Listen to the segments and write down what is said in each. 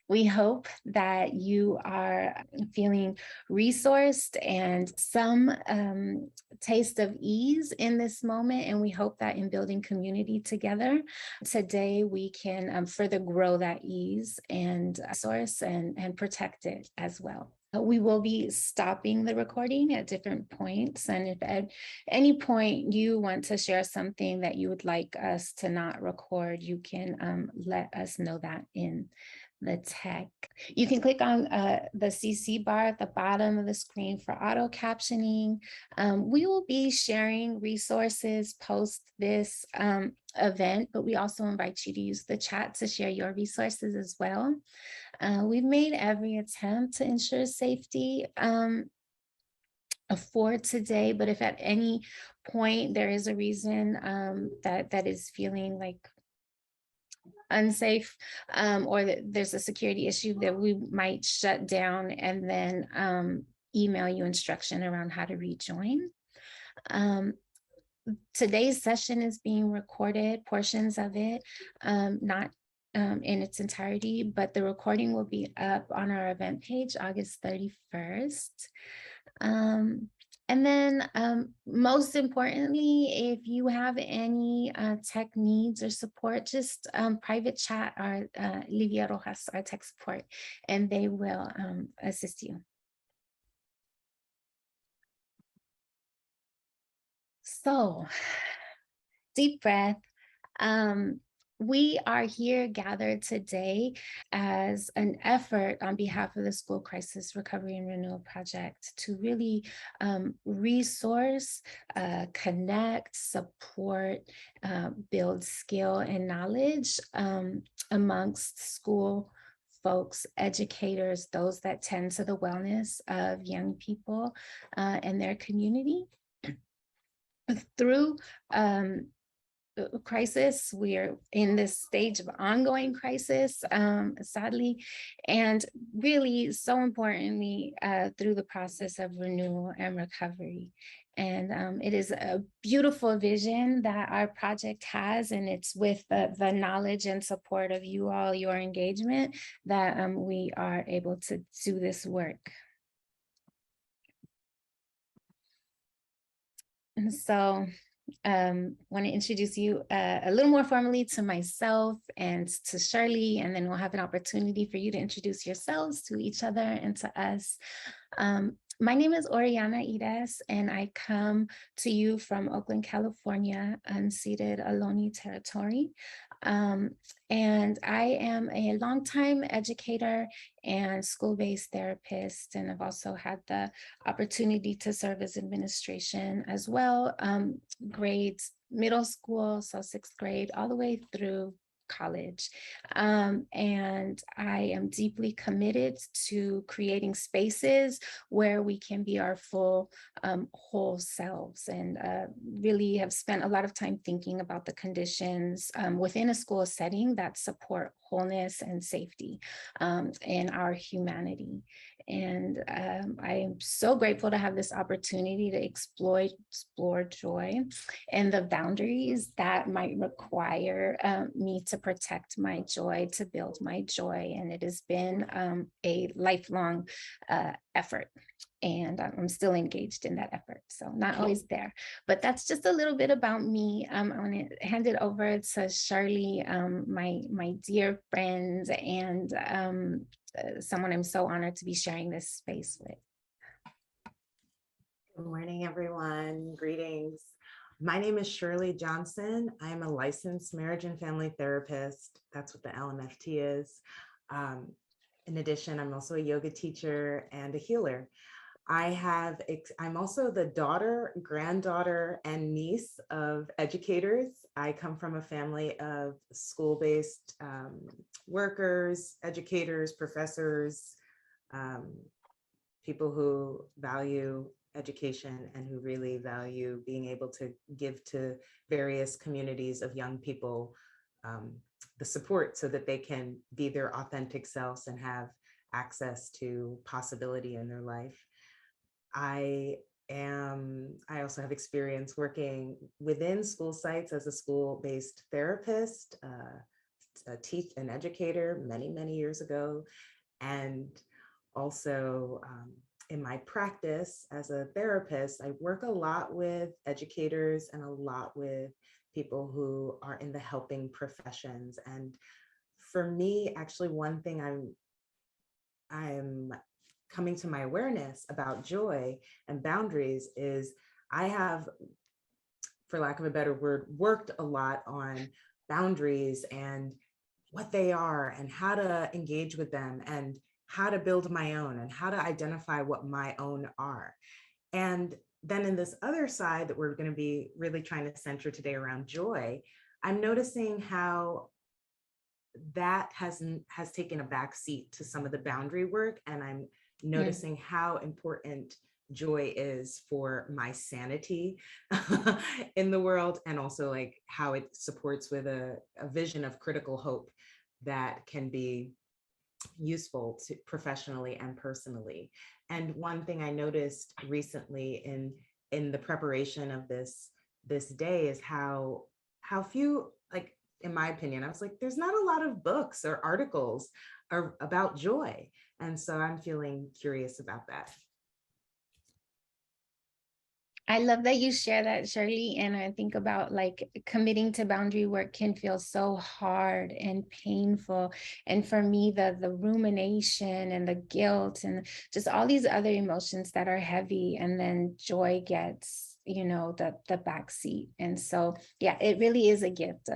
We hope that you are feeling resourced and some taste of ease in this moment. And we hope that in building community together, today we can further grow that ease and source and protect it as well. We will be stopping the recording at different points. And if at any point you want to share something that you would like us to not record, you can let us know that in the tech. You can click on the CC bar at the bottom of the screen for auto captioning. We will be sharing resources post this event, but we also invite you to use the chat to share your resources as well. We've made every attempt to ensure safety for today, but if at any point there is a reason that is feeling like unsafe or that there's a security issue, that we might shut down and then email you instruction around how to rejoin. Today's session is being recorded, portions of it, not in its entirety, but the recording will be up on our event page August 31st. And then most importantly, if you have any tech needs or support, just private chat our Livia Rojas, our tech support, and they will assist you. So, deep breath. We are here gathered today as an effort on behalf of the School Crisis Recovery and Renewal Project to really resource, connect, support, build skill and knowledge amongst school folks, educators, those that tend to the wellness of young people and their community. Through crisis, we are in this stage of ongoing crisis, sadly, and really so importantly through the process of renewal and recovery. And it is a beautiful vision that our project has, and it's with the knowledge and support of you all, your engagement, that we are able to do this work. And so want to introduce you a little more formally to myself and to Shirley, and then we'll have an opportunity for you to introduce yourselves to each other and to us. My name is Oriana Ires, and I come to you from Oakland, California, unceded Ohlone territory. And I am a longtime educator and school-based therapist, and I've also had the opportunity to serve as administration as well, grades, middle school, so 6th grade, all the way through college. And I am deeply committed to creating spaces where we can be our full, whole selves, and really have spent a lot of time thinking about the conditions within a school setting that support wholeness and safety in our humanity. And I am so grateful to have this opportunity to explore joy and the boundaries that might require me to protect my joy, to build my joy. And it has been a lifelong effort. And I'm still engaged in that effort. So not always there, but that's just a little bit about me. I want to hand it over to Shirley, my dear friend, and someone I'm so honored to be sharing this space with. Good morning, everyone. Greetings. My name is Shirley Johnson. I'm a licensed marriage and family therapist. That's what the LMFT is. In addition, I'm also a yoga teacher and a healer. I'm also the daughter, granddaughter, and niece of educators. I come from a family of school-based workers, educators, professors, people who value education and who really value being able to give to various communities of young people the support so that they can be their authentic selves and have access to possibility in their life. I also have experience working within school sites as a school-based therapist, an educator many years ago. And also in my practice as a therapist, I work a lot with educators and a lot with people who are in the helping professions. And for me, actually, one thing I'm coming to my awareness about joy and boundaries is I have, for lack of a better word, worked a lot on boundaries and what they are and how to engage with them and how to build my own and how to identify what my own are. And then in this other side that we're going to be really trying to center today around joy, I'm noticing how that has taken a back seat to some of the boundary work. And I'm noticing how important joy is for my sanity in the world, and also like how it supports with a vision of critical hope that can be useful to professionally and personally. And one thing I noticed recently in the preparation of this day is how few, like, in my opinion, I was like, there's not a lot of books or articles about joy. And so I'm feeling curious about that. I love that you share that, Shirley. And I think about like committing to boundary work can feel so hard and painful. And for me, the rumination and the guilt and just all these other emotions that are heavy, and then joy gets, you know, the back seat. And so, yeah, it really is a gift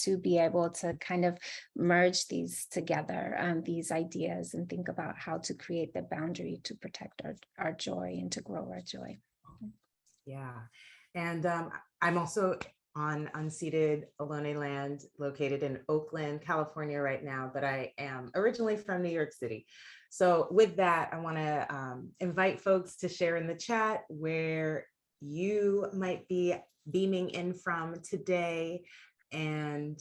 to be able to kind of merge these together, these ideas, and think about how to create the boundary to protect our joy and to grow our joy. Yeah. And I'm also on unceded Ohlone land located in Oakland, California right now, but I am originally from New York City. So with that, I want to invite folks to share in the chat where you might be beaming in from today. And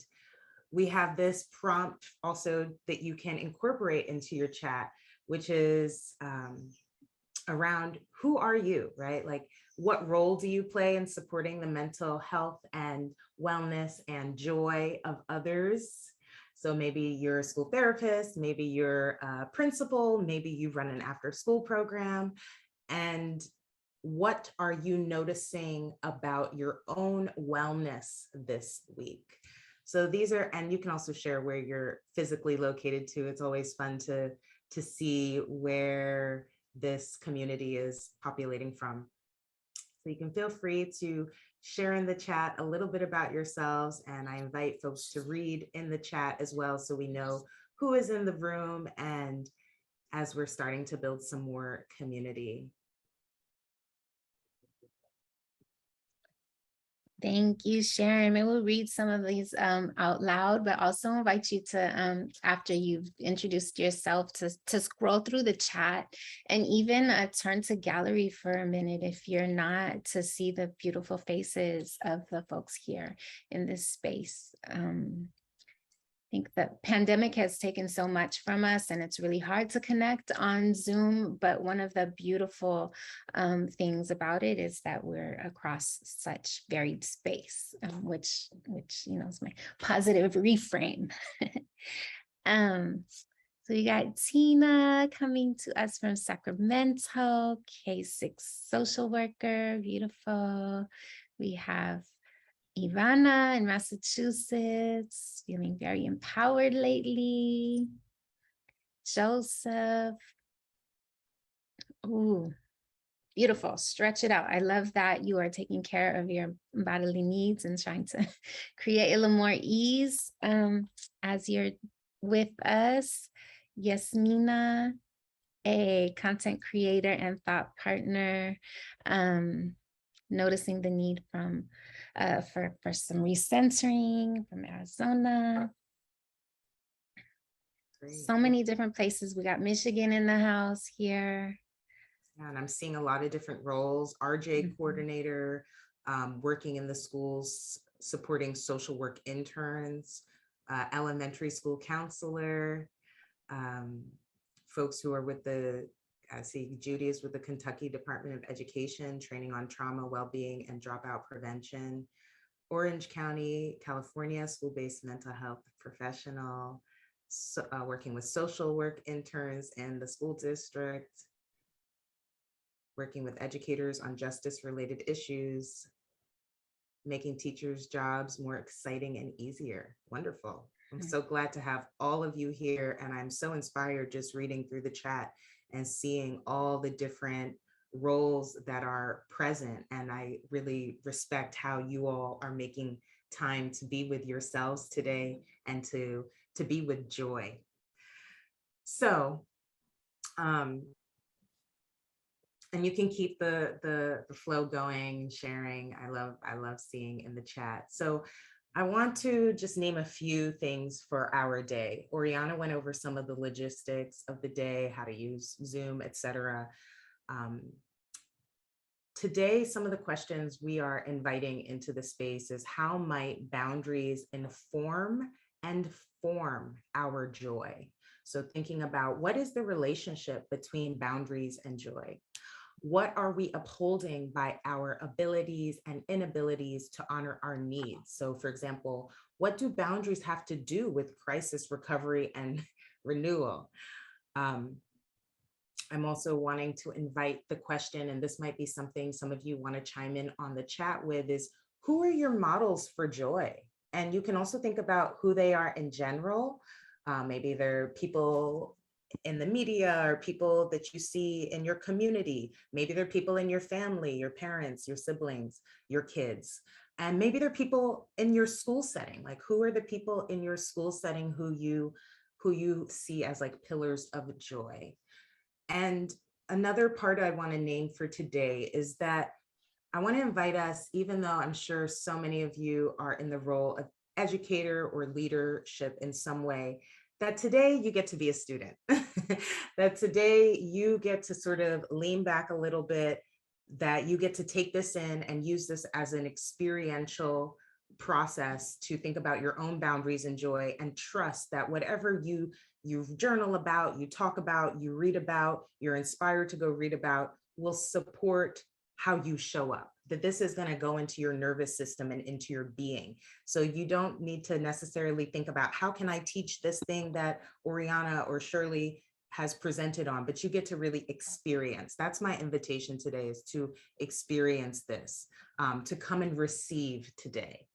we have this prompt also that you can incorporate into your chat, which is around who are you, right? Like, what role do you play in supporting the mental health and wellness and joy of others? So maybe you're a school therapist, maybe you're a principal, maybe you run an after school program. And what are you noticing about your own wellness this week? So these are, and you can also share where you're physically located too. It's always fun to see where this community is populating from. So you can feel free to share in the chat a little bit about yourselves, and I invite folks to read in the chat as well so we know who is in the room and as we're starting to build some more community. Thank you, Sharon. Maybe we'll read some of these out loud, but also invite you to, after you've introduced yourself, to scroll through the chat and even turn to gallery for a minute if you're not, to see the beautiful faces of the folks here in this space. I think the pandemic has taken so much from us, and it's really hard to connect on Zoom. But one of the beautiful things about it is that we're across such varied space, which you know is my positive reframe. So we got Tina coming to us from Sacramento, K6 social worker, beautiful. We have Ivana in Massachusetts, feeling very empowered lately. Joseph. Ooh, beautiful. Stretch it out. I love that you are taking care of your bodily needs and trying to create a little more ease as you're with us. Yasmina, a content creator and thought partner, noticing the need from for some recentering from Arizona. Great. So many different places. We got Michigan in the house here. And I'm seeing a lot of different roles. RJ coordinator, working in the schools, supporting social work interns, elementary school counselor, folks who are with I see Judy is with the Kentucky Department of Education, training on trauma, well-being, and dropout prevention. Orange County, California, school-based mental health professional, working with social work interns in the school district, working with educators on justice-related issues, making teachers' jobs more exciting and easier. Wonderful. I'm so glad to have all of you here, and I'm so inspired just reading through the chat and seeing all the different roles that are present. And I really respect how you all are making time to be with yourselves today and to be with joy. So, and you can keep the flow going and sharing. I love seeing in the chat. So I want to just name a few things for our day. Oriana went over some of the logistics of the day, how to use Zoom, etc. Today, some of the questions we are inviting into the space is how might boundaries inform and form our joy? So thinking about what is the relationship between boundaries and joy? What are we upholding by our abilities and inabilities to honor our needs? So for example, what do boundaries have to do with crisis recovery and renewal? I'm also wanting to invite the question, and this might be something some of you want to chime in on the chat with, is who are your models for joy? And you can also think about who they are in general. Maybe they're people in the media or people that you see in your community. Maybe they're people in your family, your parents, your siblings, your kids. And maybe they're people in your school setting. Like, who are the people in your school setting who you see as like pillars of joy? And another part I want to name for today is that I want to invite us, even though I'm sure so many of you are in the role of educator or leadership in some way, that today you get to be a student, that today you get to sort of lean back a little bit, that you get to take this in and use this as an experiential process to think about your own boundaries and joy, and trust that whatever you journal about, you talk about, you read about, you're inspired to go read about, will support how you show up, that this is going to go into your nervous system and into your being. So you don't need to necessarily think about how can I teach this thing that Oriana or Shirley has presented on, but you get to really experience. That's my invitation today, is to experience this, to come and receive today.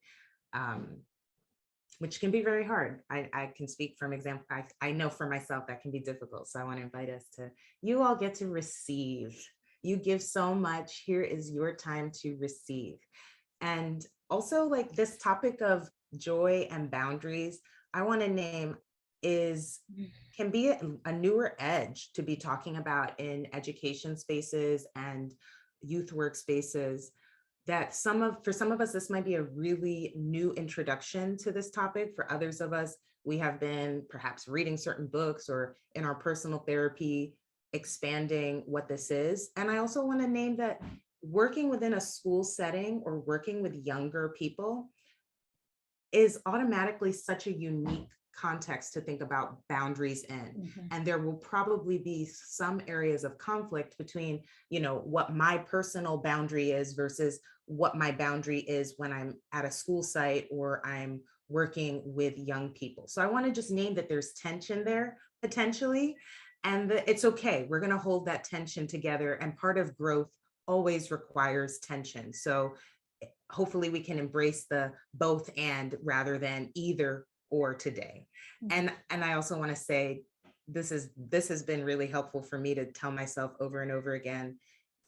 Which can be very hard. I can speak from example. I know for myself that can be difficult. So I want to invite us to, you all get to receive. You give so much. Here is your time to receive. And also, like, this topic of joy and boundaries, I want to name can be a newer edge to be talking about in education spaces and youth workspaces. That for some of us, this might be a really new introduction to this topic. For others of us, we have been perhaps reading certain books or in our personal therapy, expanding what this is. And I also want to name that working within a school setting or working with younger people is automatically such a unique context to think about boundaries in. And there will probably be some areas of conflict between, what my personal boundary is versus what my boundary is when I'm at a school site or I'm working with young people. So I want to just name that there's tension there potentially, and that it's okay. We're going to hold that tension together, and part of growth always requires tension. So hopefully we can embrace the both and rather than either or today. And I also want to say, this has been really helpful for me to tell myself over and over again.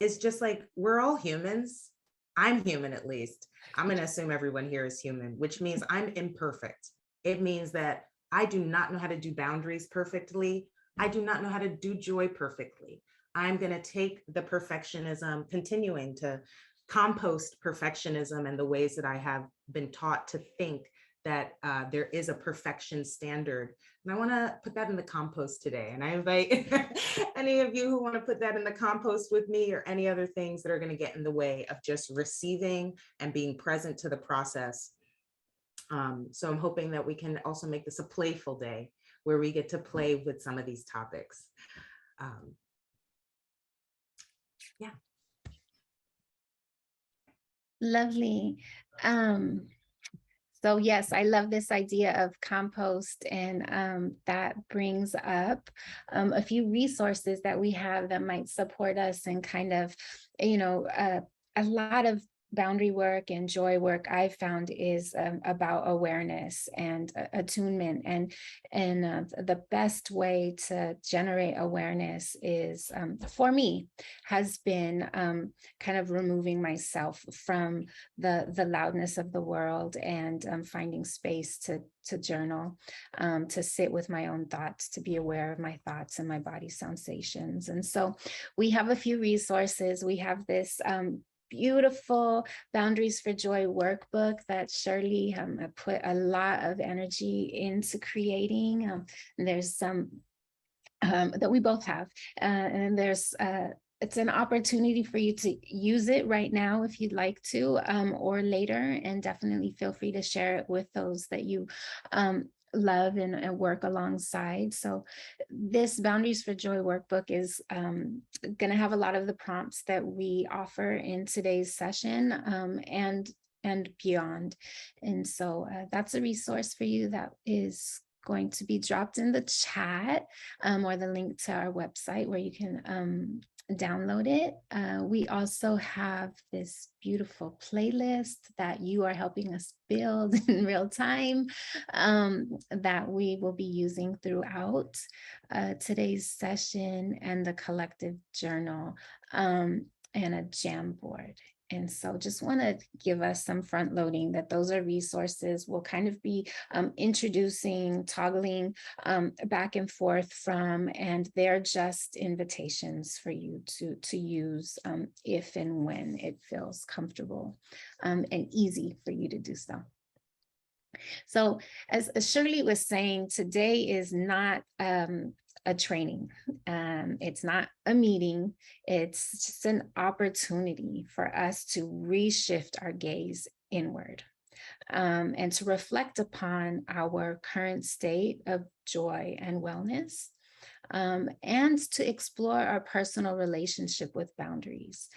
It's just like, we're all humans. I'm human, at least. I'm going to assume everyone here is human, which means I'm imperfect. It means that I do not know how to do boundaries perfectly. I do not know how to do joy perfectly. I'm going to take the perfectionism, continuing to compost perfectionism and the ways that I have been taught to think that there is a perfection standard. And I want to put that in the compost today. And I invite any of you who want to put that in the compost with me, or any other things that are going to get in the way of just receiving and being present to the process. So I'm hoping that we can also make this a playful day where we get to play with some of these topics. Yeah. Lovely. So yes, I love this idea of compost, and that brings up a few resources that we have that might support us, and kind of, a lot of boundary work and joy work I've found is about awareness and attunement, and the best way to generate awareness is, for me, has been kind of removing myself from the loudness of the world, and finding space to journal, to sit with my own thoughts, to be aware of my thoughts and my body sensations. And so we have a few resources. We have this beautiful Boundaries for Joy workbook that Shirley put a lot of energy into creating. There's some that we both have. And there's it's an opportunity for you to use it right now if you'd like to, or later, and definitely feel free to share it with those that you love and work alongside. So this Boundaries for Joy workbook is going to have a lot of the prompts that we offer in today's session, and beyond. And so that's a resource for you that is going to be dropped in the chat, or the link to our website where you can download it. We also have this beautiful playlist that you are helping us build in real time, that we will be using throughout today's session, and the collective journal, and a Jamboard. And so just want to give us some front loading that those are resources. We'll kind of be introducing, toggling back and forth from, and they're just invitations for you to use if and when it feels comfortable and easy for you to do so. So as Shirley was saying, today is not a training. It's not a meeting. It's just an opportunity for us to reshift our gaze inward, and to reflect upon our current state of joy and wellness, and to explore our personal relationship with boundaries.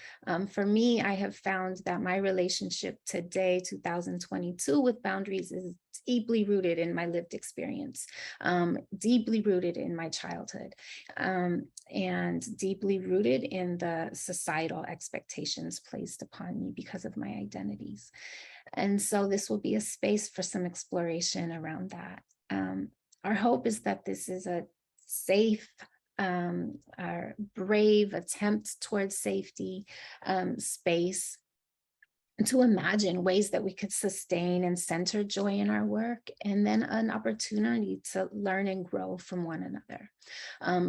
For me, I have found that my relationship today, 2022, with boundaries is deeply rooted in my lived experience, deeply rooted in my childhood, and deeply rooted in the societal expectations placed upon me because of my identities. And so this will be a space for some exploration around that. Our hope is that this is a safe, our brave attempt towards safety space to imagine ways that we could sustain and center joy in our work, and then an opportunity to learn and grow from one another,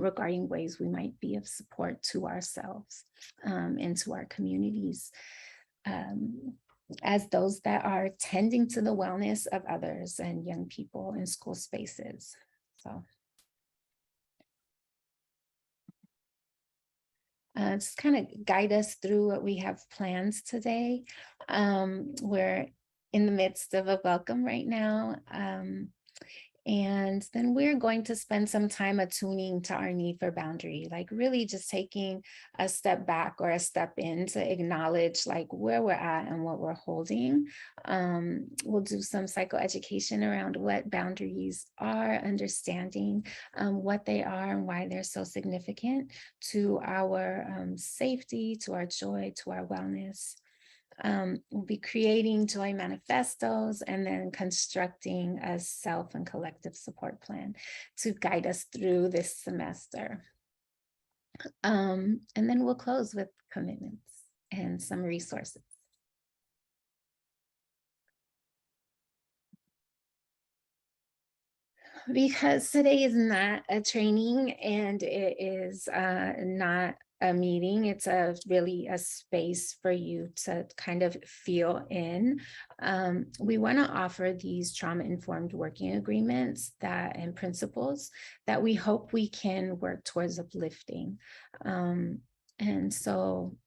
regarding ways we might be of support to ourselves, and to our communities, as those that are tending to the wellness of others and young people in school spaces. So just kind of guide us through what we have planned today. We're in the midst of a welcome right now. And then we're going to spend some time attuning to our need for boundary, like really just taking a step back or a step in to acknowledge like where we're at and what we're holding. We'll do some psychoeducation around what boundaries are, understanding what they are and why they're so significant to our safety, to our joy, to our wellness. We'll be creating joy manifestos and then constructing a self and collective support plan to guide us through this semester. And then we'll close with commitments and some resources. Because today is not a training, and it is not a meeting. It's really a space for you to kind of feel in. We want to offer these trauma-informed working agreements and principles that we hope we can work towards uplifting. And so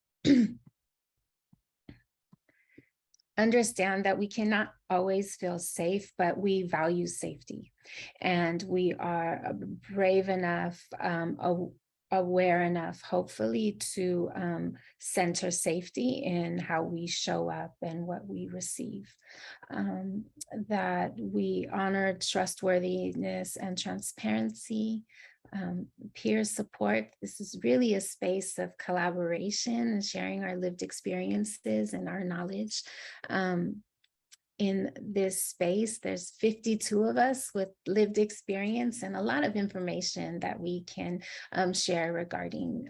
understand that we cannot always feel safe, but we value safety. And we are brave enough, aware enough, hopefully, to center safety in how we show up and what we receive. That we honor trustworthiness and transparency, peer support. This is really a space of collaboration and sharing our lived experiences and our knowledge. In this space, there's 52 of us with lived experience and a lot of information that we can share regarding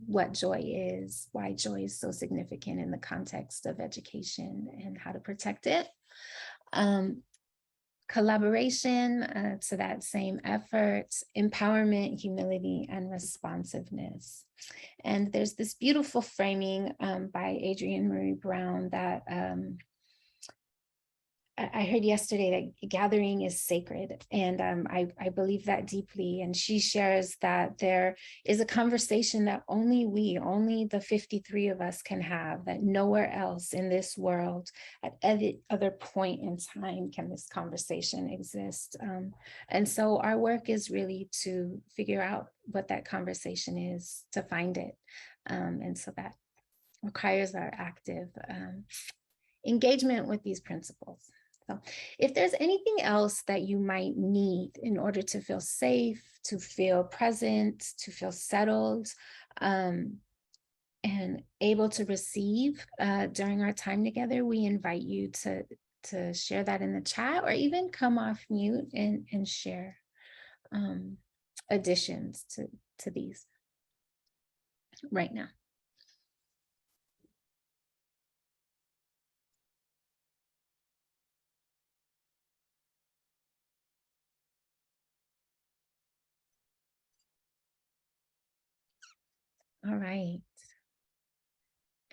what joy is, why joy is so significant in the context of education, and how to protect it. Collaboration to that same effort, empowerment, humility, and responsiveness. And there's this beautiful framing by Adrienne Marie Brown that I heard yesterday that gathering is sacred, and I believe that deeply. And she shares that there is a conversation that only the 53 of us can have, that nowhere else in this world at any other point in time can this conversation exist. And so our work is really to figure out what that conversation is, to find it. And so that requires our active engagement with these principles. So if there's anything else that you might need in order to feel safe, to feel present, to feel settled, and able to receive during our time together, we invite you to share that in the chat, or even come off mute and share additions to these right now. All right.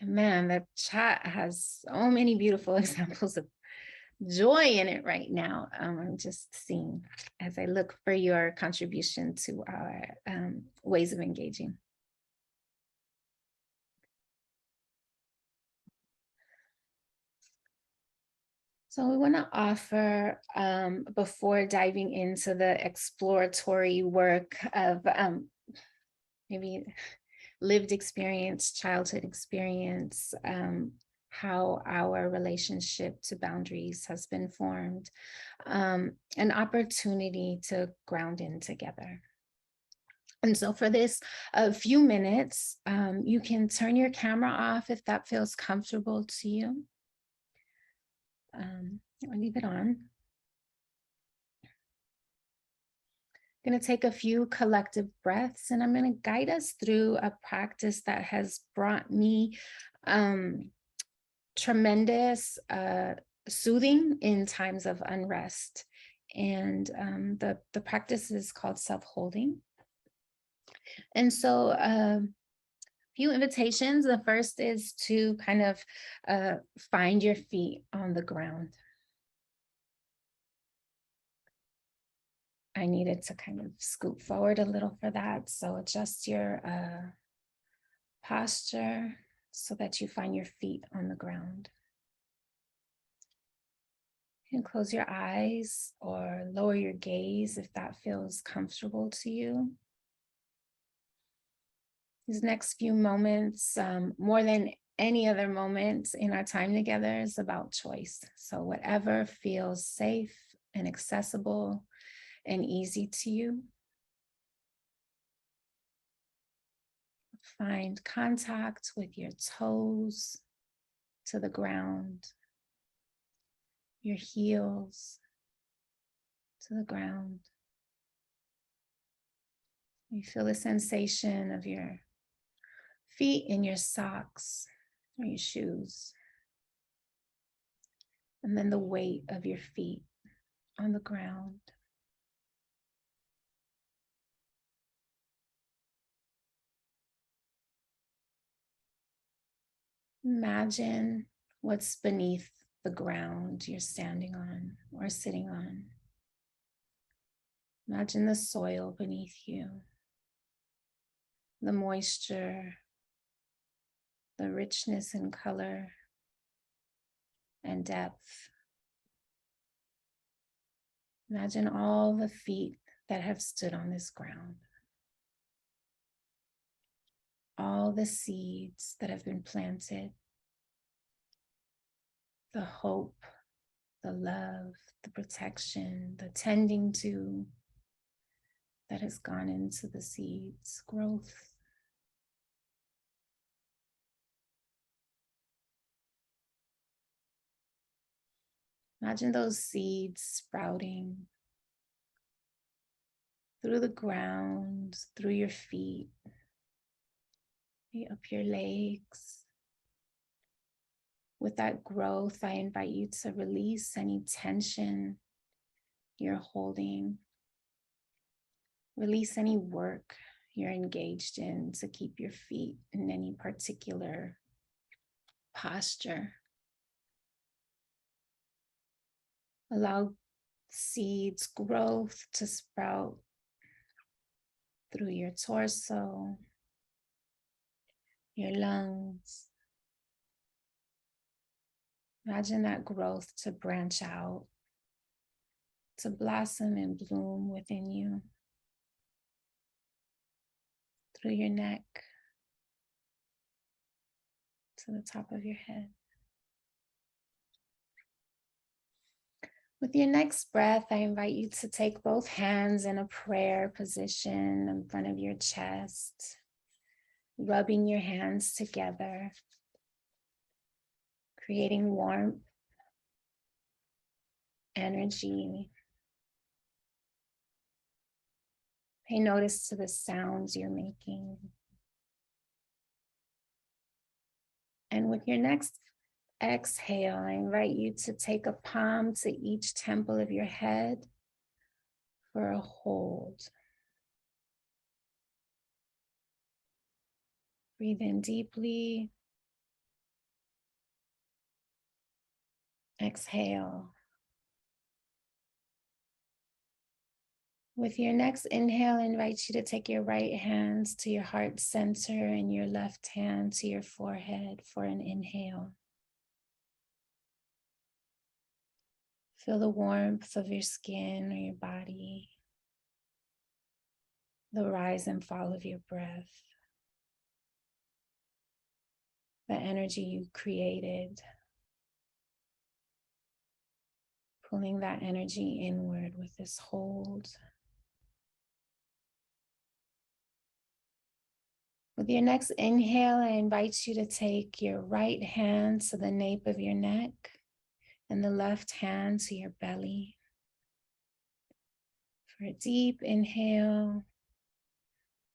And man, the chat has so many beautiful examples of joy in it right now. I'm just seeing as I look for your contribution to our ways of engaging. So we want to offer, before diving into the exploratory work of maybe lived experience, childhood experience, how our relationship to boundaries has been formed, an opportunity to ground in together. And so for this few minutes, you can turn your camera off if that feels comfortable to you, or leave it on. I'm going to take a few collective breaths, and I'm going to guide us through a practice that has brought me tremendous soothing in times of unrest. And the practice is called self-holding. And so a few invitations. The first is to kind of find your feet on the ground. I needed to kind of scoot forward a little for that. So adjust your posture so that you find your feet on the ground. You can close your eyes or lower your gaze if that feels comfortable to you. These next few moments, more than any other moment in our time together, is about choice. So whatever feels safe and accessible and easy to you. Find contact with your toes to the ground, your heels to the ground. You feel the sensation of your feet in your socks or your shoes. And then the weight of your feet on the ground. Imagine what's beneath the ground you're standing on or sitting on. Imagine the soil beneath you, the moisture, the richness in color and depth. Imagine all the feet that have stood on this ground. all the seeds that have been planted, the hope, the love, the protection, the tending to that has gone into the seeds' growth. Imagine those seeds sprouting through the ground, through your feet, up your legs. With that growth, I invite you to release any tension you're holding. Release any work you're engaged in to keep your feet in any particular posture. Allow seeds growth to sprout through your torso, your lungs. Imagine that growth to branch out, to blossom and bloom within you, through your neck, to the top of your head. With your next breath, I invite you to take both hands in a prayer position in front of your chest, rubbing your hands together, creating warmth, energy. Pay notice to the sounds you're making. And with your next exhale, I invite you to take a palm to each temple of your head for a hold. Breathe in deeply. Exhale. With your next inhale, I invite you to take your right hand to your heart center and your left hand to your forehead for an inhale. Feel the warmth of your skin or your body, the rise and fall of your breath, the energy you created, pulling that energy inward with this hold. With your next inhale, I invite you to take your right hand to the nape of your neck and the left hand to your belly. For a deep inhale,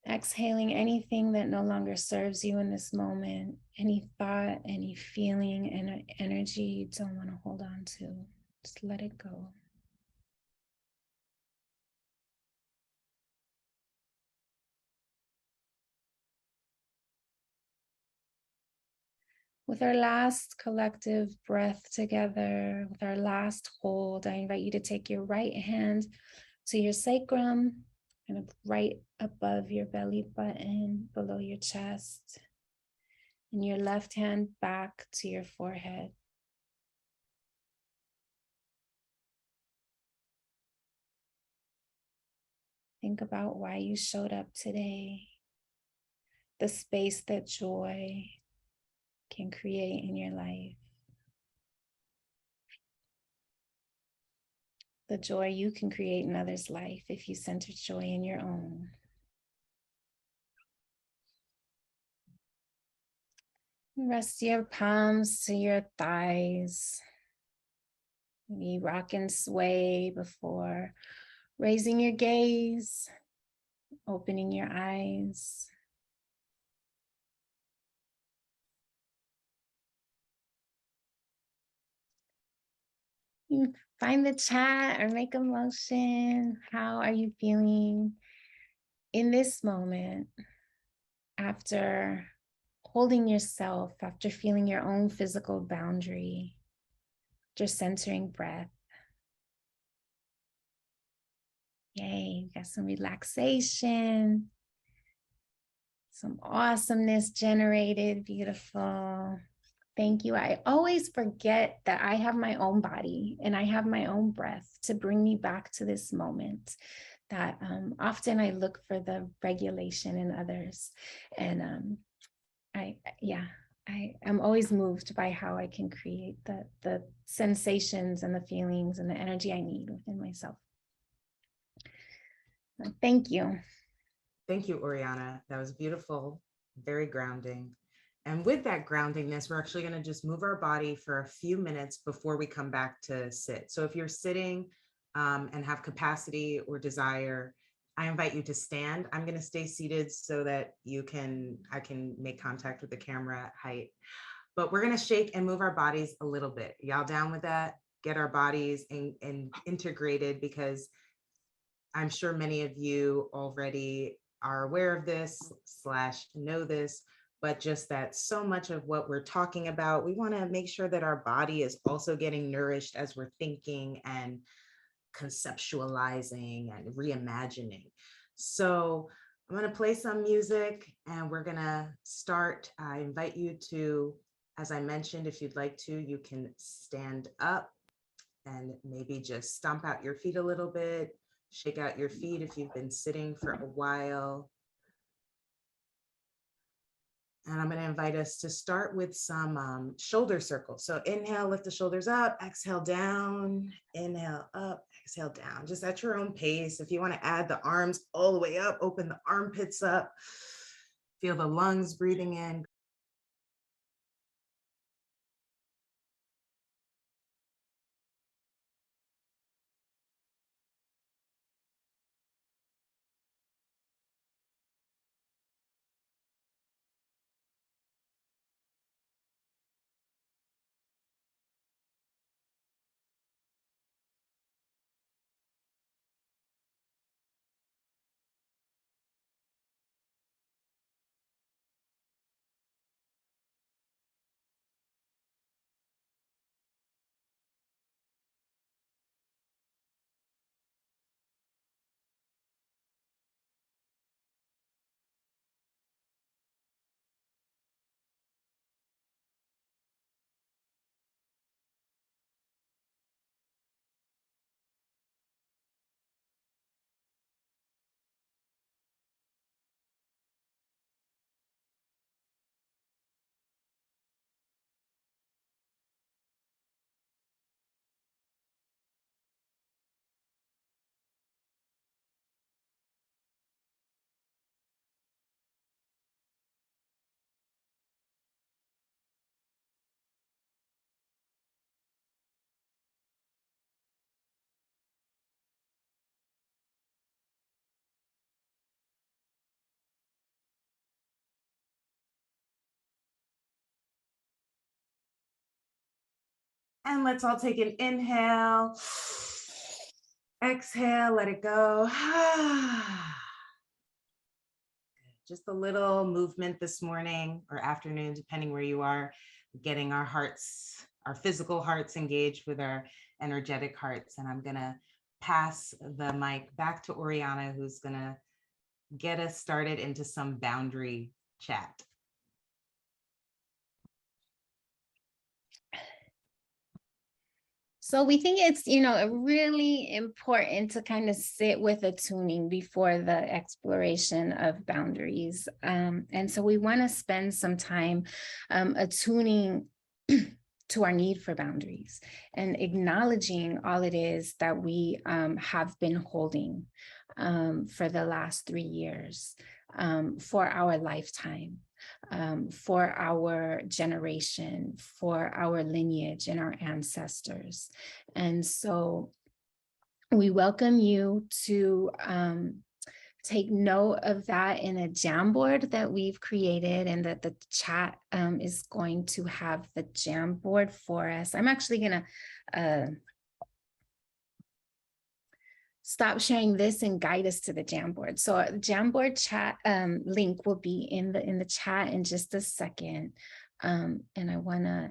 exhaling anything that no longer serves you in this moment, any thought, any feeling, and energy you don't want to hold on to. Just let it go. With our last collective breath together, with our last hold, I invite you to take your right hand to your sacrum, kind of right above your belly button, below your chest, and your left hand back to your forehead. Think about why you showed up today, the space that joy can create in your life, the joy you can create in others' life if you center joy in your own. Rest your palms to your thighs. Maybe rock and sway before raising your gaze, opening your eyes. You find the chat or make a motion. How are you feeling in this moment after holding yourself, after feeling your own physical boundary, just centering breath? Yay, you got some relaxation, some awesomeness generated. Beautiful. Thank you. I always forget that I have my own body and I have my own breath to bring me back to this moment. That often I look for the regulation in others. And Yeah, I am always moved by how I can create the sensations and the feelings and the energy I need within myself. Thank you. Thank you, Oriana. That was beautiful, very grounding. And with that groundingness, we're actually going to just move our body for a few minutes before we come back to sit. So if you're sitting and have capacity or desire, I invite you to stand. I'm going to stay seated so that I can make contact with the camera at height. But we're going to shake and move our bodies a little bit. Y'all down with that? Get our bodies integrated, because I'm sure many of you already are aware of this / know this, but just that so much of what we're talking about, we want to make sure that our body is also getting nourished as we're thinking and conceptualizing and reimagining. So I'm going to play some music and we're going to start. I invite you to, as I mentioned, if you'd like to, you can stand up and maybe just stomp out your feet a little bit, shake out your feet if you've been sitting for a while. And I'm going to invite us to start with some shoulder circles. So inhale, lift the shoulders up, exhale down, inhale up, exhale down, just at your own pace. If you want to add the arms all the way up, open the armpits up, feel the lungs breathing in. And let's all take an inhale, exhale, let it go. Just a little movement this morning or afternoon, depending where you are, getting our hearts, our physical hearts engaged with our energetic hearts. And I'm going to pass the mic back to Oriana, who's going to get us started into some boundary chat. So we think it's, really important to kind of sit with attuning before the exploration of boundaries. And so we want to spend some time attuning to our need for boundaries and acknowledging all it is that we have been holding for the last 3 years, for our lifetime. For our generation, for our lineage and our ancestors. And so we welcome you to take note of that in a Jamboard that we've created, and that the chat is going to have the Jamboard for us. I'm actually going to stop sharing this and guide us to the Jamboard. So Jamboard chat link will be in the chat in just a second. And I want to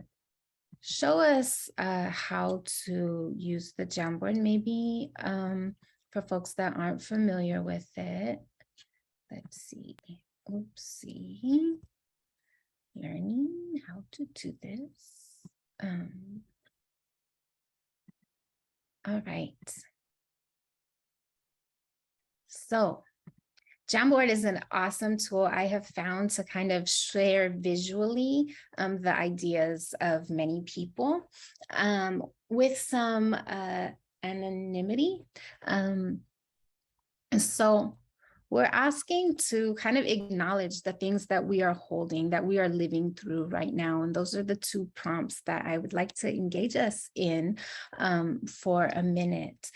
show us how to use the Jamboard, maybe for folks that aren't familiar with it. Let's see. Oopsie. Learning how to do this. All right. So Jamboard is an awesome tool I have found to kind of share visually the ideas of many people with some anonymity. And so we're asking to kind of acknowledge the things that we are holding, that we are living through right now. And those are the two prompts that I would like to engage us in for a minute.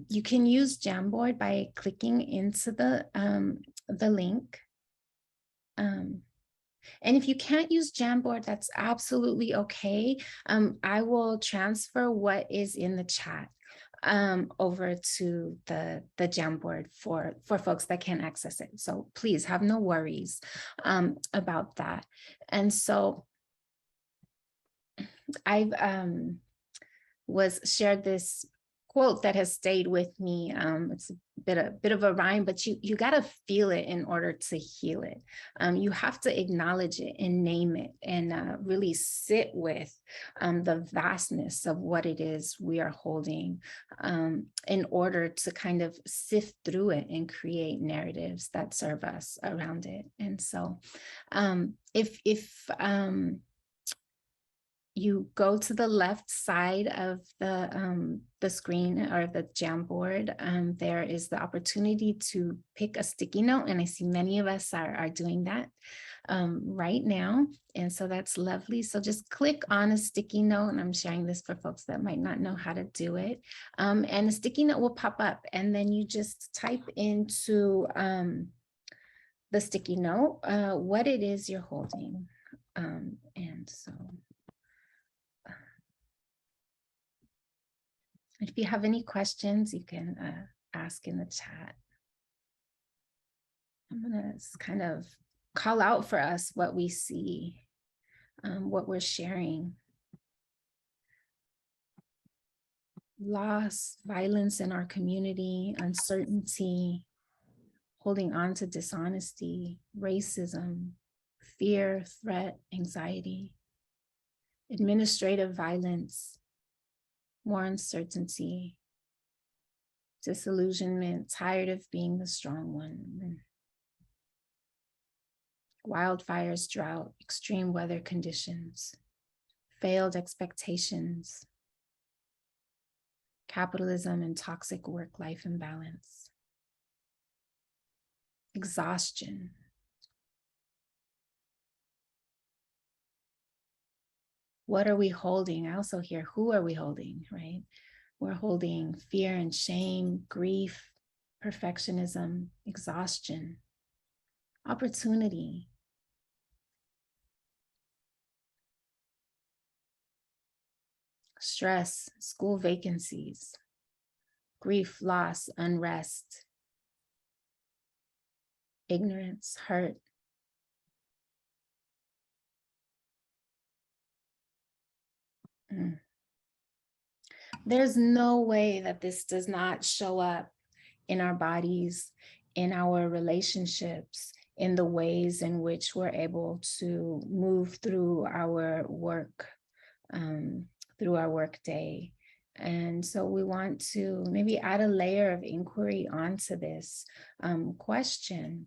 You can use Jamboard by clicking into the link. And if you can't use Jamboard, that's absolutely okay. I will transfer what is in the chat over to the Jamboard for folks that can't access it. So please have no worries about that. And so I've was shared this quote that has stayed with me. It's a bit of a rhyme, but you got to feel it in order to heal it. You have to acknowledge it and name it and really sit with the vastness of what it is we are holding in order to kind of sift through it and create narratives that serve us around it. And so if you go to the left side of the screen or the Jamboard, there is the opportunity to pick a sticky note. And I see many of us are doing that right now. And so that's lovely. So just click on a sticky note. And I'm sharing this for folks that might not know how to do it. And a sticky note will pop up. And then you just type into the sticky note what it is you're holding. And so if you have any questions, you can ask in the chat. I'm gonna kind of call out for us what we see, what we're sharing. Loss, violence in our community, uncertainty, holding on to dishonesty, racism, fear, threat, anxiety, administrative violence, more uncertainty, disillusionment, tired of being the strong one. Wildfires, drought, extreme weather conditions, failed expectations, capitalism and toxic work-life imbalance, exhaustion. What are we holding? I also hear, who are we holding, right? We're holding fear and shame, grief, perfectionism, exhaustion, opportunity, stress, school vacancies, grief, loss, unrest, ignorance, hurt. There's no way that this does not show up in our bodies, in our relationships, in the ways in which we're able to move through our work, through our work day. And so we want to maybe add a layer of inquiry onto this question.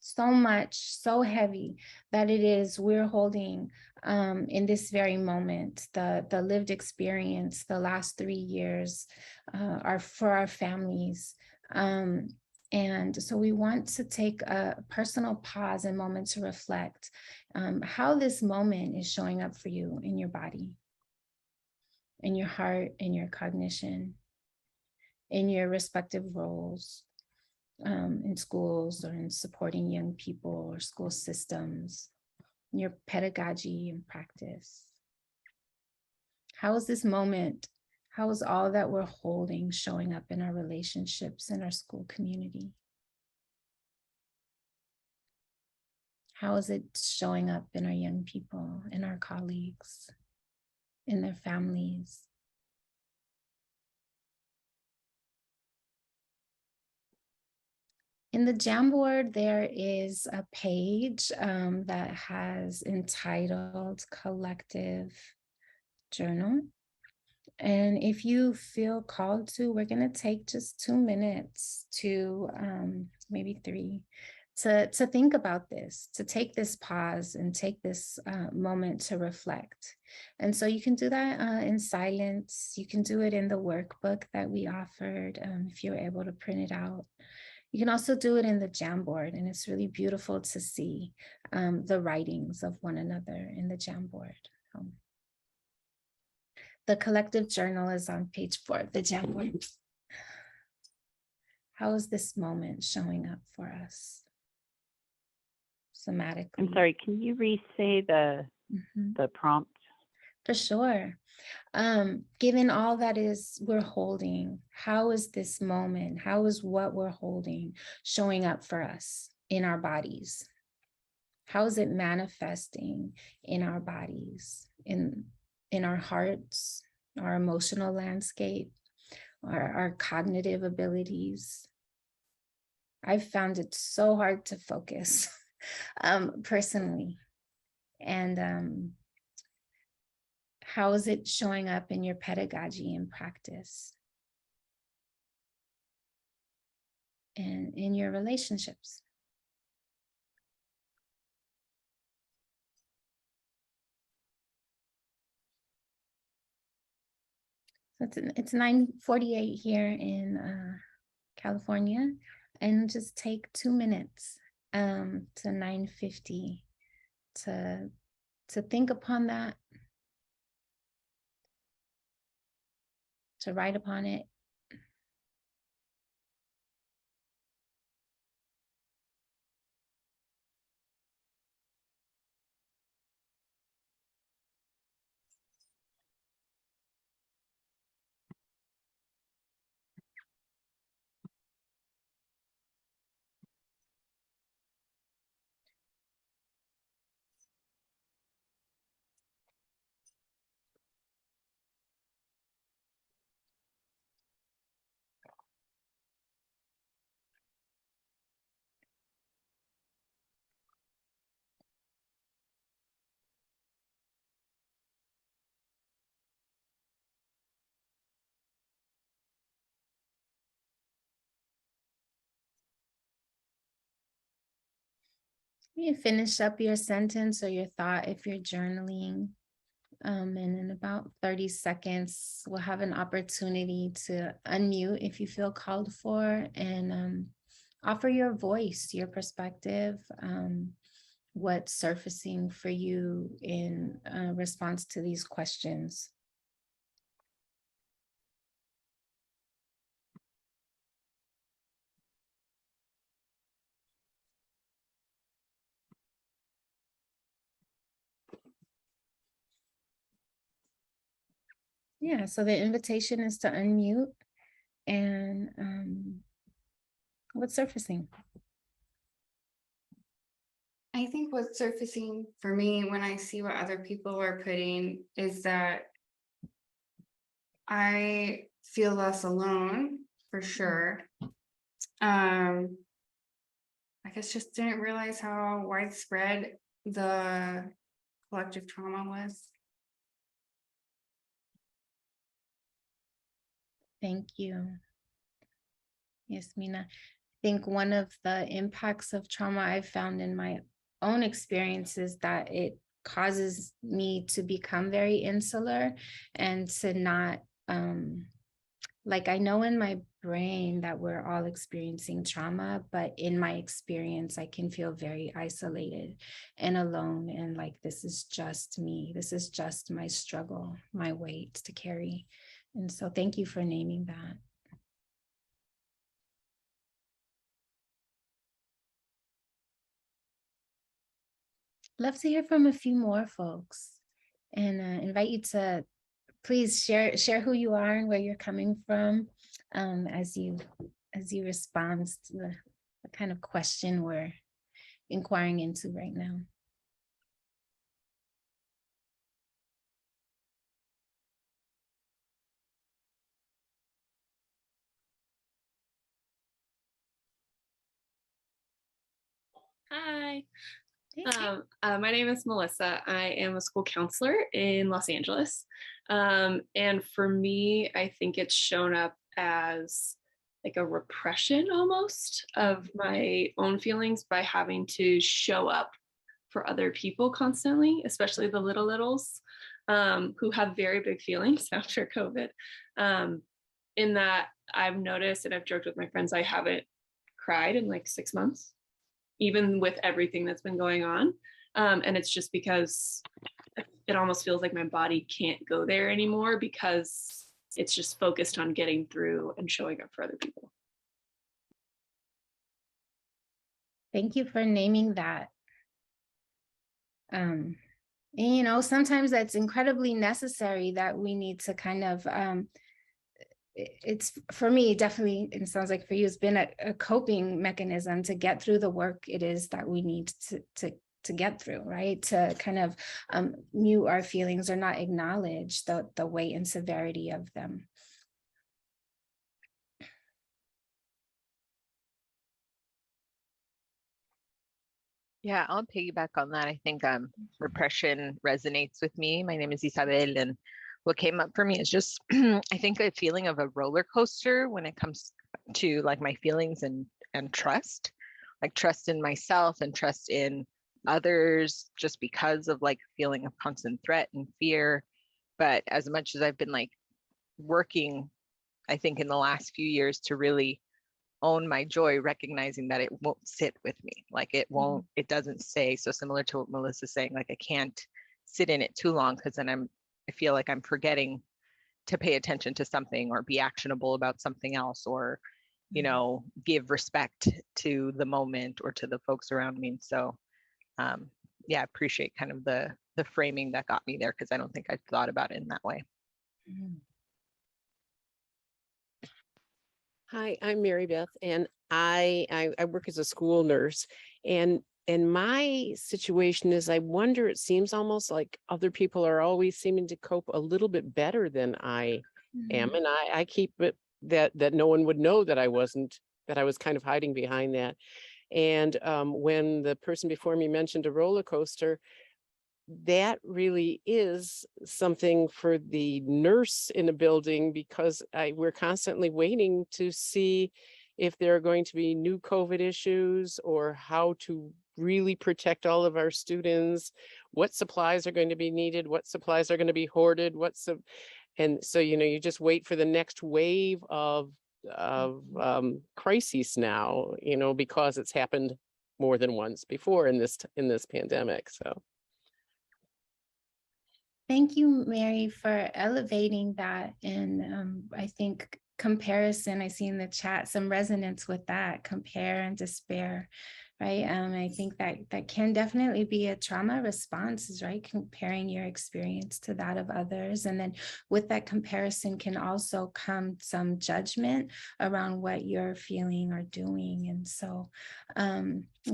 So much, so heavy that it is we're holding in this very moment, the lived experience, the last 3 years are for our families. And so we want to take a personal pause and moment to reflect how this moment is showing up for you in your body, in your heart, in your cognition, in your respective roles. In schools or in supporting young people or school systems, your pedagogy and practice. How is this moment, how is all that we're holding showing up in our relationships in our school community? How is it showing up in our young people, in our colleagues, in their families? In the Jamboard, there is a page that has entitled Collective Journal. And if you feel called to, we're going to take just 2 minutes to maybe 3 to think about this, to take this pause and take this moment to reflect. And so you can do that in silence. You can do it in the workbook that we offered if you're able to print it out. You can also do it in the Jamboard, and it's really beautiful to see the writings of one another in the Jamboard. The collective journal is on page 4 of the Jamboard. How is this moment showing up for us somatically? I'm sorry, can you re-say the prompt? For sure. Given all that is we're holding, how is this moment, how is what we're holding showing up for us in our bodies? How is it manifesting in our bodies, in our hearts, our emotional landscape, our cognitive abilities? I've found it so hard to focus personally. And how is it showing up in your pedagogy and practice? And in your relationships? So it's 9:48 here in California, and just take 2 minutes to 9:50 to think upon that, to write upon it. You finish up your sentence or your thought if you're journaling. And in about 30 seconds, we'll have an opportunity to unmute if you feel called for, and offer your voice, your perspective, what's surfacing for you in response to these questions. Yeah, so the invitation is to unmute and what's surfacing? I think what's surfacing for me when I see what other people are putting is that I feel less alone for sure. I guess just didn't realize how widespread the collective trauma was. Thank you. Yes, Mina. I think one of the impacts of trauma I've found in my own experience is that it causes me to become very insular and to not, like, I know in my brain that we're all experiencing trauma, but in my experience, I can feel very isolated and alone. And like, this is just me. This is just my struggle, my weight to carry. And so thank you for naming that. Love to hear from a few more folks, and invite you to please share who you are and where you're coming from as you respond to the kind of question we're inquiring into right now. Hi. Hey. My name is Melissa. I am a school counselor in Los Angeles. And for me, I think it's shown up as like a repression almost of my own feelings by having to show up for other people constantly, especially the littles who have very big feelings after COVID. In that I've noticed, and I've joked with my friends, I haven't cried in like 6 months, even with everything that's been going on. And it's just because it almost feels like my body can't go there anymore because it's just focused on getting through and showing up for other people. Thank you for naming that. And, you know, sometimes that's incredibly necessary, that we need to kind of, it's for me, definitely, it sounds like for you, it's been a coping mechanism to get through the work it is that we need to get through, right? To kind of mute our feelings or not acknowledge the weight and severity of them. Yeah, I'll piggyback on that. I think repression resonates with me. My name is Isabel, and what came up for me is just, I think, a feeling of a roller coaster when it comes to like my feelings and trust, like trust in myself and trust in others, just because of like feeling of constant threat and fear. But as much as I've been like working, I think in the last few years to really own my joy, recognizing that it won't sit with me, like it won't, it doesn't stay. So similar to what Melissa's saying, like I can't sit in it too long, because then I feel like I'm forgetting to pay attention to something or be actionable about something else, or you know, give respect to the moment or to the folks around me. And so yeah, I appreciate kind of the framing that got me there, because I don't think I thought about it in that way. Hi, I'm Mary Beth, and I work as a school nurse, and my situation is, I wonder, it seems almost like other people are always seeming to cope a little bit better than I am, and I keep it that no one would know that I wasn't, that I was kind of hiding behind that. And when the person before me mentioned a roller coaster, that really is something for the nurse in a building, because we're constantly waiting to see if there are going to be new COVID issues, or how to really protect all of our students, what supplies are going to be needed, what supplies are going to be hoarded, and so, you know, you just wait for the next wave of crises now, you know, because it's happened more than once before in this pandemic. So thank you, Mary, for elevating that. And I think comparison, I see in the chat some resonance with that, compare and despair, right? I think that can definitely be a trauma response, right? Comparing your experience to that of others. And then with that comparison can also come some judgment around what you're feeling or doing. And so I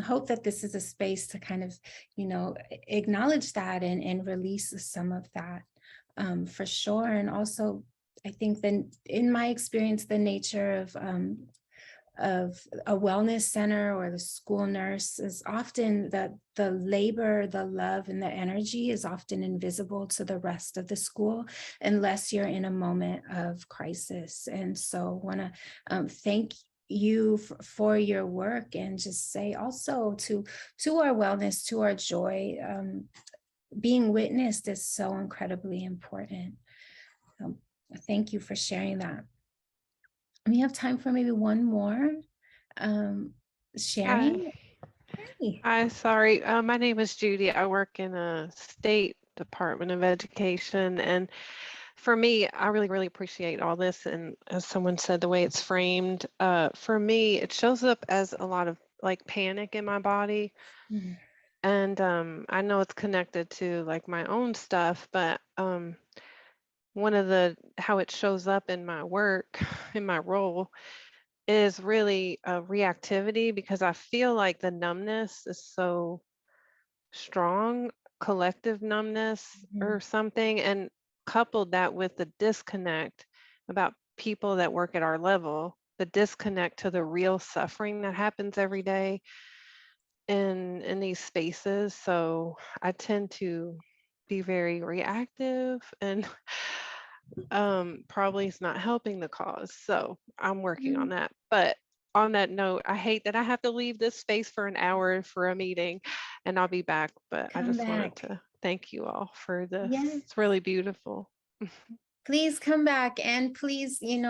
hope that this is a space to kind of, you know, acknowledge that and release some of that for sure. And also, I think that in my experience, the nature of a wellness center or the school nurse is often the labor, the love, and the energy is often invisible to the rest of the school unless you're in a moment of crisis. And so want to thank you for your work, and just say also to our wellness, to our joy, being witnessed is so incredibly important. Thank you for sharing that. We have time for maybe one more. Sharing. Hi, sorry. My name is Judy. I work in a state Department of Education. And for me, I really, really appreciate all this. And as someone said, the way it's framed, for me, it shows up as a lot of like panic in my body. And I know it's connected to like my own stuff, but one of how it shows up in my work, in my role, is really a reactivity, because I feel like the numbness is so strong, collective numbness or something, and coupled that with the disconnect about people that work at our level, the disconnect to the real suffering that happens every day in these spaces. So I tend to be very reactive, and probably is not helping the cause. So I'm working on that. But on that note, I hate that I have to leave this space for an hour for a meeting, and I'll be back. But I Come just wanted back. to thank you all for this. Yes. It's really beautiful. Please come back, and please, in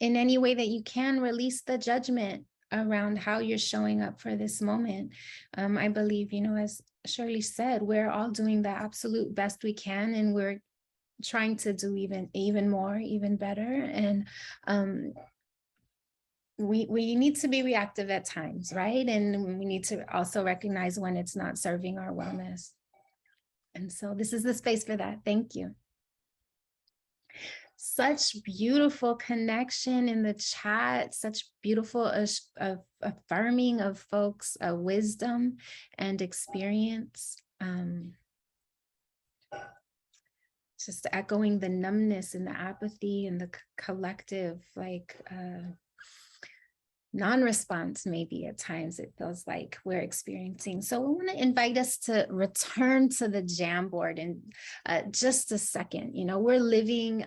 any way that you can, release the judgment around how you're showing up for this moment. I believe, as Shirley said, we're all doing the absolute best we can, and we're trying to do even more, even better. And we need to be reactive at times, right? And we need to also recognize when it's not serving our wellness. And so this is the space for that. Thank you. Such beautiful connection in the chat, such beautiful affirming of folks' wisdom and experience. Just echoing the numbness and the apathy and the collective, non-response, maybe at times it feels like we're experiencing. So we want to invite us to return to the Jamboard in just a second. We're living,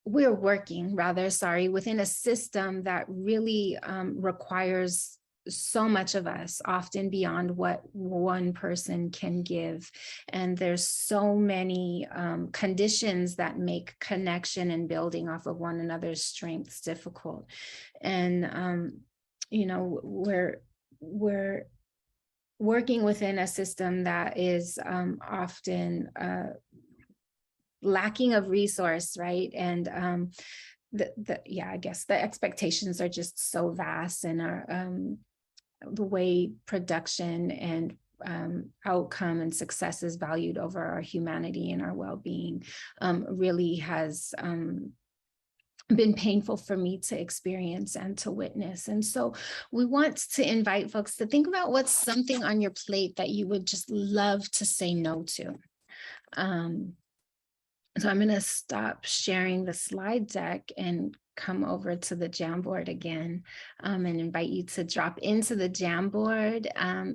we're working within a system that really requires so much of us, often beyond what one person can give. And there's so many conditions that make connection and building off of one another's strengths difficult. And, we're working within a system that is often lacking of resource, right? And I guess the expectations are just so vast, and the way production and outcome and success is valued over our humanity and our well-being really has been painful for me to experience and to witness. And so we want to invite folks to think about what's something on your plate that you would just love to say no to. So I'm going to stop sharing the slide deck and come over to the Jamboard again, and invite you to drop into the Jamboard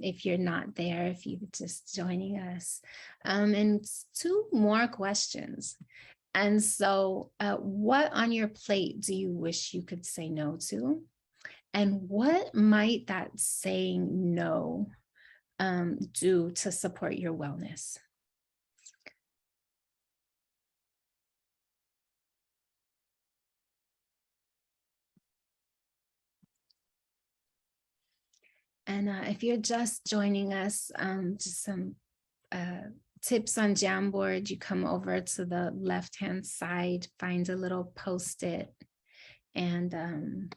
if you're not there, if you're just joining us. And 2 more questions. And so what on your plate do you wish you could say no to? And what might that saying no do to support your wellness? And if you're just joining us, just some tips on Jamboard. You come over to the left-hand side, find a little Post-it, and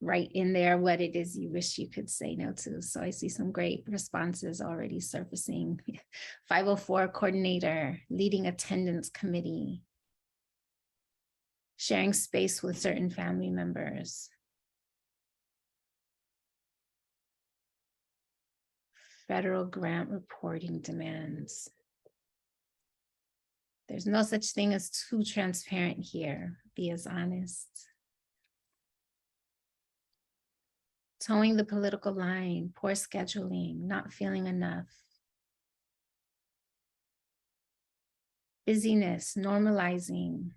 write in there what it is you wish you could say no to. So I see some great responses already surfacing. 504 coordinator, leading attendance committee, sharing space with certain family members, federal grant reporting demands. There's no such thing as too transparent here. Be as honest. Towing the political line, poor scheduling, not feeling enough. Busyness, normalizing.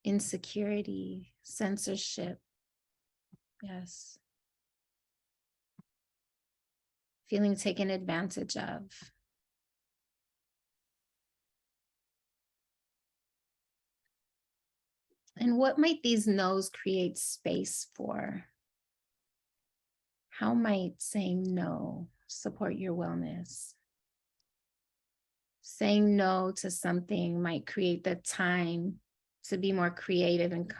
Insecurity, censorship. Yes. Feeling taken advantage of. And what might these no's create space for? How might saying no support your wellness? Saying no to something might create the time to be more creative and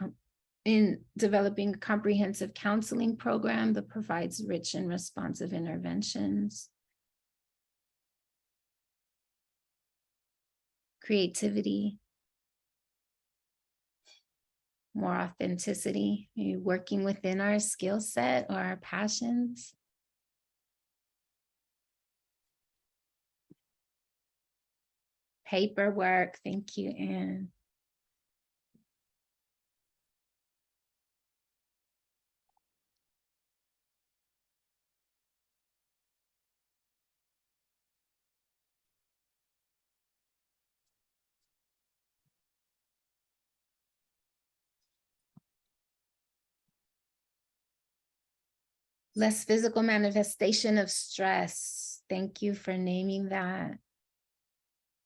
in developing a comprehensive counseling program that provides rich and responsive interventions. Creativity, more authenticity, maybe working within our skill set or our passions. Paperwork, thank you, Anne. Less physical manifestation of stress. Thank you for naming that.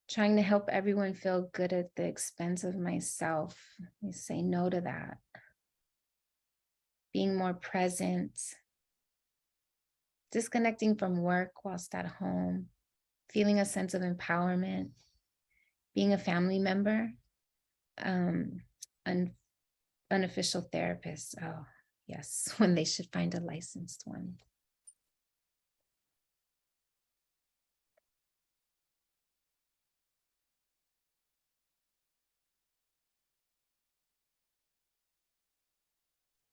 Trying to help everyone feel good at the expense of myself. We say no to that. Being more present. Disconnecting from work whilst at home. Feeling a sense of empowerment. Being a family member. Unofficial therapist. Oh, yes, when they should find a licensed one.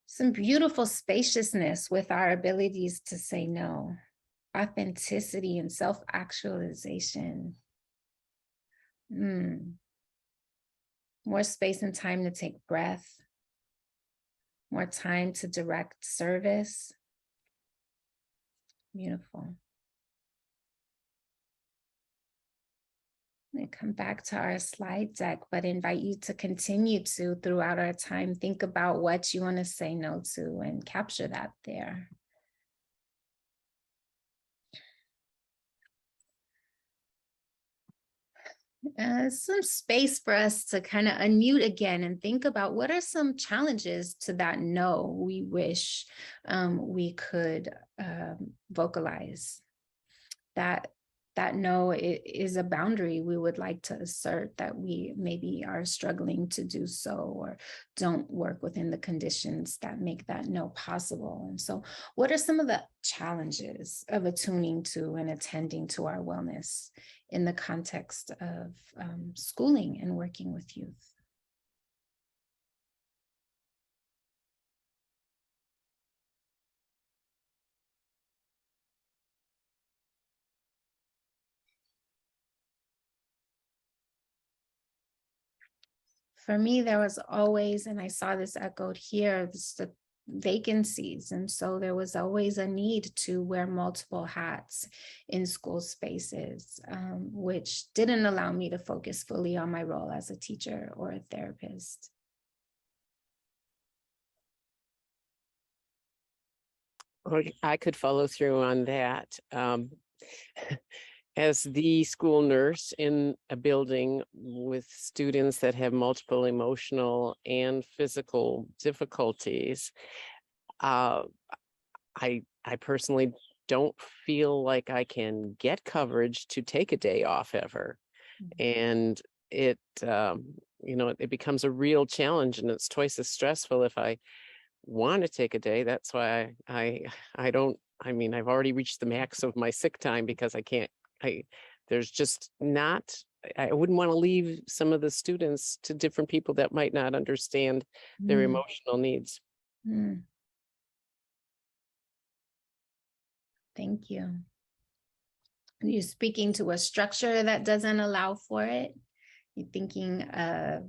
Some beautiful spaciousness with our abilities to say no. Authenticity and self-actualization. More space and time to take breath. More time to direct service. Beautiful. We come back to our slide deck, but invite you to continue to, throughout our time, think about what you want to say no to and capture that there. Some space for us to kind of unmute again and think about what are some challenges to that no we wish we could vocalize. That no is a boundary we would like to assert, that we maybe are struggling to do so or don't work within the conditions that make that no possible. And so what are some of the challenges of attuning to and attending to our wellness in the context of schooling and working with youth? For me, there was always, and I saw this echoed here, the vacancies. And so there was always a need to wear multiple hats in school spaces, which didn't allow me to focus fully on my role as a teacher or a therapist. I could follow through on that. As the school nurse in a building with students that have multiple emotional and physical difficulties, I personally don't feel like I can get coverage to take a day off ever. And it, it becomes a real challenge, and it's twice as stressful if I want to take a day. That's why I don't, I've already reached the max of my sick time because there's just not, I wouldn't want to leave some of the students to different people that might not understand their emotional needs. Thank you. You're speaking to a structure that doesn't allow for it. You're thinking of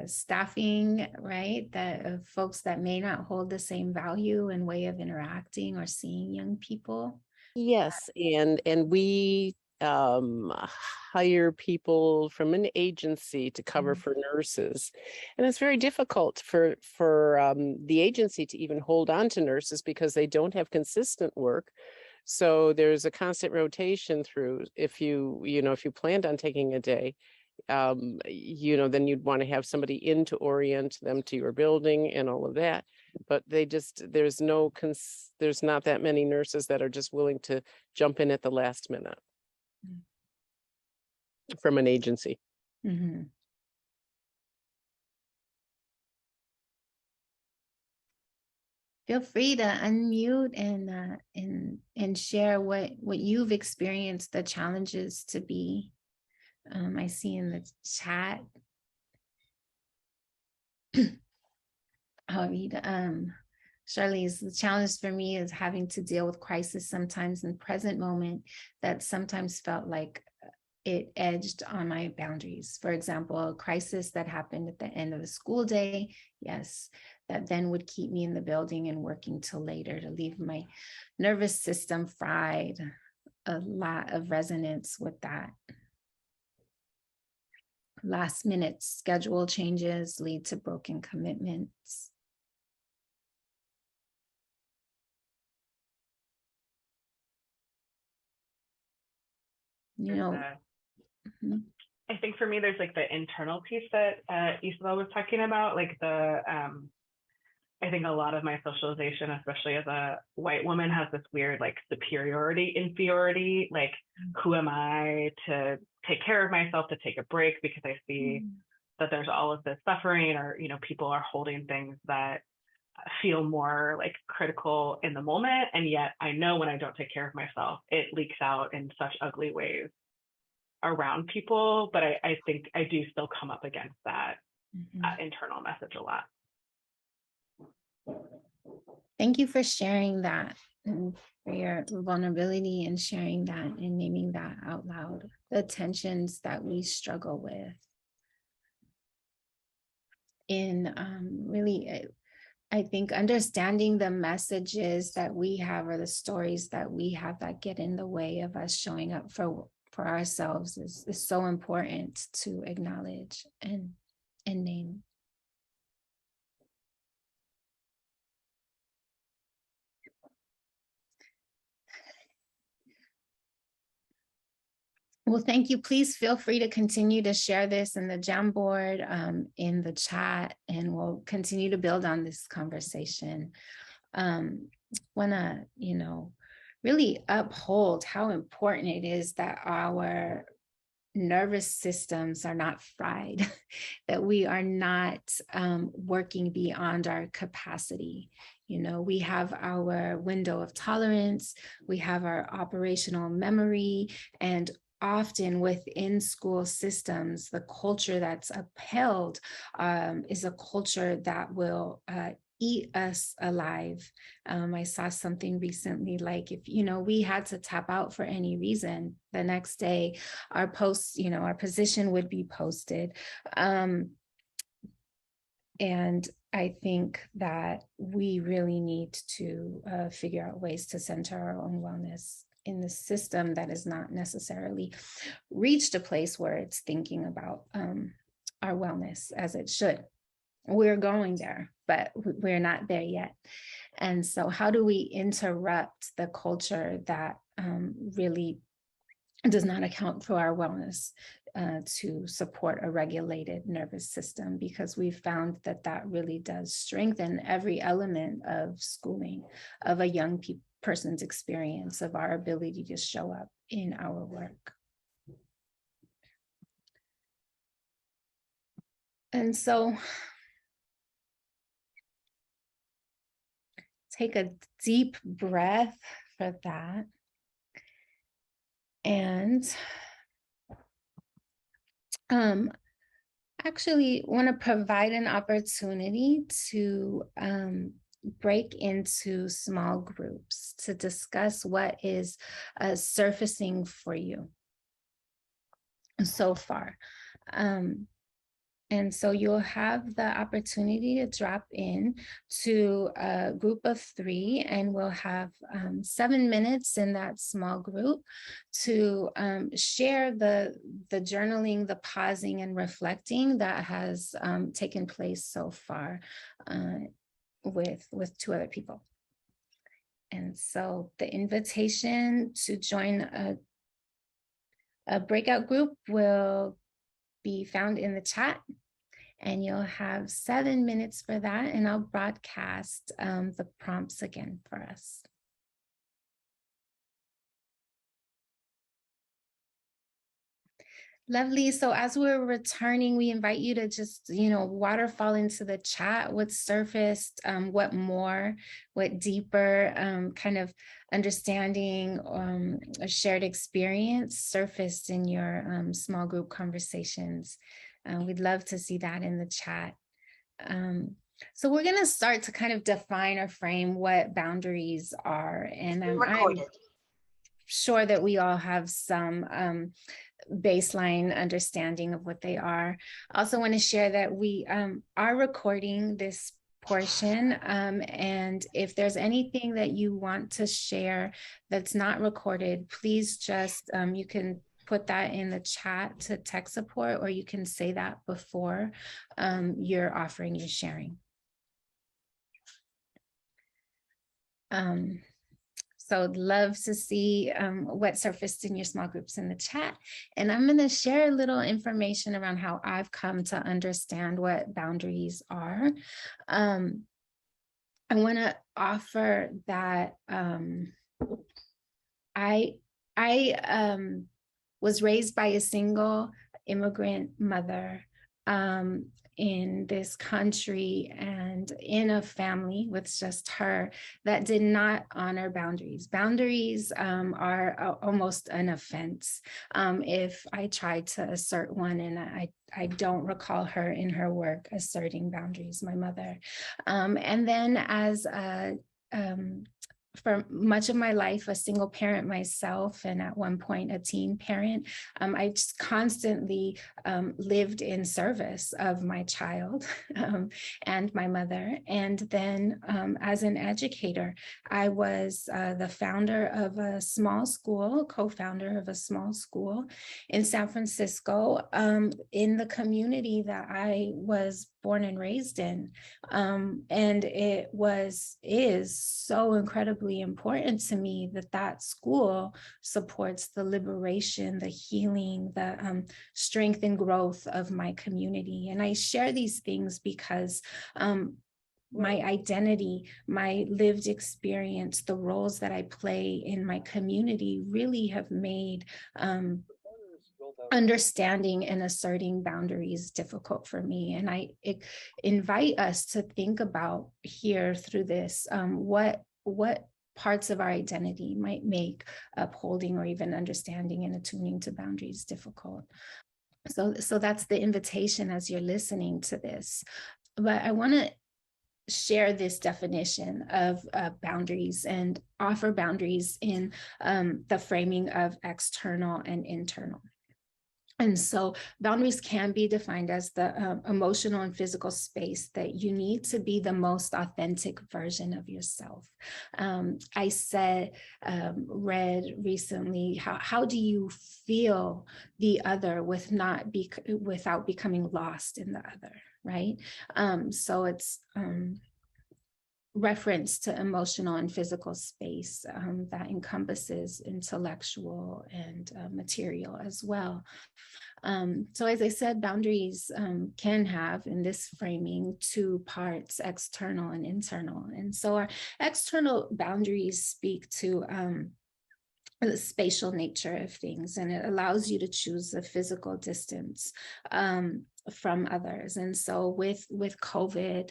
staffing, right? That of folks that may not hold the same value and way of interacting or seeing young people. Yes, and we hire people from an agency to cover for nurses, and it's very difficult for the agency to even hold on to nurses because they don't have consistent work. So there's a constant rotation through. If you planned on taking a day, then you'd want to have somebody in to orient them to your building and all of that. But there's not that many nurses that are just willing to jump in at the last minute from an agency. Feel free to unmute and share what you've experienced the challenges to be. I see in the chat. I'll read. Charlize, the challenge for me is having to deal with crisis sometimes in the present moment that sometimes felt like it edged on my boundaries. For example, a crisis that happened at the end of the school day, yes, that then would keep me in the building and working till later to leave my nervous system fried. A lot of resonance with that. Last minute schedule changes lead to broken commitments. you know. Mhm. I think for me, there's like the internal piece that Isabel was talking about, like I think a lot of my socialization, especially as a white woman, has this weird like superiority, inferiority, like who am I to take care of myself, to take a break, because I see that there's all of this suffering, or, you know, people are holding things that feel more like critical in the moment. And yet I know when I don't take care of myself, it leaks out in such ugly ways around people. But I think I do still come up against that internal message a lot. Thank you for sharing that, and for your vulnerability and sharing that and naming that out loud, the tensions that we struggle with in really, I think understanding the messages that we have, or the stories that we have that get in the way of us showing up for ourselves is so important to acknowledge and name. Well, thank you. Please feel free to continue to share this in the Jamboard, in the chat, and we'll continue to build on this conversation. Wanna, you know, really uphold how important it is that our nervous systems are not fried, that we are not working beyond our capacity. You know, we have our window of tolerance, we have our operational memory, and often within school systems, the culture that's upheld is a culture that will eat us alive. I saw something recently, like if, you know, we had to tap out for any reason, the next day our post, you know, our position would be posted. And I think that we really need to figure out ways to center our own wellness in the system that has not necessarily reached a place where it's thinking about our wellness as it should. We're going there, but we're not there yet. And so how do we interrupt the culture that really does not account for our wellness to support a regulated nervous system? Because we've found that that really does strengthen every element of schooling, of a young person's experience, of our ability to show up in our work. And so take a deep breath for that. And actually want to provide an opportunity to break into small groups to discuss what is surfacing for you so far. And so you'll have the opportunity to drop in to a group of 3, and we'll have 7 minutes in that small group to share the journaling, the pausing and reflecting that has taken place so far with 2 other people. And so the invitation to join a breakout group will be found in the chat, and you'll have 7 minutes for that, and I'll broadcast the prompts again for us. Lovely. So as we're returning, we invite you to just, you know, waterfall into the chat, what surfaced, what more, what deeper kind of understanding, a shared experience surfaced in your small group conversations. We'd love to see that in the chat. So we're going to start to kind of define or frame what boundaries are. And I'm sure that we all have some baseline understanding of what they are. I also want to share that we are recording this portion, and if there's anything that you want to share that's not recorded, please just, you can put that in the chat to tech support, or you can say that before you're offering your sharing. So So love to see what surfaced in your small groups in the chat. And I'm going to share a little information around how I've come to understand what boundaries are. I want to offer that I was raised by a single immigrant mother in this country and in a family with just her that did not honor boundaries. Boundaries are almost an offense if I try to assert one, and I don't recall her in her work asserting boundaries, my mother. And then as a for much of my life, a single parent myself, and at one point a teen parent, I just constantly lived in service of my child and my mother. And then as an educator, I was the founder of a small school, co-founder of a small school in San Francisco, in the community that I was born and raised in. And it is so incredibly important to me that that school supports the liberation, the healing, the strength and growth of my community. And I share these things because my identity, my lived experience, the roles that I play in my community really have made understanding and asserting boundaries difficult for me. And I invite us to think about here through this, what parts of our identity might make upholding or even understanding and attuning to boundaries difficult. So that's the invitation as you're listening to this. But I want to share this definition of boundaries and offer boundaries in the framing of external and internal. And so boundaries can be defined as the emotional and physical space that you need to be the most authentic version of yourself. I read recently, how do you feel the other without becoming lost in the other, right? So it's reference to emotional and physical space that encompasses intellectual and material as well. So as I said, boundaries can have in this framing two parts, external and internal. And so our external boundaries speak to the spatial nature of things, and it allows you to choose a physical distance from others. And so with COVID,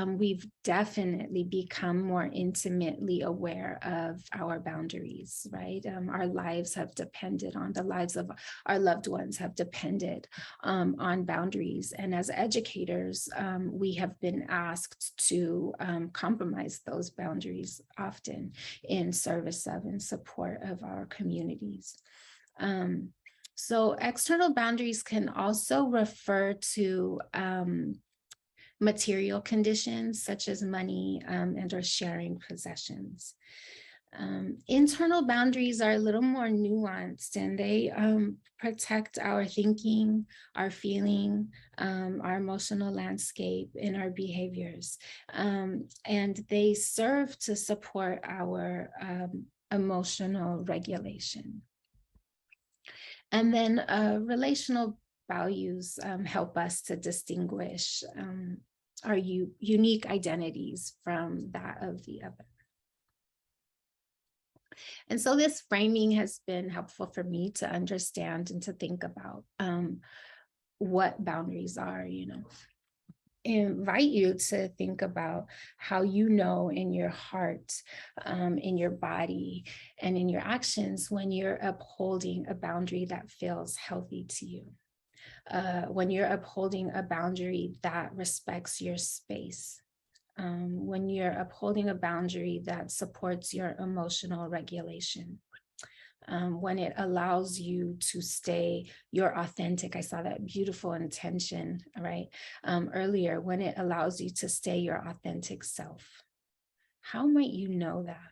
we've definitely become more intimately aware of our boundaries, right? Our lives have depended on, the lives of our loved ones have depended on boundaries. And as educators, we have been asked to compromise those boundaries often in service of and support of our communities. So external boundaries can also refer to material conditions such as money and or sharing possessions. Internal boundaries are a little more nuanced, and they protect our thinking, our feeling, our emotional landscape, and our behaviors. And they serve to support our emotional regulation. And then relational values help us to distinguish our unique identities from that of the other. And so this framing has been helpful for me to understand and to think about what boundaries are, invite you to think about how you know in your heart, in your body, and in your actions when you're upholding a boundary that feels healthy to you. When you're upholding a boundary that respects your space. When you're upholding a boundary that supports your emotional regulation. When it allows you to stay your authentic, I saw that beautiful intention, right? Earlier, when it allows you to stay your authentic self. How might you know that?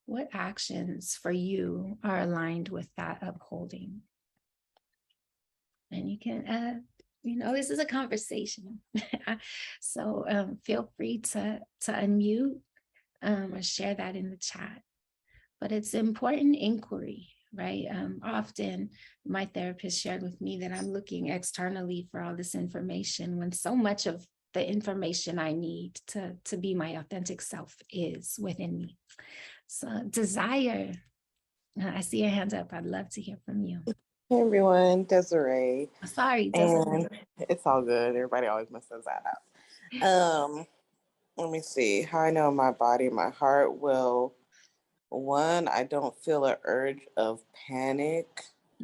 What actions for you are aligned with that upholding? And you can, this is a conversation. So feel free to unmute or share that in the chat. But it's important inquiry, right? Often my therapist shared with me that I'm looking externally for all this information when so much of the information I need to be my authentic self is within me. So Desire, I see your hand up. I'd love to hear from you. Hey everyone, Desiree. Sorry, Desiree. And it's all good. Everybody always messes that up. Let me see. How I know my body, my heart will. One, I don't feel an urge of panic.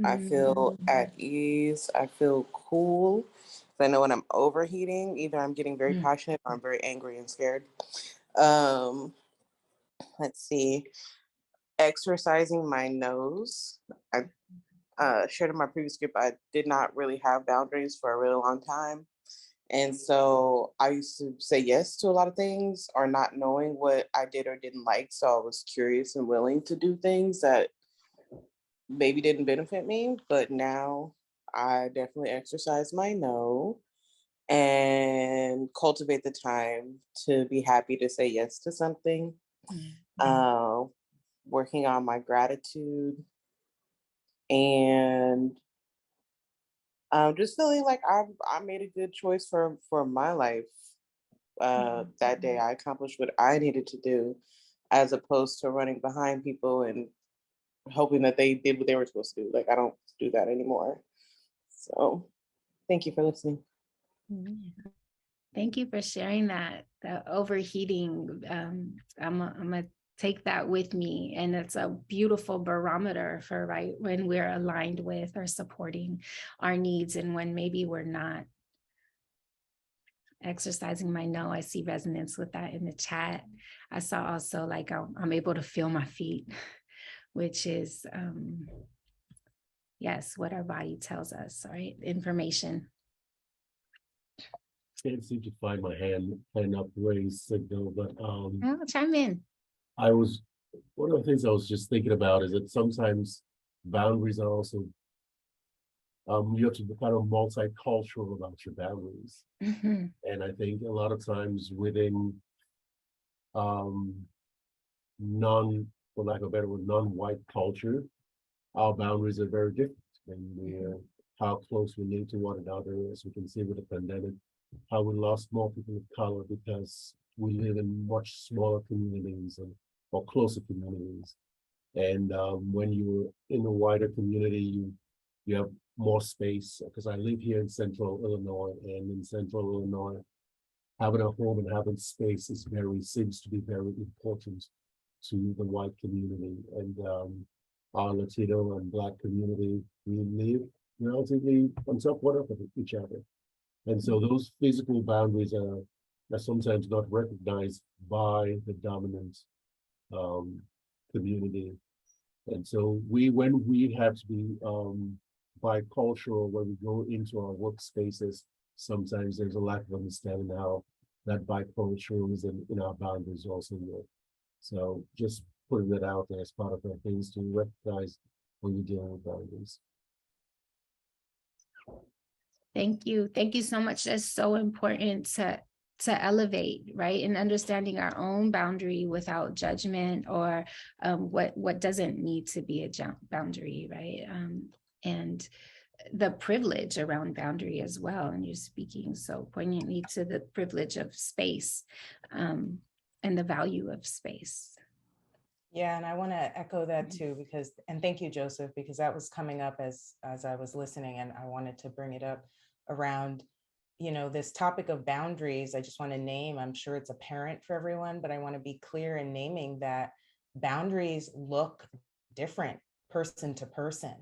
I feel at ease. I feel cool. I know when I'm overheating, either I'm getting very passionate or I'm very angry and scared. Let's see. Exercising my nose. I shared in my previous script, I did not really have boundaries for a really long time. And so I used to say yes to a lot of things or not knowing what I did or didn't like. So I was curious and willing to do things that maybe didn't benefit me. But now I definitely exercise my no and cultivate the time to be happy to say yes to something. Working on my gratitude and just feeling like I made a good choice for my life. That day I accomplished what I needed to do as opposed to running behind people and hoping that they did what they were supposed to do. Like I don't do that anymore. So thank you for listening. Thank you for sharing that. The overheating, I'm gonna take that with me, and it's a beautiful barometer for right when we're aligned with or supporting our needs, and when maybe we're not. Exercising my no, I see resonance with that in the chat. I saw also like I'm able to feel my feet, which is yes, what our body tells us, right? Information. Can't seem to find my hand up raised signal, but Oh, chime in. One of the things I was just thinking about is that sometimes boundaries are also you have to be kind of multicultural about your boundaries. And I think a lot of times within for lack of a better word, non-white culture, our boundaries are very different. And how close we live to one another, as we can see with the pandemic, how we lost more people of color because we live in much smaller communities or closer communities. And when you're in a wider community, you have more space. Because I live here in Central Illinois, and in Central Illinois, having a home and having space seems to be very important to the white community. And our Latino and Black community, we live relatively on top of each other. And so those physical boundaries are sometimes not recognized by the dominant community. And so when we have to be bicultural, when we go into our workspaces, sometimes there's a lack of understanding how that biculturalism in our boundaries also work. So just putting that out there as part of the things to recognize when you're dealing with boundaries. Thank you. Thank you so much. That's so important to elevate, right? And understanding our own boundary without judgment or what doesn't need to be a boundary, right? And the privilege around boundary as well. And you're speaking so poignantly to the privilege of space and the value of space. Yeah, and I want to echo that too, and thank you, Joseph, because that was coming up as I was listening, and I wanted to bring it up around, this topic of boundaries. I just want to name, I'm sure it's apparent for everyone, but I want to be clear in naming that boundaries look different person to person.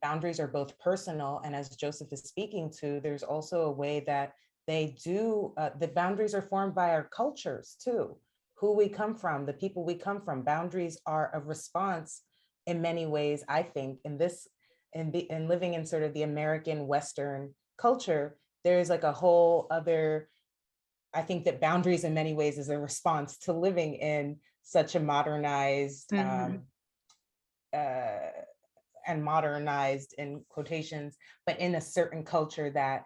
Boundaries are both personal, and as Joseph is speaking to, there's also a way that the boundaries are formed by our cultures too. Who we come from, the people we come from. Boundaries are a response in many ways, I think, in living in sort of the American Western culture, there's like a whole other, I think that boundaries in many ways is a response to living in such a modernized and modernized in quotations, but in a certain culture that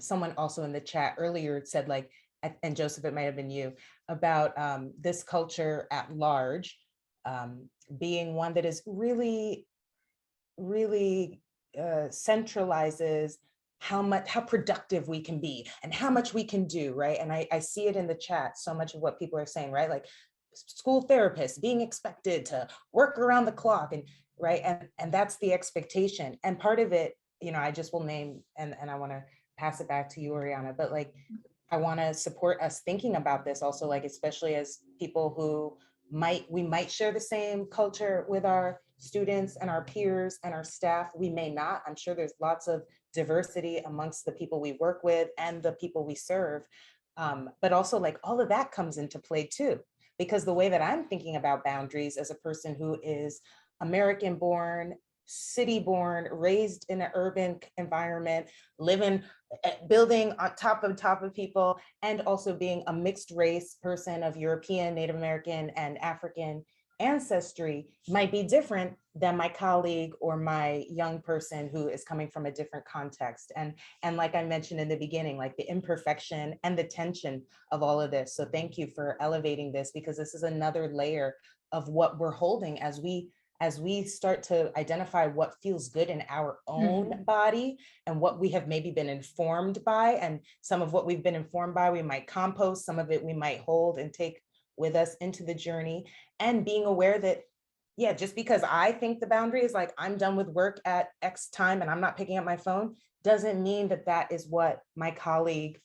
someone also in the chat earlier said, like, and Joseph, it might have been you, about this culture at large being one that is really, really centralizes how productive we can be and how much we can do, right? And I see it in the chat, so much of what people are saying, right? Like school therapists being expected to work around the clock, and right, and that's the expectation. And part of it, you know, I just will name, and I want to pass it back to you, Oriana, but like I want to support us thinking about this also, like especially as people who we might share the same culture with our students and our peers and our staff. We may not. I'm sure there's lots of diversity amongst the people we work with and the people we serve. But also like all of that comes into play too, because the way that I'm thinking about boundaries as a person who is American born, city born, raised in an urban environment, living, building on top of people, and also being a mixed race person of European, Native American, and African ancestry might be different than my colleague or my young person who is coming from a different context. And like I mentioned in the beginning, like the imperfection and the tension of all of this. So thank you for elevating this, because this is another layer of what we're holding as we start to identify what feels good in our own body and what we have maybe been informed by. And some of what we've been informed by, we might compost, some of it we might hold and take with us into the journey. And being aware that, yeah, just because I think the boundary is like, I'm done with work at X time and I'm not picking up my phone, doesn't mean that that is what my colleague,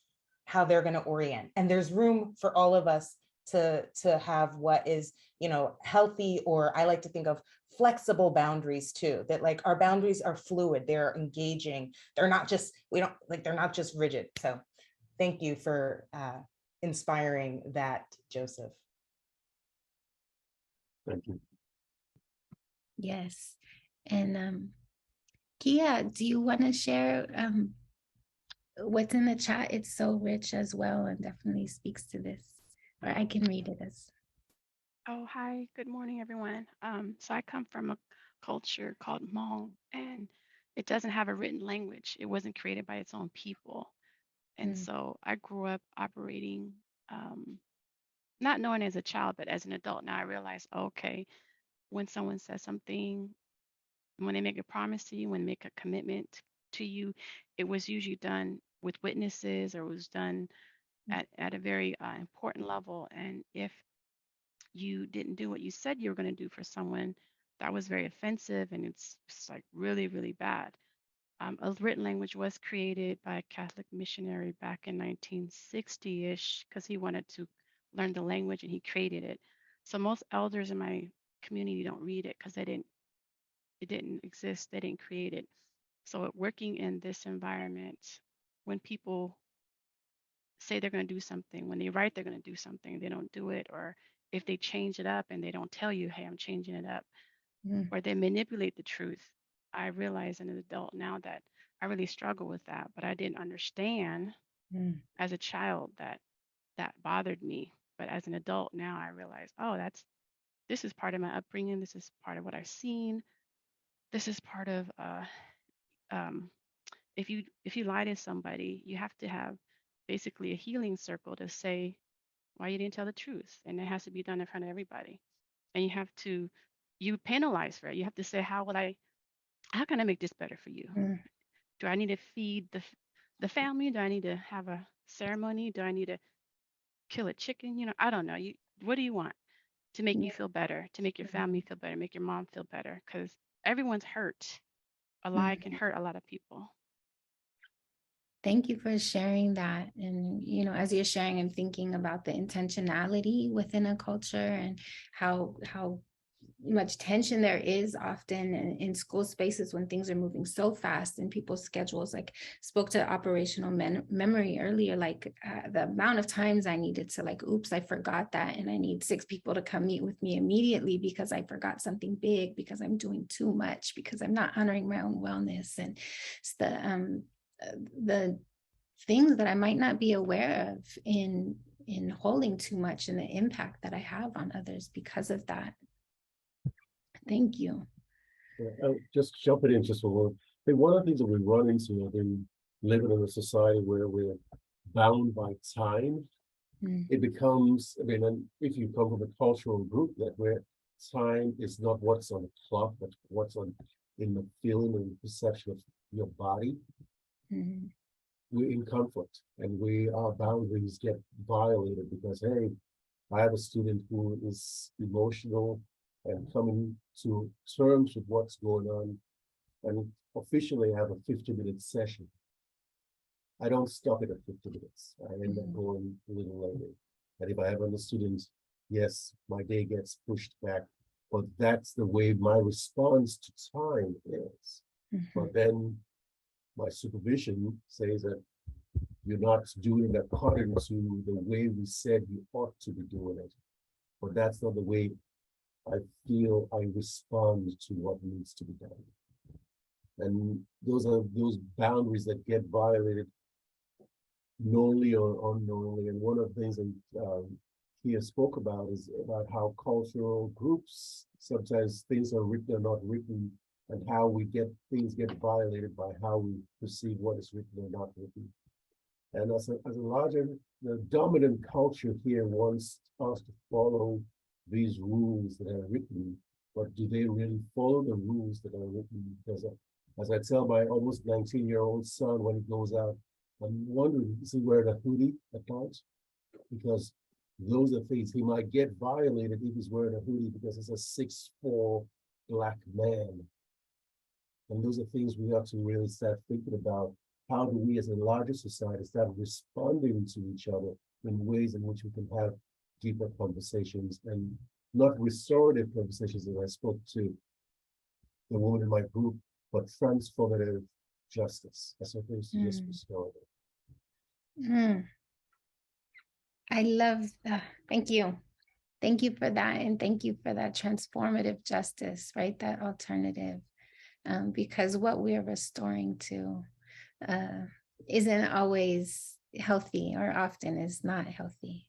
how they're going to orient. And there's room for all of us to have what is, you know, healthy, or I like to think of flexible boundaries too, that like our boundaries are fluid, they're engaging, they're not just, they're not just rigid. So thank you for inspiring that, Joseph. Thank you. Yes. And Kia, do you want to share what's in the chat? It's so rich as well and definitely speaks to this. Or I can read it as. Oh, hi. Good morning, everyone. So I come from a culture called Hmong, and it doesn't have a written language. It wasn't created by its own people. And so I grew up operating, not knowing as a child, but as an adult. Now I realize, okay, when someone says something, when they make a promise to you, when they make a commitment to you, it was usually done with witnesses, or it was done at a very important level. And if you didn't do what you said you were going to do for someone, that was very offensive, and it's like really, really bad. A written language was created by a Catholic missionary back in 1960-ish because he wanted to learn the language, and he created it. So most elders in my community don't read it because it didn't exist. They didn't create it. So working in this environment, when people say they're going to do something, when they write they're going to do something, they don't do it, or if they change it up and they don't tell you, hey, I'm changing it up, or they manipulate the truth. I realize as an adult now that I really struggle with that, but I didn't understand as a child that bothered me. But as an adult now, I realize, oh, this is part of my upbringing. This is part of what I've seen. This is part of if you lie to somebody, you have to have basically a healing circle to say why you didn't tell the truth, and it has to be done in front of everybody. And you penalize for it. You have to say, how can I make this better for you? Do I need to feed the family? Do I need to have a ceremony? Do I need to kill a chicken? You know, I don't know. What do you want to make you feel better, to make your family feel better, make your mom feel better? Because everyone's hurt. A lie can hurt a lot of people. Thank you for sharing that. And, you know, as you're sharing, I'm thinking about the intentionality within a culture and how much tension there is often in school spaces when things are moving so fast and people's schedules. Like, spoke to operational memory earlier, like the amount of times I needed to like, oops, I forgot that, and I need 6 people to come meet with me immediately because I forgot something big, because I'm doing too much, because I'm not honoring my own wellness. And it's the things that I might not be aware of in holding too much, and the impact that I have on others because of that. Thank you. Yeah, just jumping in just for a moment. I think one of the things that we run into in living in a society where we're bound by time it becomes, I mean, and if you come from a cultural group that where time is not what's on the clock, but what's on in the feeling and perception of your body, we're in conflict and our boundaries get violated because, hey, I have a student who is emotional and coming to terms with what's going on, and officially have a 50-minute session. I don't stop it at 50 minutes. I end up going a little later. And if I have other students, yes, my day gets pushed back, but that's the way my response to time is. But then my supervision says that you're not doing it according to the way we said you ought to be doing it. But that's not the way I feel I respond to what needs to be done. And those are those boundaries that get violated knowingly or unknowingly. And one of the things that Kia spoke about is about how cultural groups, sometimes things are written or not written, and how we get things get violated by how we perceive what is written or not written. And as a larger, the dominant culture here wants us to follow these rules that are written, but do they really follow the rules that are written? Because as I tell my almost 19-year-old son when he goes out, I'm wondering, is he wearing a hoodie at times? Because those are things he might get violated if he's wearing a hoodie because he's a 6'4" Black man. And those are things we have to really start thinking about. How do we as a larger society start responding to each other in ways in which we can have deeper conversations and not restorative conversations as I spoke to the woman in my group, but transformative justice as opposed to just restorative. I love that. Thank you. Thank you for that. And thank you for that transformative justice, right? That alternative. Because what we're restoring to isn't always healthy, or often is not healthy.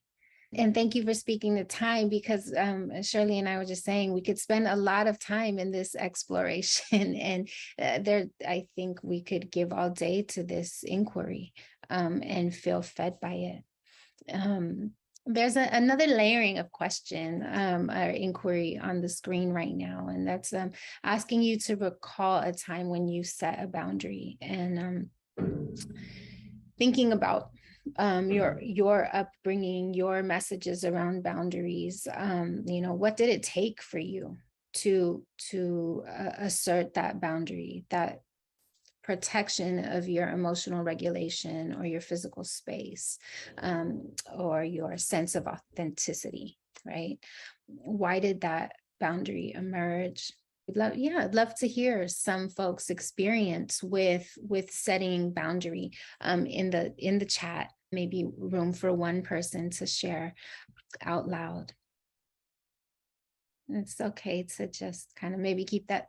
And thank you for speaking the time, because Shirley and I were just saying we could spend a lot of time in this exploration, and I think we could give all day to this inquiry and feel fed by it. There's another layering of question or inquiry on the screen right now, and that's asking you to recall a time when you set a boundary, and thinking about your upbringing, your messages around boundaries. What did it take for you to assert that boundary, that protection of your emotional regulation or your physical space, or your sense of authenticity, right? Why did that boundary emerge? I'd love to hear some folks' experience with setting boundary in the chat. Maybe room for one person to share out loud. It's okay to just kind of maybe keep that,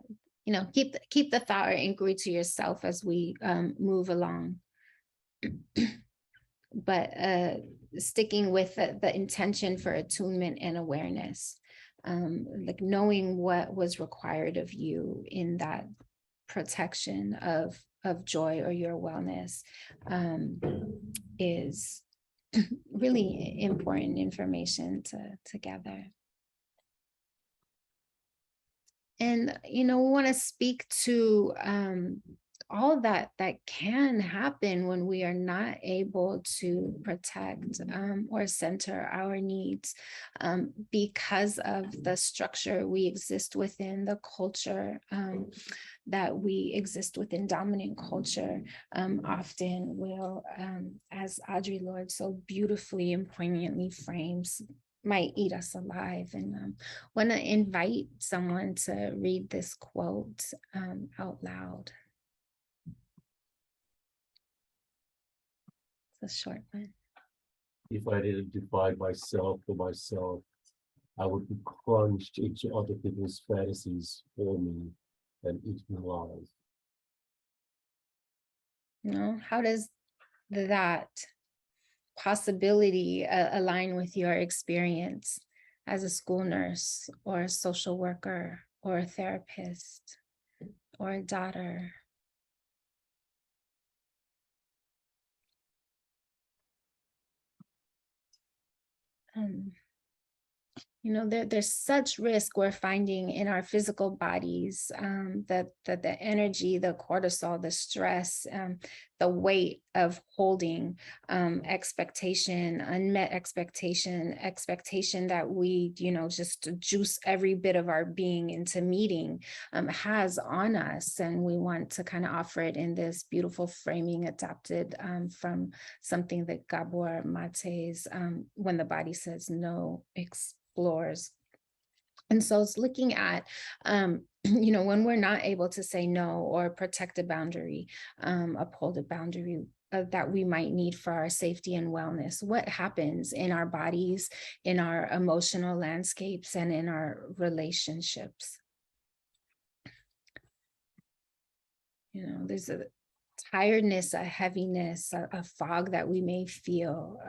keep the thought or inquiry to yourself as we move along. But sticking with the intention for attunement and awareness, like knowing what was required of you in that protection of joy or your wellness is really important information to gather. And, we want to speak to all that can happen when we are not able to protect or center our needs because of the structure we exist within, the culture that we exist within. Dominant culture often will, as Audre Lorde so beautifully and poignantly frames, might eat us alive. And want to invite someone to read this quote out loud. It's a short one. If I didn't divide myself for myself, I would be crunched into other people's fantasies for me and eat me alive. How does that possibility align with your experience as a school nurse or a social worker or a therapist or a daughter? you know, there's such risk we're finding in our physical bodies, that the energy, the cortisol, the stress, the weight of holding expectation, unmet expectation that we, you know, just juice every bit of our being into meeting, has on us. And we want to kind of offer it in this beautiful framing adapted from something that Gabor Mate's When the Body Says No explores. And so it's looking at, you know, when we're not able to say no or protect a boundary, uphold a boundary that we might need for our safety and wellness, what happens in our bodies, in our emotional landscapes, and in our relationships? You know, there's a tiredness, a heaviness, a fog that we may feel,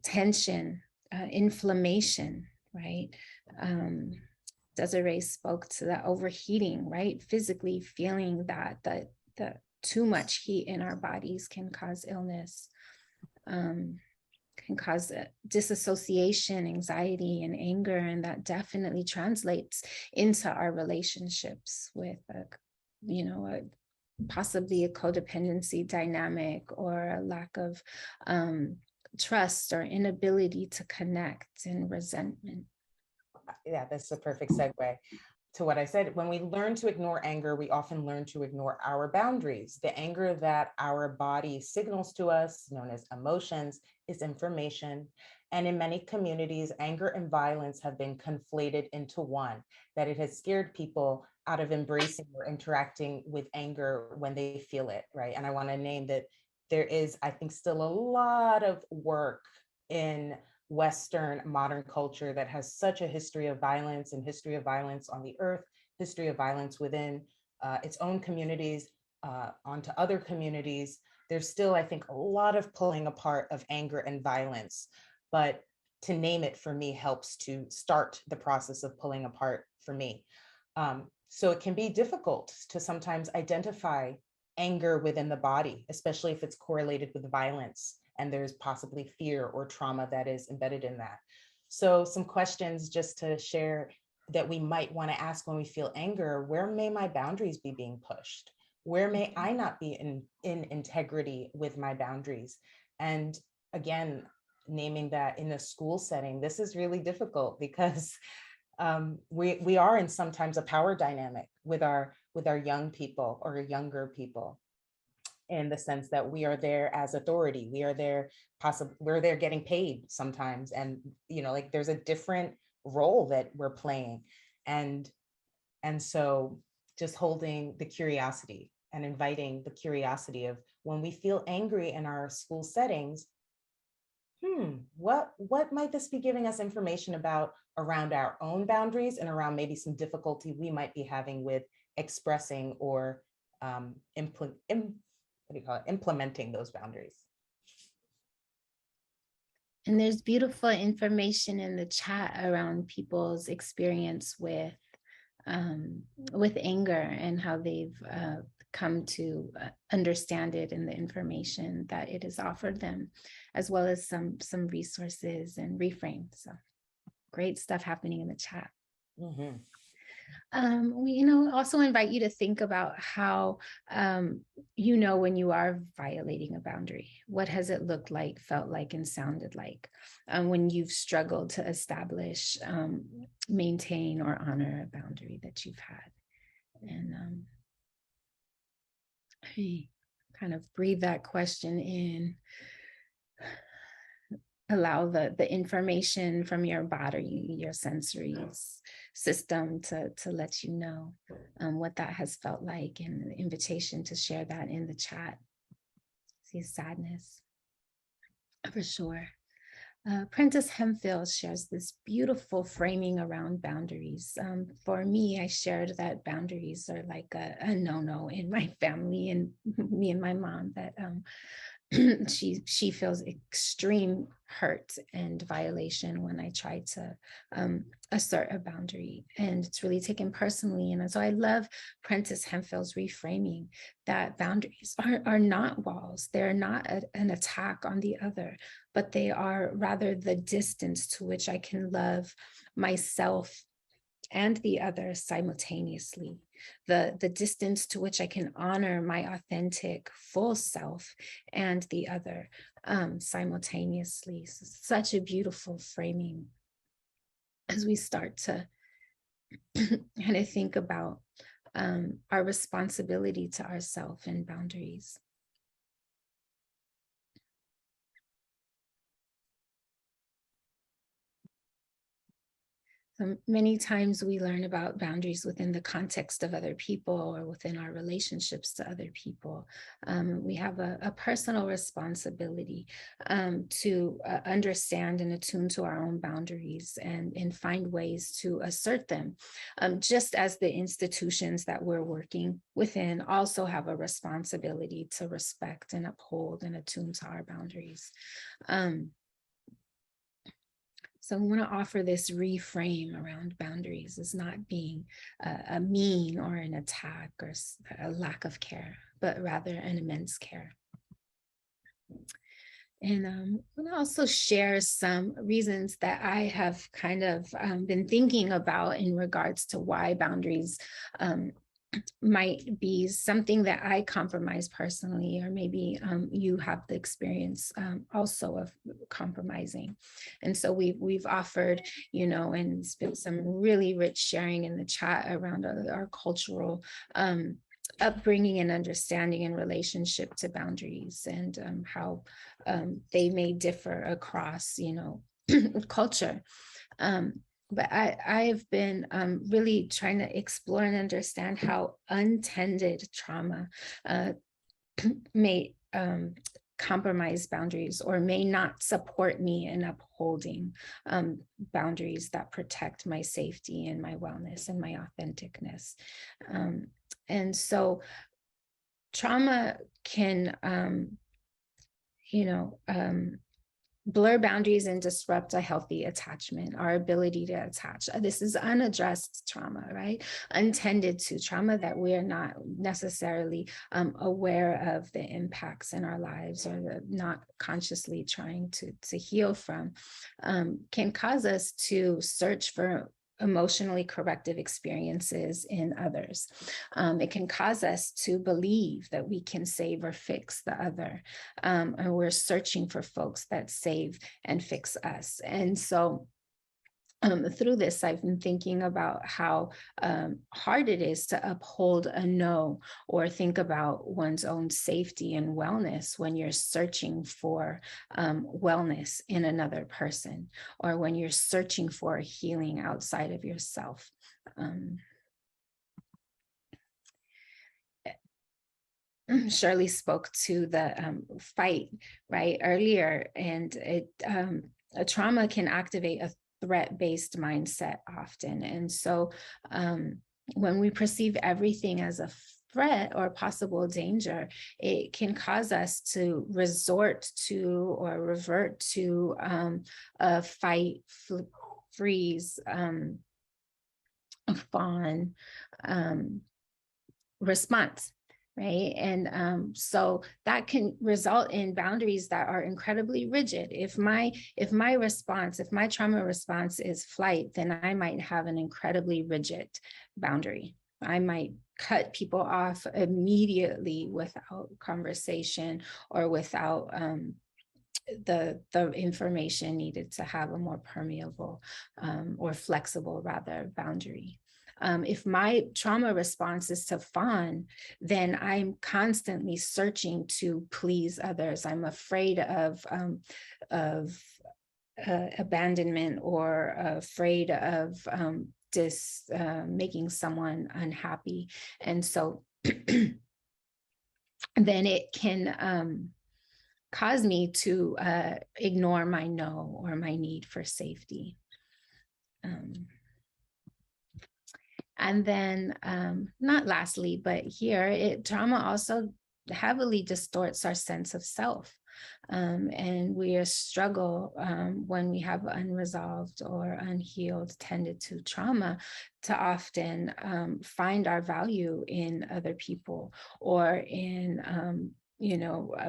tension, inflammation, right? Desiree spoke to that overheating, right? Physically feeling that the too much heat in our bodies can cause illness, can cause disassociation, anxiety, and anger, and that definitely translates into our relationships with, you know, possibly a codependency dynamic or a lack of trust or inability to connect, and resentment. Yeah, that's a perfect segue to what I said. When we learn to ignore anger, we often learn to ignore our boundaries. The anger that our body signals to us, known as emotions, is information. And in many communities, anger and violence have been conflated into one, that it has scared people out of embracing or interacting with anger when they feel it, right? And I want to name that there is, I think, still a lot of work in Western modern culture that has such a history of violence, and history of violence on the earth, history of violence within its own communities, onto other communities. There's still, I think, a lot of pulling apart of anger and violence, but to name it for me helps to start the process of pulling apart for me. So it can be difficult to sometimes identify anger within the body, especially if it's correlated with violence and there's possibly fear or trauma that is embedded in that. So some questions just to share that we might want to ask when we feel anger: where may my boundaries be being pushed? Where may I not be in integrity with my boundaries? And again, naming that in a school setting, this is really difficult because we are in sometimes a power dynamic with our young people or younger people, in the sense that we are there as authority. We are there, we're there getting paid sometimes. And, you know, like there's a different role that we're playing. And so just holding the curiosity and inviting the curiosity of when we feel angry in our school settings, what might this be giving us information about around our own boundaries and around maybe some difficulty we might be having with expressing or implementing those boundaries. And there's beautiful information in the chat around people's experience with anger and how they've come to understand it and the information that it has offered them, as well as some resources and reframes. So great stuff happening in the chat. Mm-hmm. We, you know, also invite you to think about how, you know, when you are violating a boundary, what has it looked like, felt like, and sounded like when you've struggled to establish, maintain, or honor a boundary that you've had. And kind of breathe that question in. Allow the information from your body, your sensory system to let you know what that has felt like, and the invitation to share that in the chat. See sadness, for sure. Prentice Hemphill shares this beautiful framing around boundaries. For me, I shared that boundaries are like a no-no in my family, and me and my mom, that she feels extreme hurt and violation when I try to assert a boundary, and it's really taken personally. And so I love Prentice Hempfield's reframing that boundaries are not walls. They're not an attack on the other, but they are rather the distance to which I can love myself and the other simultaneously, the distance to which I can honor my authentic full self and the other simultaneously. Such a beautiful framing as we start to kind of think about our responsibility to ourselves and boundaries. Many times we learn about boundaries within the context of other people or within our relationships to other people. We have a personal responsibility to understand and attune to our own boundaries and find ways to assert them, just as the institutions that we're working within also have a responsibility to respect and uphold and attune to our boundaries. So I want to offer this reframe around boundaries as not being a mean or an attack or a lack of care, but rather an immense care. And I'm going to also share some reasons that I have kind of been thinking about in regards to why boundaries might be something that I compromise personally, or maybe you have the experience also of compromising. And so we've offered, you know, and it's been some really rich sharing in the chat around our cultural upbringing and understanding in relationship to boundaries, and how they may differ across, you know, culture. But I've been really trying to explore and understand how untended trauma may compromise boundaries or may not support me in upholding boundaries that protect my safety and my wellness and my authenticness. And so trauma can, blur boundaries and disrupt a healthy attachment, our ability to attach. This is unaddressed trauma, right? Untended to trauma that we are not necessarily aware of the impacts in our lives, or not consciously trying to heal from, can cause us to search for emotionally corrective experiences in others. It can cause us to believe that we can save or fix the other. And we're searching for folks that save and fix us. And so through this, I've been thinking about how hard it is to uphold a no, or think about one's own safety and wellness when you're searching for wellness in another person, or when you're searching for healing outside of yourself. Shirley spoke to the fight right earlier, and a trauma can activate a threat-based mindset often. And so when we perceive everything as a threat or possible danger, it can cause us to resort to or revert to a fight, freeze, fawn response. Right. And so that can result in boundaries that are incredibly rigid. If my trauma response is flight, then I might have an incredibly rigid boundary. I might cut people off immediately without conversation, or without the information needed to have a more permeable or flexible, rather, boundary. If my trauma response is to fawn, then I'm constantly searching to please others. I'm afraid of abandonment, or afraid of making someone unhappy. And so then it can cause me to ignore my no, or my need for safety. And then, not lastly, but here, trauma also heavily distorts our sense of self. And we struggle when we have unresolved or unhealed tended to trauma to often find our value in other people or in a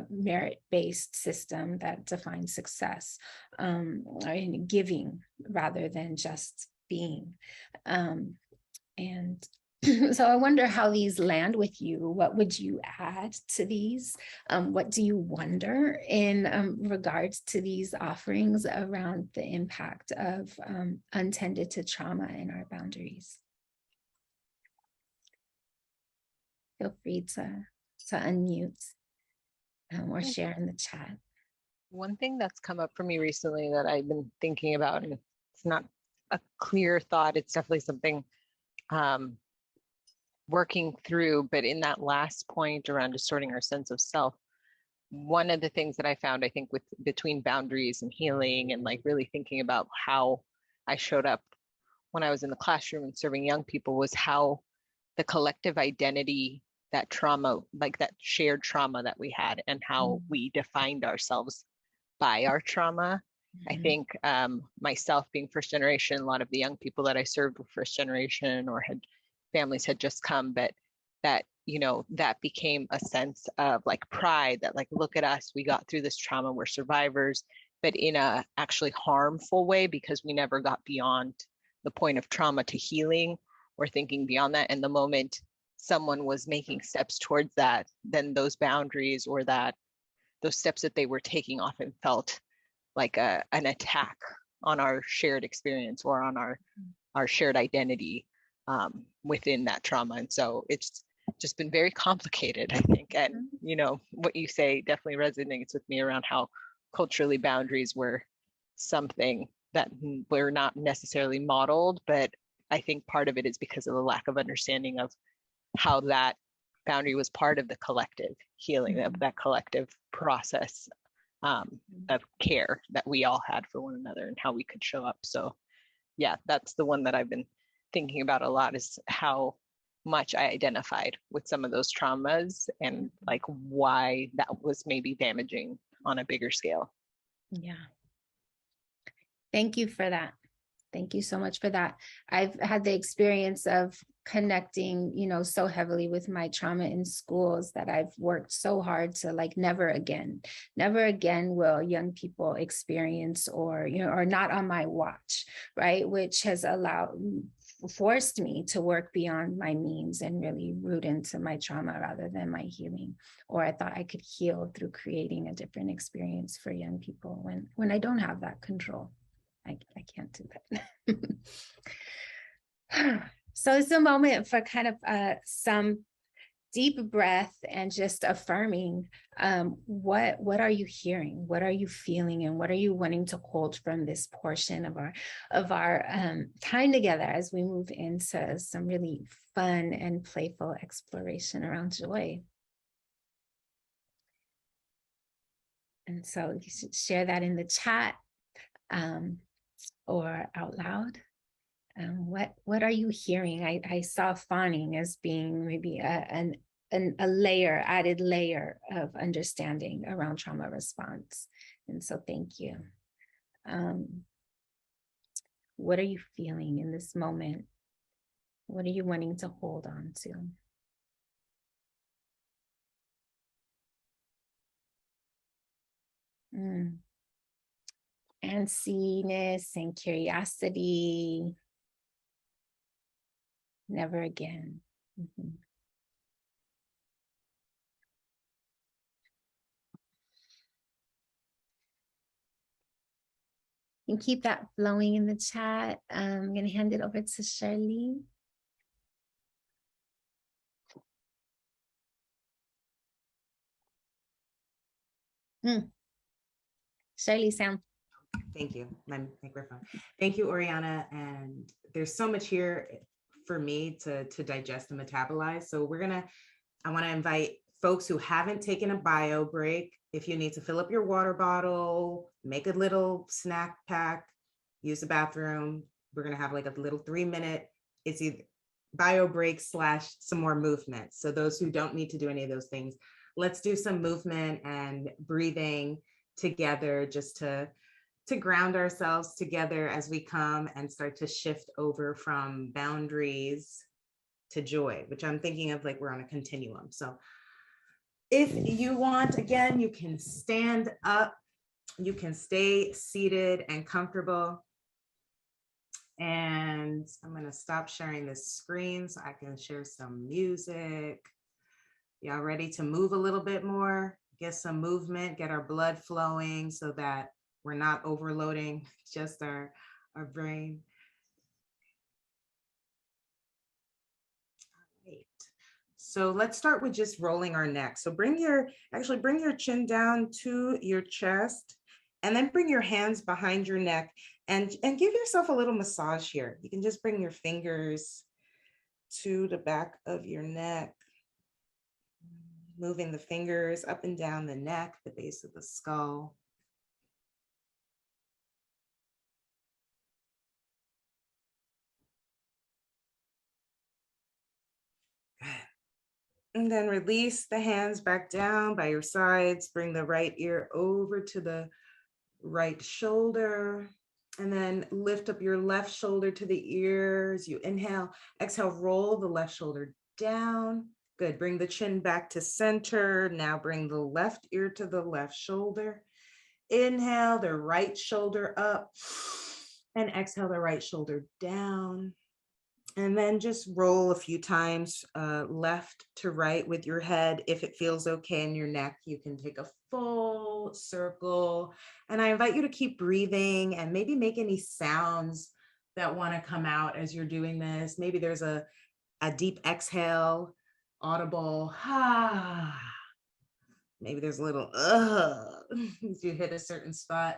merit-based system that defines success, or in giving rather than just being. And so I wonder how these land with you. What would you add to these? What do you wonder in regards to these offerings around the impact of untended to trauma in our boundaries? Feel free to unmute or share in the chat. One thing that's come up for me recently that I've been thinking about, and it's not a clear thought, it's definitely something working through, but in that last point around distorting our sense of self, one of the things that I found, I think, with between boundaries and healing and like really thinking about how I showed up when I was in the classroom and serving young people was how the collective identity, that trauma, like that shared trauma that we had and how we defined ourselves by our trauma. I think myself being first generation, a lot of the young people that I served were first generation or had families had just come, but that, that became a sense of like pride that like, look at us, we got through this trauma, we're survivors, but in a actually harmful way because we never got beyond the point of trauma to healing or thinking beyond that. And the moment someone was making steps towards that, then those boundaries or those steps that they were taking often felt like an attack on our shared experience or on our shared identity within that trauma. And so it's just been very complicated, I think. And, what you say definitely resonates with me around how culturally boundaries were something that were not necessarily modeled, but I think part of it is because of the lack of understanding of how that boundary was part of the collective healing of that collective process of care that we all had for one another and how we could show up. So yeah, that's the one that I've been thinking about a lot, is how much I identified with some of those traumas and like why that was maybe damaging on a bigger scale. Yeah. Thank you for that. Thank you so much for that. I've had the experience of connecting, so heavily with my trauma in schools that I've worked so hard to like never again will young people experience or not on my watch, right? Which has forced me to work beyond my means and really root into my trauma rather than my healing. Or I thought I could heal through creating a different experience for young people when I don't have that control. I can't do that. So it's a moment for kind of some deep breath and just affirming what are you hearing, what are you feeling, and what are you wanting to hold from this portion of our time together as we move into some really fun and playful exploration around joy. And so you should share that in the chat or out loud. What are you hearing? I saw fawning as being maybe a added layer of understanding around trauma response. And so thank you. What are you feeling in this moment? What are you wanting to hold on to? Antsiness and curiosity. Never again. And keep that flowing in the chat. I'm going to hand it over to Shirley. Shirley, sound. Thank you, my microphone. Thank you, Oriana. And there's so much here for me to digest and metabolize. So I want to invite folks who haven't taken a bio break. If you need to fill up your water bottle, make a little snack pack, use the bathroom, we're going to have like a little 3-minute. It's either bio break / some more movement. So those who don't need to do any of those things, let's do some movement and breathing together just to ground ourselves together as we come and start to shift over from boundaries to joy, which I'm thinking of like we're on a continuum. So if you want, again, you can stand up, you can stay seated and comfortable. And I'm going to stop sharing this screen so I can share some music. Y'all ready to move a little bit more? Get some movement, get our blood flowing so that we're not overloading just our brain. Right. So let's start with just rolling our neck. So bring your chin down to your chest and then bring your hands behind your neck and give yourself a little massage here. You can just bring your fingers to the back of your neck, moving the fingers up and down the neck, the base of the skull. And then release the hands back down by your sides. Bring the right ear over to the right shoulder. And then lift up your left shoulder to the ears. You inhale, exhale, roll the left shoulder down. Good. Bring the chin back to center. Now bring the left ear to the left shoulder. Inhale, the right shoulder up. And exhale, the right shoulder down. And then just roll a few times left to right with your head. If it feels okay in your neck, you can take a full circle. And I invite you to keep breathing and maybe make any sounds that want to come out as you're doing this. Maybe there's a deep exhale, audible, ah. Maybe there's a little, as you hit a certain spot.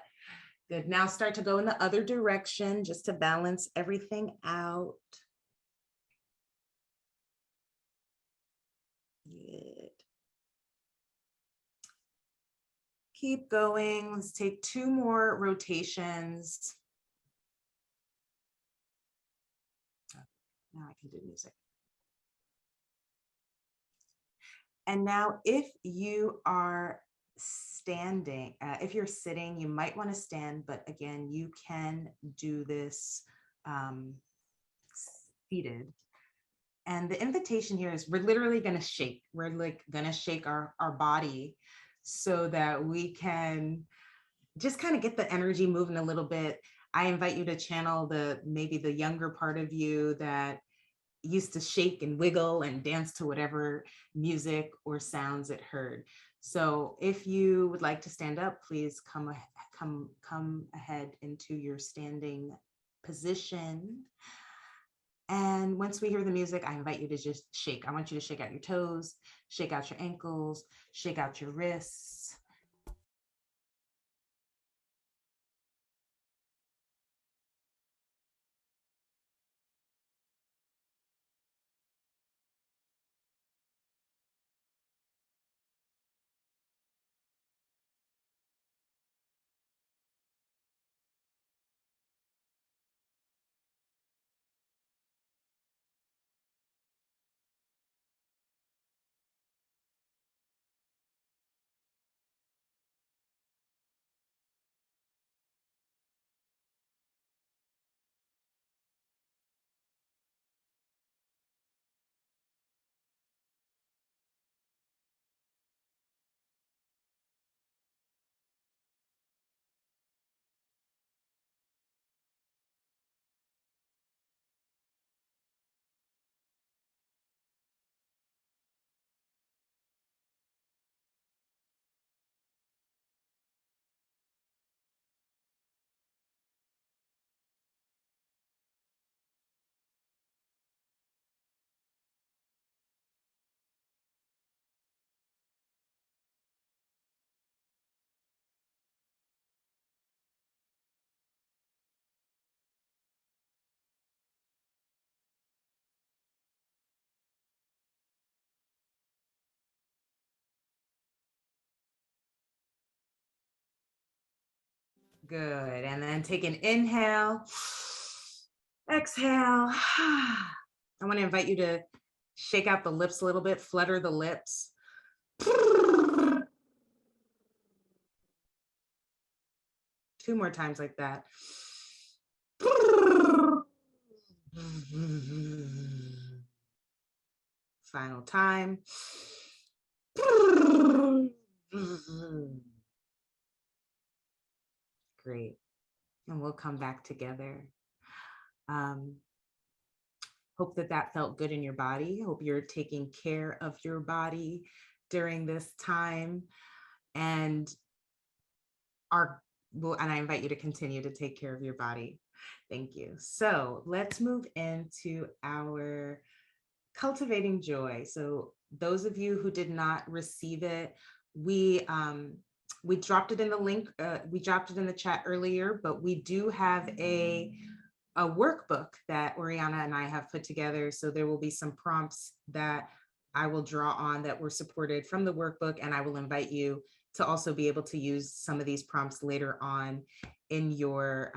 Good. Now start to go in the other direction just to balance everything out. Good. Keep going. Let's take 2 more rotations. Now I can do music. And now if you are standing, if you're sitting, you might want to stand, but again, you can do this seated. And the invitation here is we're literally going to shake. We're like going to shake our body so that we can just kind of get the energy moving a little bit. I invite you to channel maybe the younger part of you that used to shake and wiggle and dance to whatever music or sounds it heard. So if you would like to stand up, please come ahead into your standing position. And once we hear the music, I invite you to just shake. I want you to shake out your toes, shake out your ankles, shake out your wrists. Good. And then take an inhale, exhale. I want to invite you to shake out the lips a little bit, flutter the lips. Two more times like that. Final time. Great. And we'll come back together. Hope that that felt good in your body. Hope you're taking care of your body during this time. And I invite you to continue to take care of your body. Thank you. So let's move into our cultivating joy. So those of you who did not receive it, we dropped it in the link. We dropped it in the chat earlier, but we do have a workbook that Oriana and I have put together. So there will be some prompts that I will draw on that were supported from the workbook, and I will invite you to also be able to use some of these prompts later on in your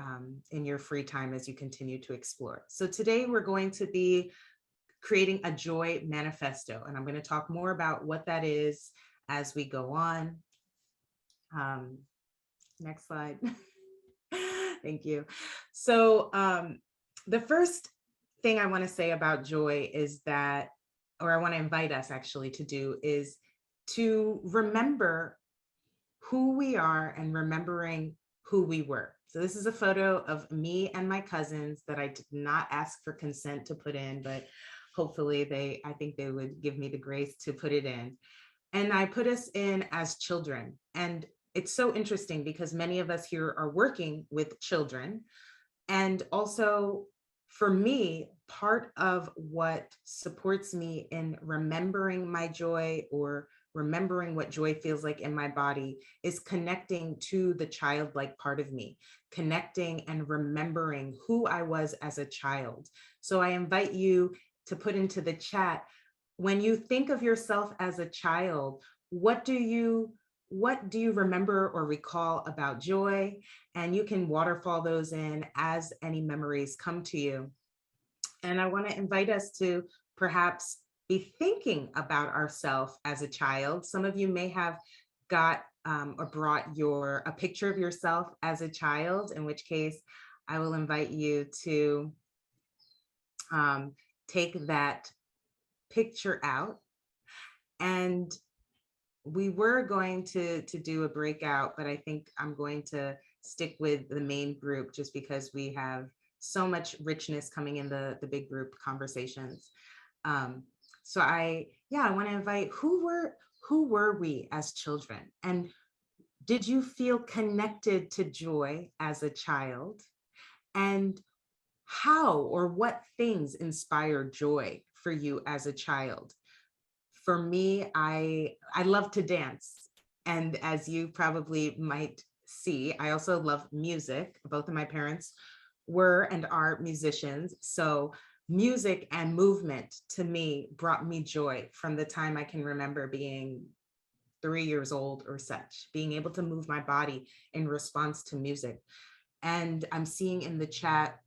free time as you continue to explore. So today we're going to be creating a joy manifesto, and I'm going to talk more about what that is as we go on. Next slide. Thank you. So the first thing I want to say about joy is that, or I want to invite us actually to do, is to remember who we are and remembering who we were. So this is a photo of me and my cousins that I did not ask for consent to put in, but hopefully I think they would give me the grace to put it in. And I put us in as children. And it's so interesting because many of us here are working with children. And also for me, part of what supports me in remembering my joy or remembering what joy feels like in my body is connecting to the childlike part of me, connecting and remembering who I was as a child. So I invite you to put into the chat, when you think of yourself as a child, what do you remember or recall about joy? And you can waterfall those in as any memories come to you. And I want to invite us to perhaps be thinking about ourselves as a child. Some of you may have got or brought a picture of yourself as a child, in which case I will invite you to take that picture out. And we were going to do a breakout, but I think I'm going to stick with the main group just because we have so much richness coming in the big group conversations. So I want to invite, who were we as children? And did you feel connected to joy as a child? And how or what things inspire joy for you as a child? For me, I love to dance. And as you probably might see, I also love music. Both of my parents were and are musicians. So music and movement to me brought me joy from the time I can remember being 3 years old or such, being able to move my body in response to music. And I'm seeing in the chat,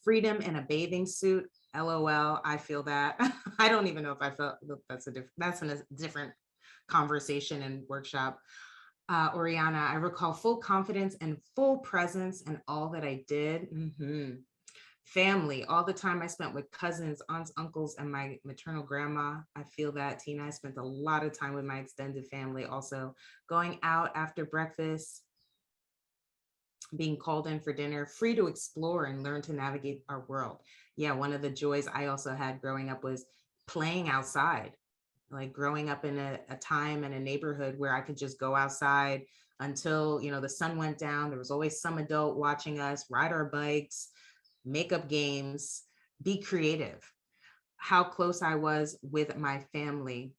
freedom in a bathing suit. LOL, I feel that. I don't even know if I felt that's a different conversation and workshop. Oriana, I recall full confidence and full presence in all that I did. Family, all the time I spent with cousins, aunts, uncles, and my maternal grandma. I feel that. Tina, I spent a lot of time with my extended family. Also going out after breakfast, being called in for dinner, free to explore and learn to navigate our world. Yeah, one of the joys I also had growing up was playing outside, like growing up in a time and a neighborhood where I could just go outside until, the sun went down. There was always some adult watching us ride our bikes, make up games, be creative. How close I was with my family.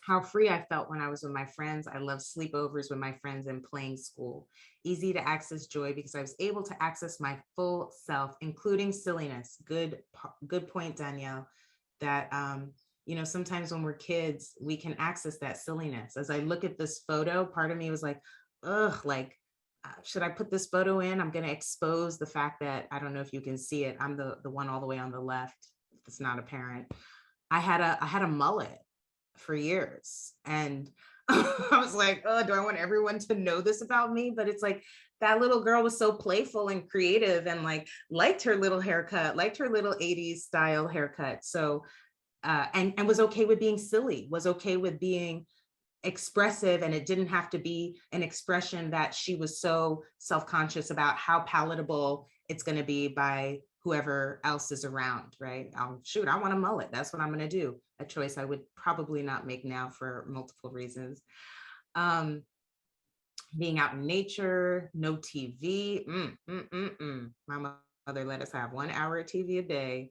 How free I felt when I was with my friends. I love sleepovers with my friends and playing school. Easy to access joy because I was able to access my full self, including silliness. Good point, Danielle, that, sometimes when we're kids, we can access that silliness. As I look at this photo, part of me was like, ugh, like should I put this photo in? I'm going to expose the fact that, I don't know if you can see it. I'm the one all the way on the left. It's not apparent. I had a mullet for years. And I was like, oh, do I want everyone to know this about me? But it's like, that little girl was so playful and creative and like liked her little haircut, liked her little 80s style haircut. So, and was okay with being silly, was okay with being expressive, and it didn't have to be an expression that she was so self-conscious about how palatable it's going to be by whoever else is around, right? Shoot, I want a mullet. That's what I'm going to do. A choice I would probably not make now for multiple reasons. Being out in nature, no TV. My mother let us have 1 hour of TV a day.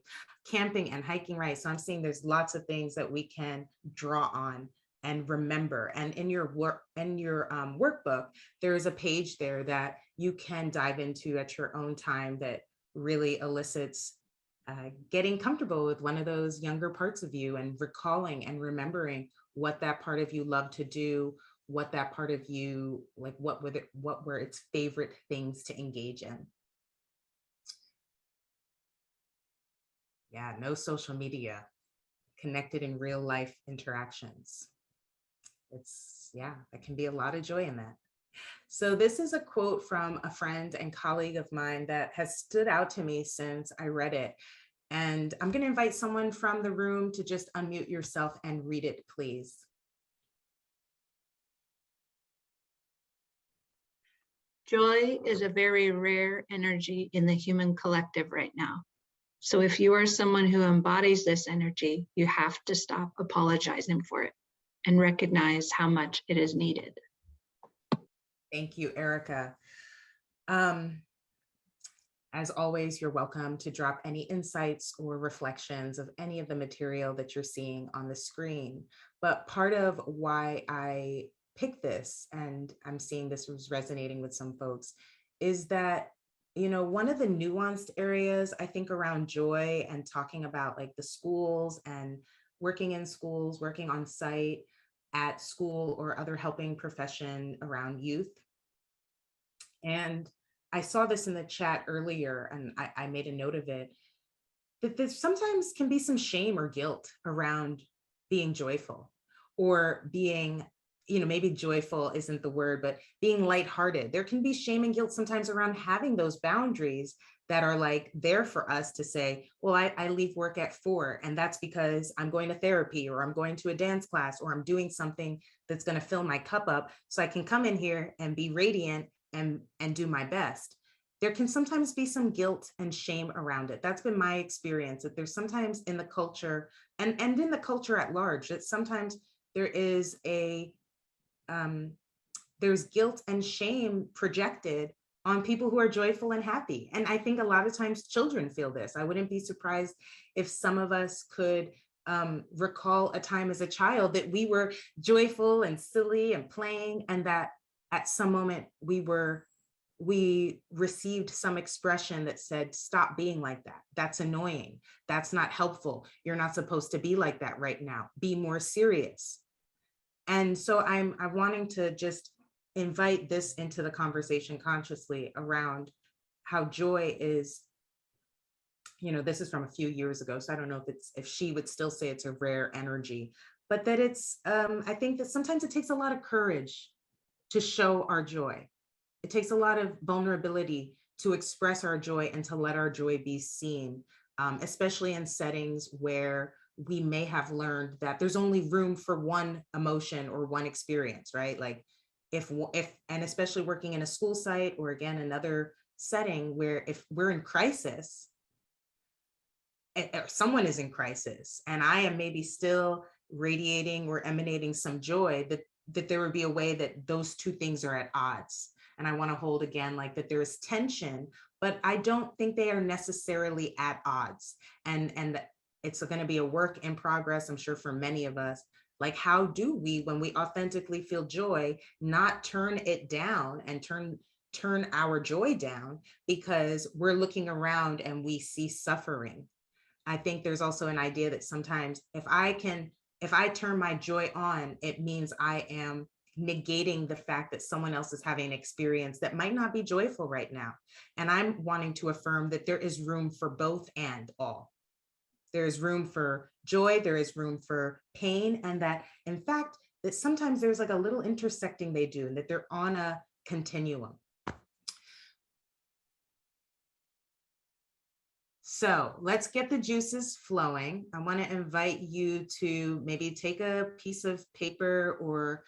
Camping and hiking, right? So I'm seeing there's lots of things that we can draw on and remember. And in your workbook, there is a page there that you can dive into at your own time that really elicits getting comfortable with one of those younger parts of you and recalling and remembering what that part of you loved to do, what that part of you, like what were its favorite things to engage in. Yeah, no social media, connected in real life interactions. There can be a lot of joy in that. So this is a quote from a friend and colleague of mine that has stood out to me since I read it. And I'm going to invite someone from the room to just unmute yourself and read it, please. Joy is a very rare energy in the human collective right now. So if you are someone who embodies this energy, you have to stop apologizing for it and recognize how much it is needed. Thank you, Erica. As always, you're welcome to drop any insights or reflections of any of the material that you're seeing on the screen. But part of why I picked this, and I'm seeing this was resonating with some folks, is that, you know, one of the nuanced areas I think around joy and talking about like the schools and working in schools, working on site at school or other helping profession around youth. And I saw this in the chat earlier, and I made a note of it, that there sometimes can be some shame or guilt around being joyful or being, you know, maybe joyful isn't the word, but being lighthearted. There can be shame and guilt sometimes around having those boundaries that are like there for us to say, well, I leave work at 4, and that's because I'm going to therapy or I'm going to a dance class or I'm doing something that's going to fill my cup up so I can come in here and be radiant and do my best. There can sometimes be some guilt and shame around it. That's been my experience, that there's sometimes in the culture and in the culture at large, that sometimes there is there's guilt and shame projected on people who are joyful and happy. And I think a lot of times children feel this. I wouldn't be surprised if some of us could recall a time as a child that we were joyful and silly and playing, and that at some moment we received some expression that said, stop being like that. That's annoying. That's not helpful. You're not supposed to be like that right now. Be more serious. And so I'm wanting to just invite this into the conversation consciously around how joy is, you know, this is from a few years ago, so I don't know if she would still say it's a rare energy, but that it's, I think that sometimes it takes a lot of courage to show our joy. It takes a lot of vulnerability to express our joy and to let our joy be seen, especially in settings where we may have learned that there's only room for one emotion or one experience, right? Like if, and especially working in a school site or again, another setting where if we're in crisis, or someone is in crisis and I am maybe still radiating or emanating some joy, that there would be a way that those two things are at odds. And I want to hold again, like that there is tension, but I don't think they are necessarily at odds. And it's going to be a work in progress, I'm sure, for many of us. Like, how do we, when we authentically feel joy, not turn it down and turn our joy down because we're looking around and we see suffering? I think there's also an idea that sometimes if I turn my joy on, it means I am negating the fact that someone else is having an experience that might not be joyful right now. And I'm wanting to affirm that there is room for both and all. There is room for joy, there is room for pain, and that in fact, that sometimes there's like a little intersecting they do, and that they're on a continuum. So let's get the juices flowing. I want to invite you to maybe take a piece of paper or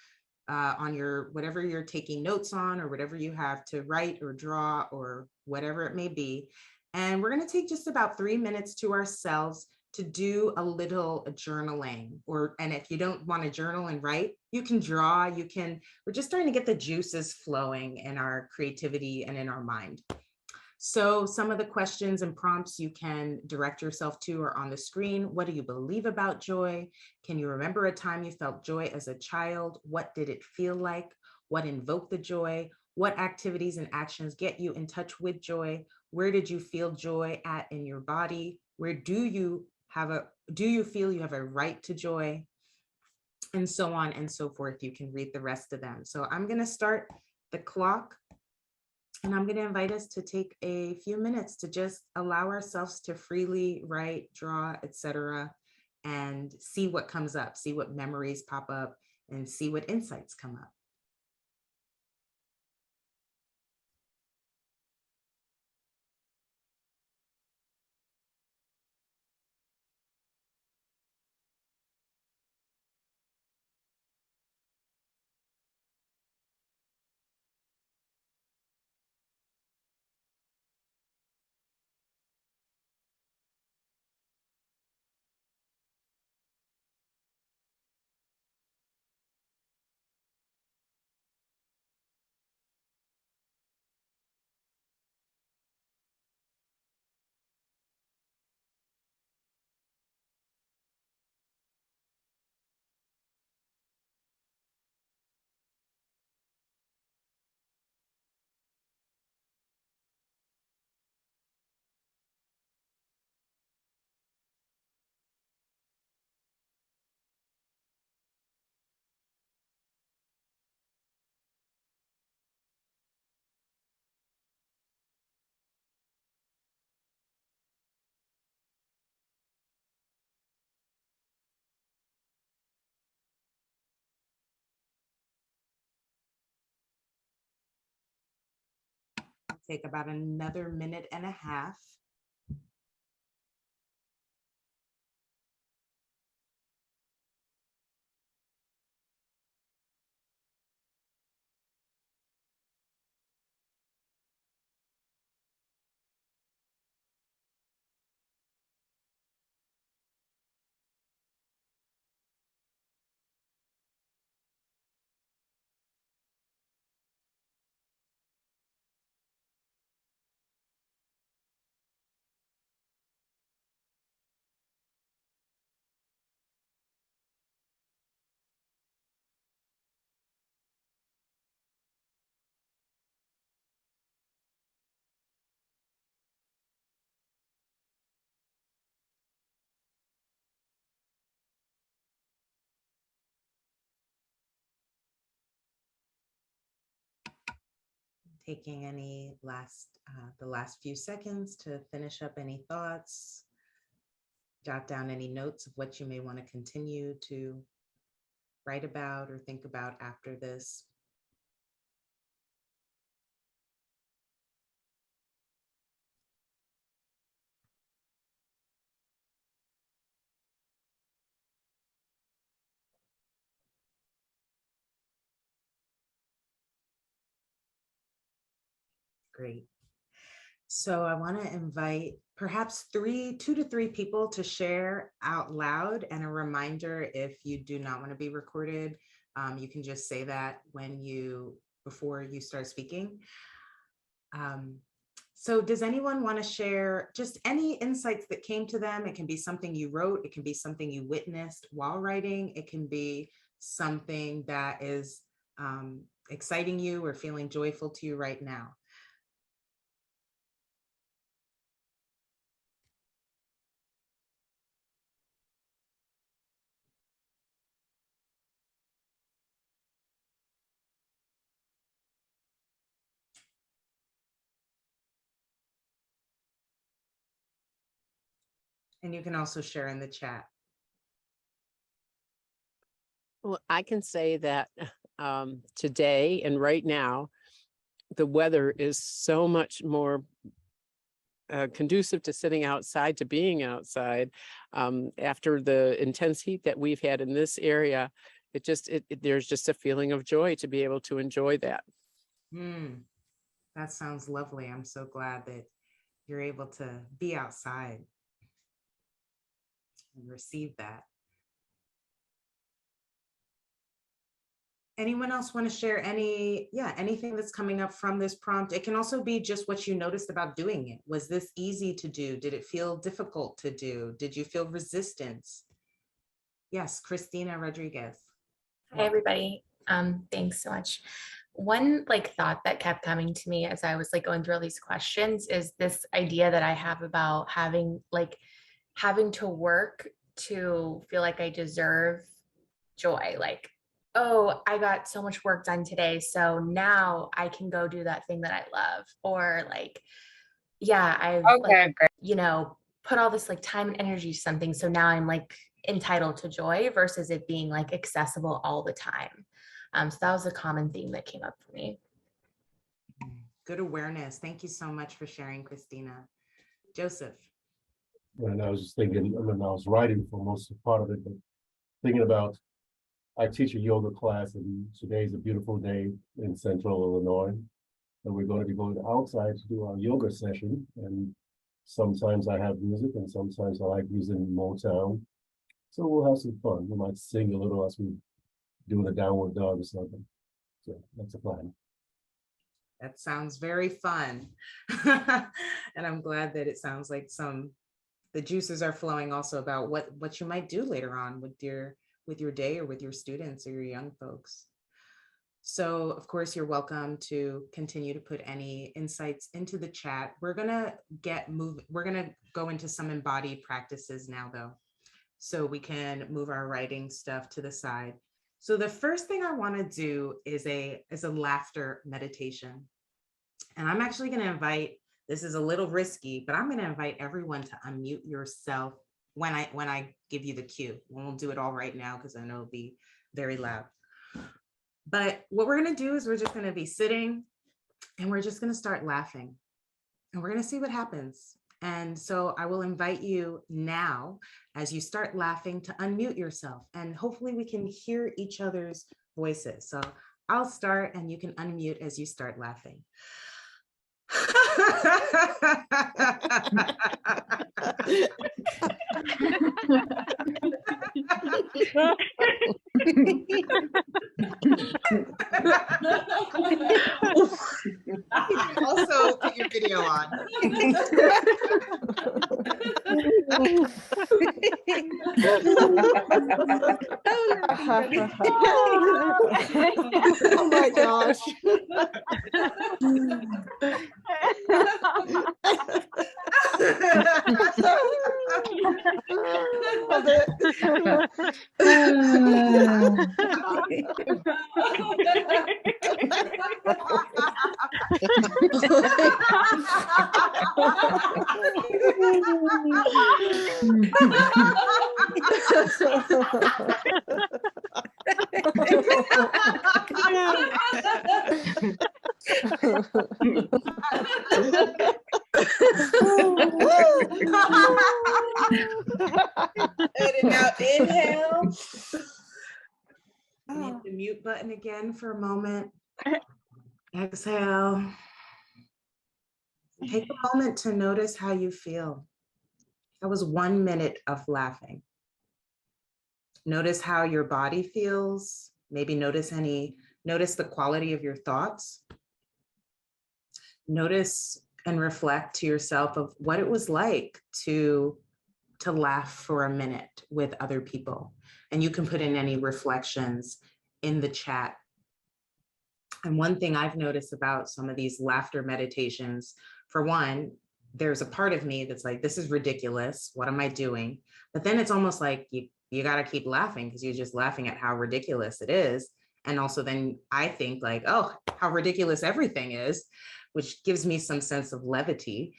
on your, whatever you're taking notes on, or whatever you have to write or draw or whatever it may be. And we're going to take just about 3 minutes to ourselves to do a little journaling, and if you don't want to journal and write, you can draw, we're just starting to get the juices flowing in our creativity and in our mind. So some of the questions and prompts you can direct yourself to are on the screen. What do you believe about joy? Can you remember a time you felt joy as a child? What did it feel like? What invoked the joy? What activities and actions get you in touch with joy? Where did you feel joy at in your body? Where do you feel you have a right to joy? And so on and so forth. You can read the rest of them. So I'm going to start the clock. And I'm going to invite us to take a few minutes to just allow ourselves to freely write, draw, etc., and see what comes up, see what memories pop up, and see what insights come up. Take about another minute and a half. Taking any the last few seconds to finish up any thoughts, jot down any notes of what you may want to continue to write about or think about after this. Great. So I want to invite perhaps 2 to 3 people to share out loud, and a reminder, if you do not want to be recorded, you can just say that before you start speaking. So does anyone want to share just any insights that came to them? It can be something you wrote, it can be something you witnessed while writing, it can be something that is exciting you or feeling joyful to you right now. And you can also share in the chat. Well, I can say that today and right now, the weather is so much more conducive to sitting outside, to being outside. After the intense heat that we've had in this area, there's just a feeling of joy to be able to enjoy that. That sounds lovely. I'm so glad that you're able to be outside and receive that. Anyone else want to share anything that's coming up from this prompt? It can also be just what you noticed about doing it. Was this easy to do? Did it feel difficult to do? Did you feel resistance? Yes, Christina Rodriguez. Hi, everybody. Thanks so much. One thought that kept coming to me as I was going through all these questions is this idea that I have about having to work to feel like I deserve joy. Oh, I got so much work done today, so now I can go do that thing that I love. Or yeah, I've put all this time and energy to something, so now I'm entitled to joy, versus it being accessible all the time. So that was a common theme that came up for me. Good awareness. Thank you so much for sharing, Christina. Joseph. And I was just thinking, I was writing for most of part of it, but thinking about, I teach a yoga class, and today's a beautiful day in Central Illinois, and we're going to be going outside to do our yoga session. And sometimes I have music, and sometimes I like using Motown. So we'll have some fun. We might sing a little as we do a downward dog or something. So that's a plan. That sounds very fun. And I'm glad that it sounds like the juices are flowing also about what you might do later on with your day or with your students or your young folks. So of course, you're welcome to continue to put any insights into the chat. We're gonna go into some embodied practices now though, so we can move our writing stuff to the side. So the first thing I want to do is a laughter meditation. And I'm actually going to invite, this is a little risky, but I'm going to invite everyone to unmute yourself when I give you the cue. We won't do it all right now because I know it'll be very loud. But what we're going to do is we're just going to be sitting and we're just going to start laughing. And we're going to see what happens. And so I will invite you now, as you start laughing, to unmute yourself, and hopefully we can hear each other's voices. So I'll start and you can unmute as you start laughing. Also put your video on. Oh my gosh. And now inhale. Hit the mute button again for a moment. Exhale. Take a moment to notice how you feel. That was 1 minute of laughing. Notice how your body feels. Maybe notice the quality of your thoughts. Notice and reflect to yourself of what it was like to laugh for a minute with other people. And you can put in any reflections in the chat. And one thing I've noticed about some of these laughter meditations, for one, there's a part of me that's like, this is ridiculous. What am I doing? But then it's almost like you got to keep laughing because you're just laughing at how ridiculous it is. And also then I think like, oh, how ridiculous everything is, which gives me some sense of levity.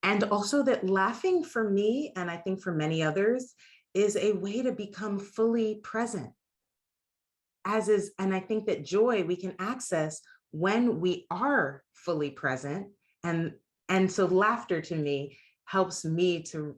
And also that laughing for me, and I think for many others, is a way to become fully present. As is, and I think that joy we can access when we are fully present. And so laughter to me helps me to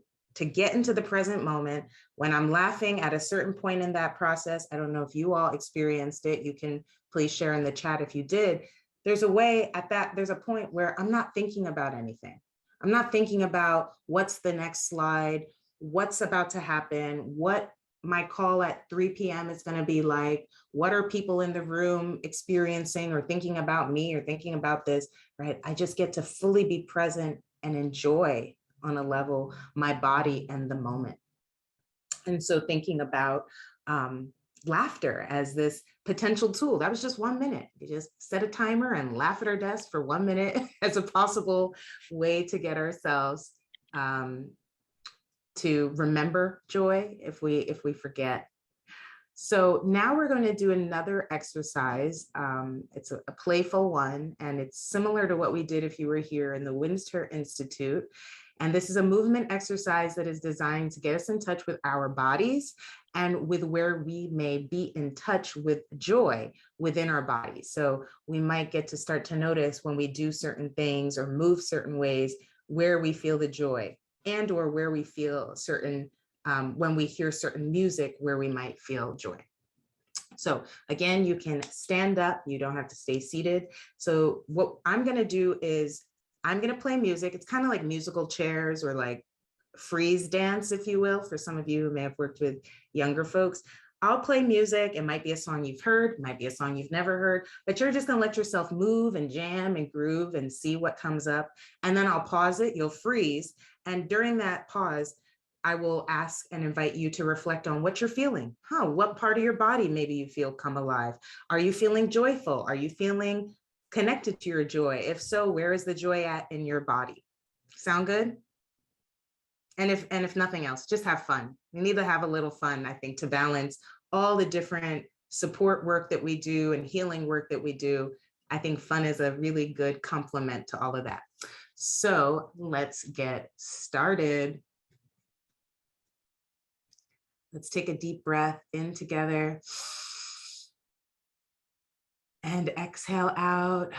get into the present moment. When I'm laughing at a certain point in that process, I don't know if you all experienced it, you can please share in the chat if you did. There's a way at that, there's a point where I'm not thinking about anything. I'm not thinking about what's the next slide, what's about to happen, what my call at 3 p.m. is going to be like, what are people in the room experiencing or thinking about me or thinking about this, right? I just get to fully be present and enjoy on a level my body and the moment. And so thinking about laughter as this potential tool, that was just 1 minute. You just set a timer and laugh at our desk for 1 minute as a possible way to get ourselves to remember joy if we forget. So now we're going to do another exercise. It's a playful one, and it's similar to what we did if you were here in the SCRR Institute. And this is a movement exercise that is designed to get us in touch with our bodies and with where we may be in touch with joy within our bodies. So we might get to start to notice when we do certain things or move certain ways where we feel the joy, and or where we feel certain, when we hear certain music, where we might feel joy. So again, you can stand up, you don't have to stay seated. So what I'm gonna do is I'm gonna play music. It's kind of like musical chairs or like freeze dance, if you will, for some of you who may have worked with younger folks. I'll play music. It might be a song you've heard, it might be a song you've never heard, but you're just gonna let yourself move and jam and groove and see what comes up. And then I'll pause it, you'll freeze. And during that pause, I will ask and invite you to reflect on what you're feeling. What part of your body maybe you feel come alive? Are you feeling joyful? Are you feeling connected to your joy? If so, where is the joy at in your body? Sound good? And if nothing else, just have fun. We need to have a little fun, I think, to balance all the different support work that we do and healing work that we do. I think fun is a really good complement to all of that. So let's get started. Let's take a deep breath in together and exhale out.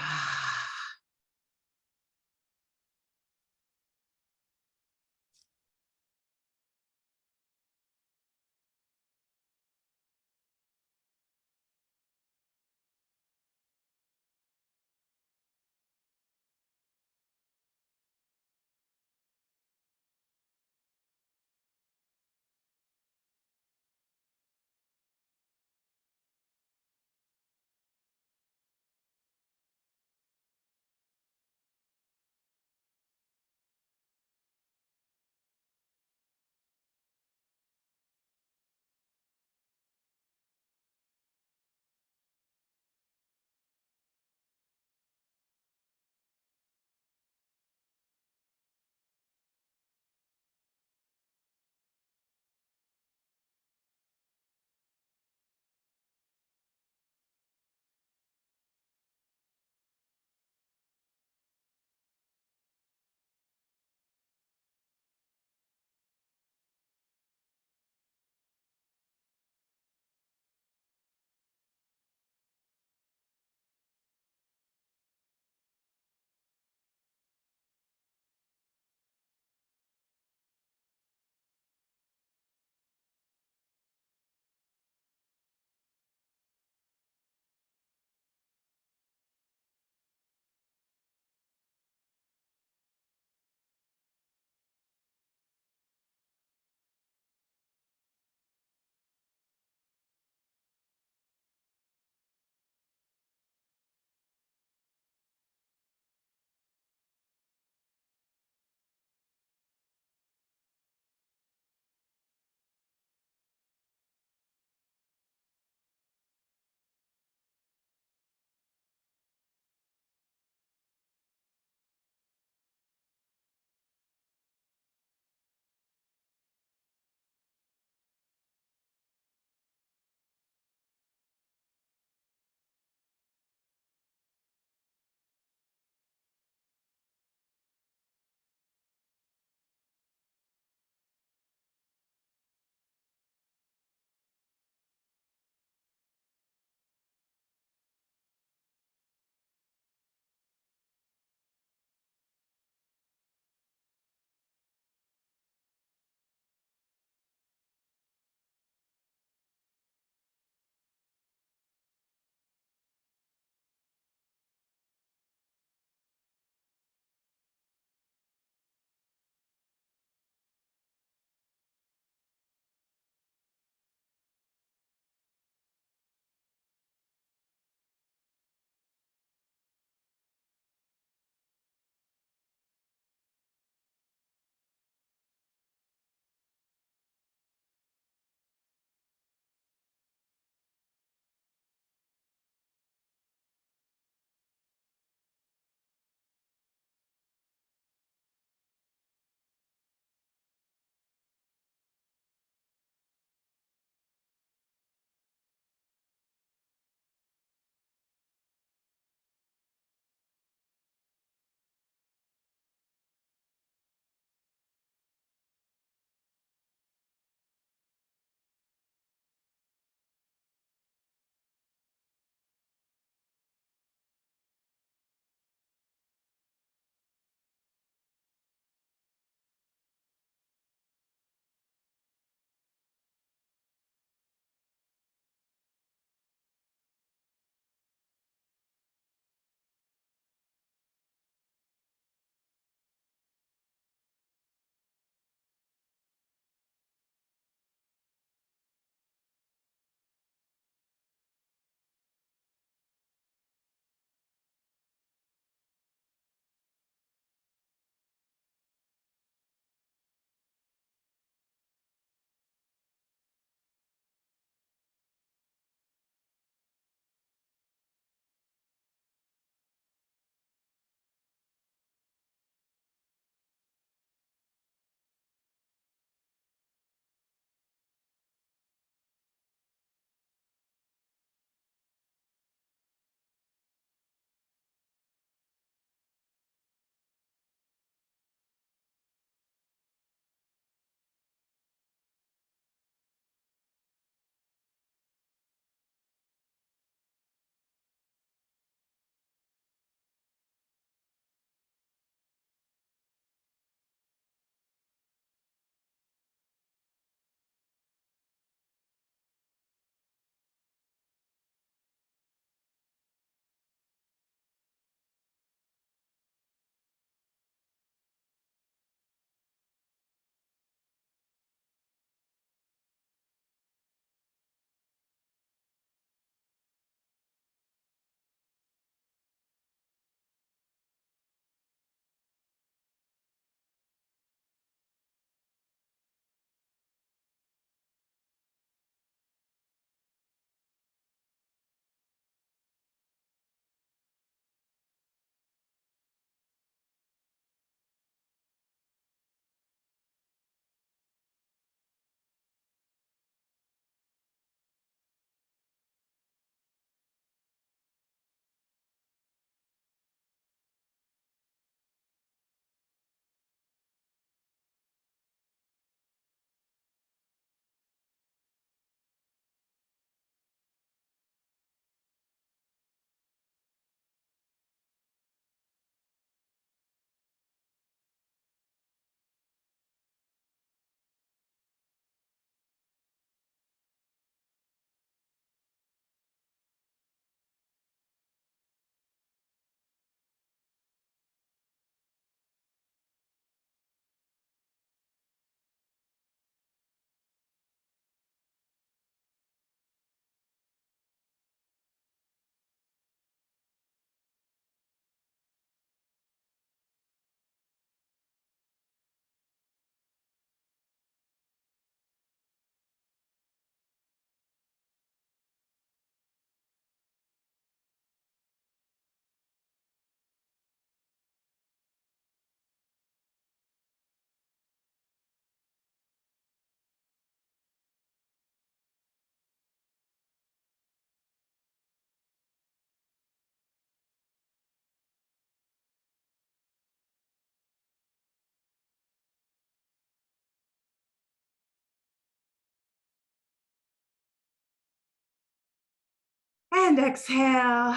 And exhale.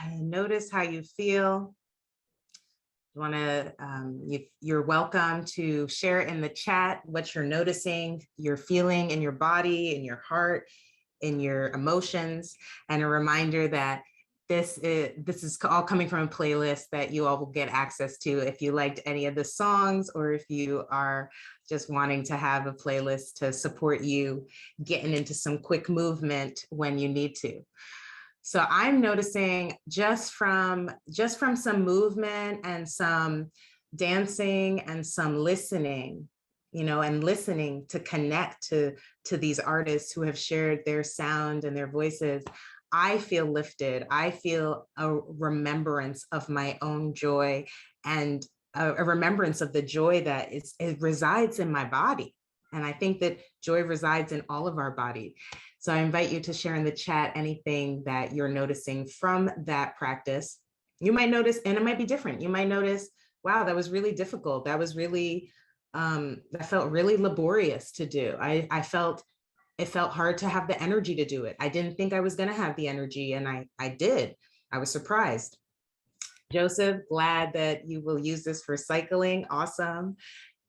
And notice how you feel. You want to, you're welcome to share in the chat what you're noticing, you're feeling in your body, in your heart, in your emotions. And a reminder that this is all coming from a playlist that you all will get access to if you liked any of the songs, or if you are just wanting to have a playlist to support you getting into some quick movement when you need to. So I'm noticing just from some movement and some dancing and some listening, and listening to connect to these artists who have shared their sound and their voices, I feel lifted. I feel a remembrance of my own joy, and a remembrance of the joy that it resides in my body. And I think that joy resides in all of our body. So I invite you to share in the chat anything that you're noticing from that practice. You might notice, and it might be different. You might notice, wow, that was really difficult. That was really, that felt really laborious to do. It felt hard to have the energy to do it. I didn't think I was going to have the energy, and I did. I was surprised. Joseph, glad that you will use this for cycling. Awesome.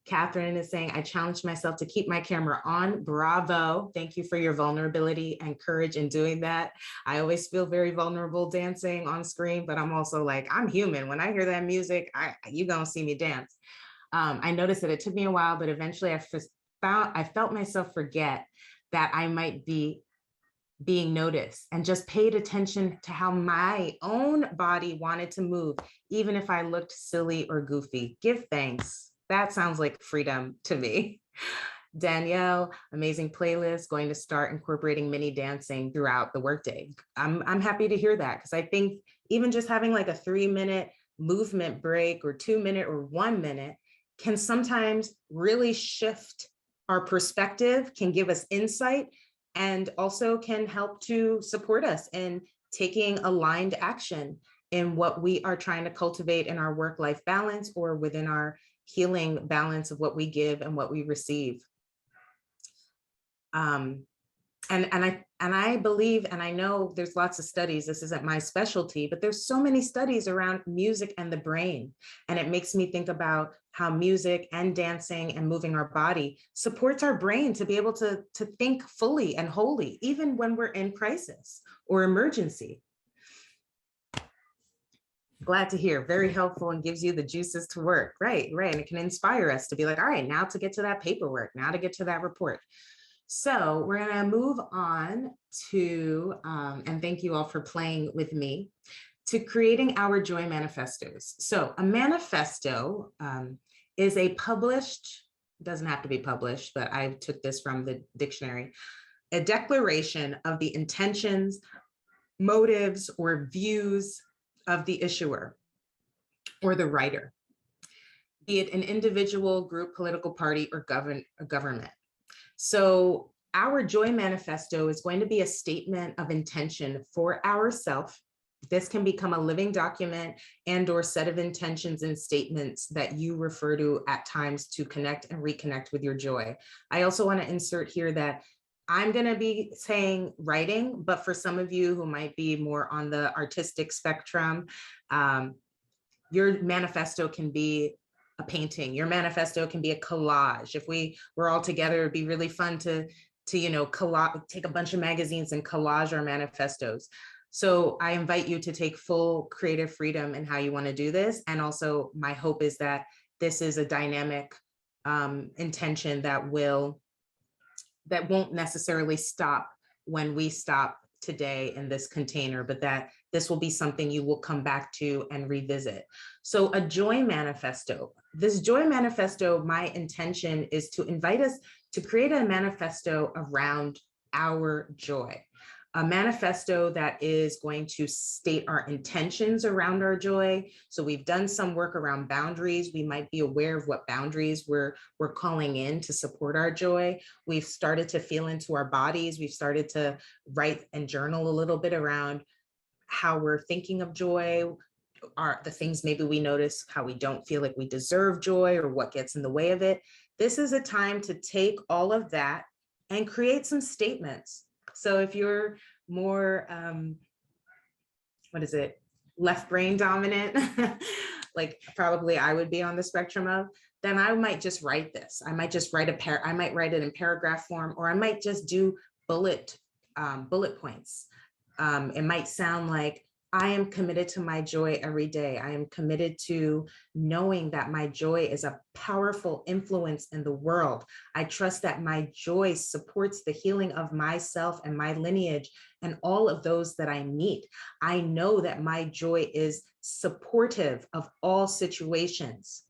Catherine is saying, I challenged myself to keep my camera on. Bravo. Thank you for your vulnerability and courage in doing that. I always feel very vulnerable dancing on screen, but I'm also like, I'm human. When I hear that music, you're going to see me dance. I noticed that it took me a while, but eventually I felt myself forget that I might be being noticed, and just paid attention to how my own body wanted to move, even if I looked silly or goofy. Give thanks. That sounds like freedom to me. Danielle, amazing playlist, going to start incorporating mini dancing throughout the workday. I'm happy to hear that, because I think even just having like a 3-minute movement break, or 2-minute or 1 minute, can sometimes really shift our perspective, can give us insight, and also can help to support us in taking aligned action in what we are trying to cultivate in our work-life balance, or within our healing balance of what we give and what we receive. And I believe, and I know there's lots of studies, this isn't my specialty, but there's so many studies around music and the brain. And it makes me think about how music and dancing and moving our body supports our brain to be able to think fully and wholly, even when we're in crisis or emergency. Glad to hear, very helpful, and gives you the juices to work. Right. And it can inspire us to be like, all right, now to get to that paperwork, now to get to that report. So we're going to move on to, and thank you all for playing with me, to creating our joy manifestos. So a manifesto is a published, doesn't have to be published, but I took this from the dictionary, a declaration of the intentions, motives, or views of the issuer or the writer, be it an individual, group, political party, or government. So our joy manifesto is going to be a statement of intention for ourselves. This can become a living document and/or set of intentions and statements that you refer to at times to connect and reconnect with your joy. I also want to insert here that I'm going to be saying writing, but for some of you who might be more on the artistic spectrum, your manifesto can be a painting. Your manifesto can be a collage. If we were all together, it'd be really fun to take a bunch of magazines and collage our manifestos. So I invite you to take full creative freedom in how you want to do this. And also my hope is that this is a dynamic intention that won't necessarily stop when we stop today in this container, but that this will be something you will come back to and revisit. So a joy manifesto. This joy manifesto, my intention is to invite us to create a manifesto around our joy. A manifesto that is going to state our intentions around our joy. So we've done some work around boundaries. We might be aware of what boundaries we're calling in to support our joy. We've started to feel into our bodies. We've started to write and journal a little bit around how we're thinking of joy, are the things maybe we notice how we don't feel like we deserve joy or what gets in the way of it. This is a time to take all of that and create some statements. So if you're more what is it, left brain dominant, like probably I would be on the spectrum of, then I might just write this. I might just write I might write it in paragraph form, or I might just do bullet points. It might sound like, I am committed to my joy every day. I am committed to knowing that my joy is a powerful influence in the world. I trust that my joy supports the healing of myself and my lineage and all of those that I meet. I know that my joy is supportive of all situations,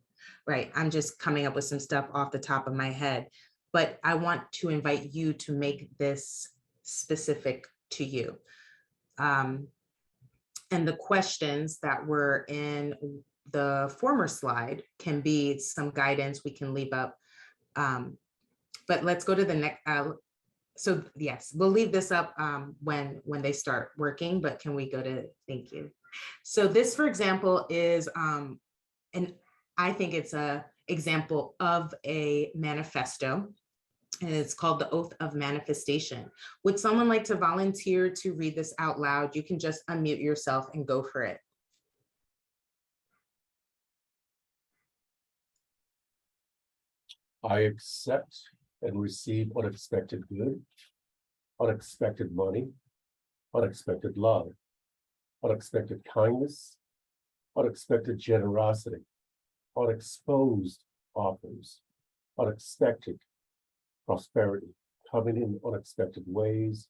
right? I'm just coming up with some stuff off the top of my head, but I want to invite you to make this specific to you. And the questions that were in the former slide can be some guidance we can leave up. But let's go to the next. So yes, we'll leave this up when they start working, but can we go to, thank you. So this, for example, is, and I think it's a example of a manifesto. And it's called the Oath of Manifestation. Would someone like to volunteer to read this out loud? You can just unmute yourself and go for it. I accept and receive unexpected good, unexpected money, unexpected love, unexpected kindness, unexpected generosity, unexposed offers, unexpected prosperity, coming in unexpected ways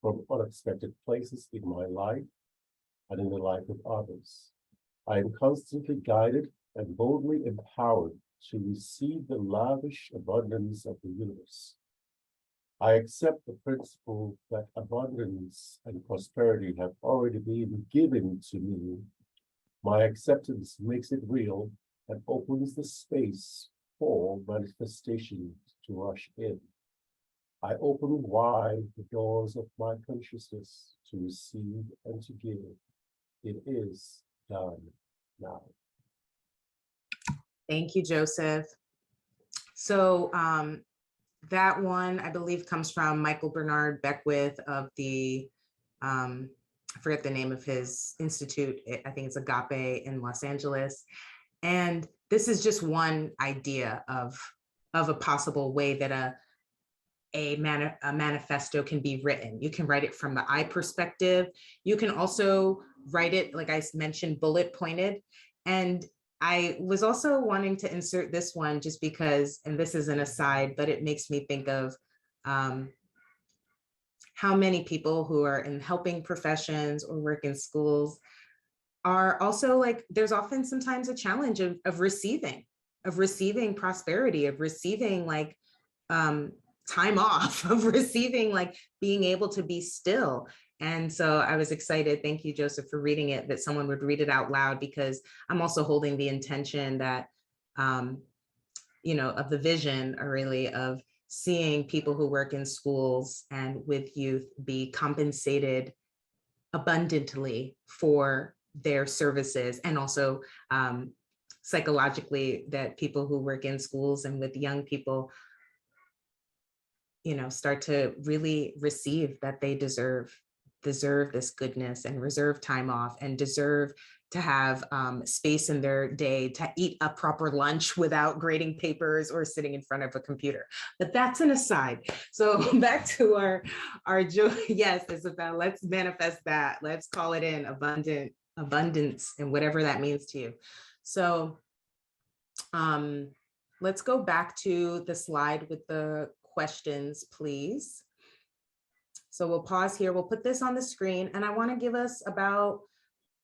from unexpected places in my life and in the life of others. I am constantly guided and boldly empowered to receive the lavish abundance of the universe. I accept the principle that abundance and prosperity have already been given to me. My acceptance makes it real and opens the space for manifestation to rush in. I open wide the doors of my consciousness to receive and to give. It is done now. Thank you, Joseph. So that one, I believe, comes from Michael Bernard Beckwith of the, I forget the name of his institute. I think it's Agape in Los Angeles. And this is just one idea of a possible way that a manifesto can be written. You can write it from the I perspective. You can also write it, like I mentioned, bullet pointed. And I was also wanting to insert this one just because, and this is an aside, but it makes me think of how many people who are in helping professions or work in schools are also like, there's often sometimes a challenge of receiving prosperity, of receiving like time off, of receiving like being able to be still. And so I was excited, thank you, Joseph, for reading it, that someone would read it out loud, because I'm also holding the intention that, you know, of the vision, or really of seeing people who work in schools and with youth be compensated abundantly for their services, and also psychologically, that people who work in schools and with young people, you know, start to really receive that they deserve this goodness, and reserve time off, and deserve to have space in their day to eat a proper lunch without grading papers or sitting in front of a computer. But that's an aside. So back to our joy. Yes, Isabel, let's manifest that. Let's call it in abundance, and whatever that means to you. So let's go back to the slide with the questions, please. So we'll pause here. We'll put this on the screen, and I want to give us about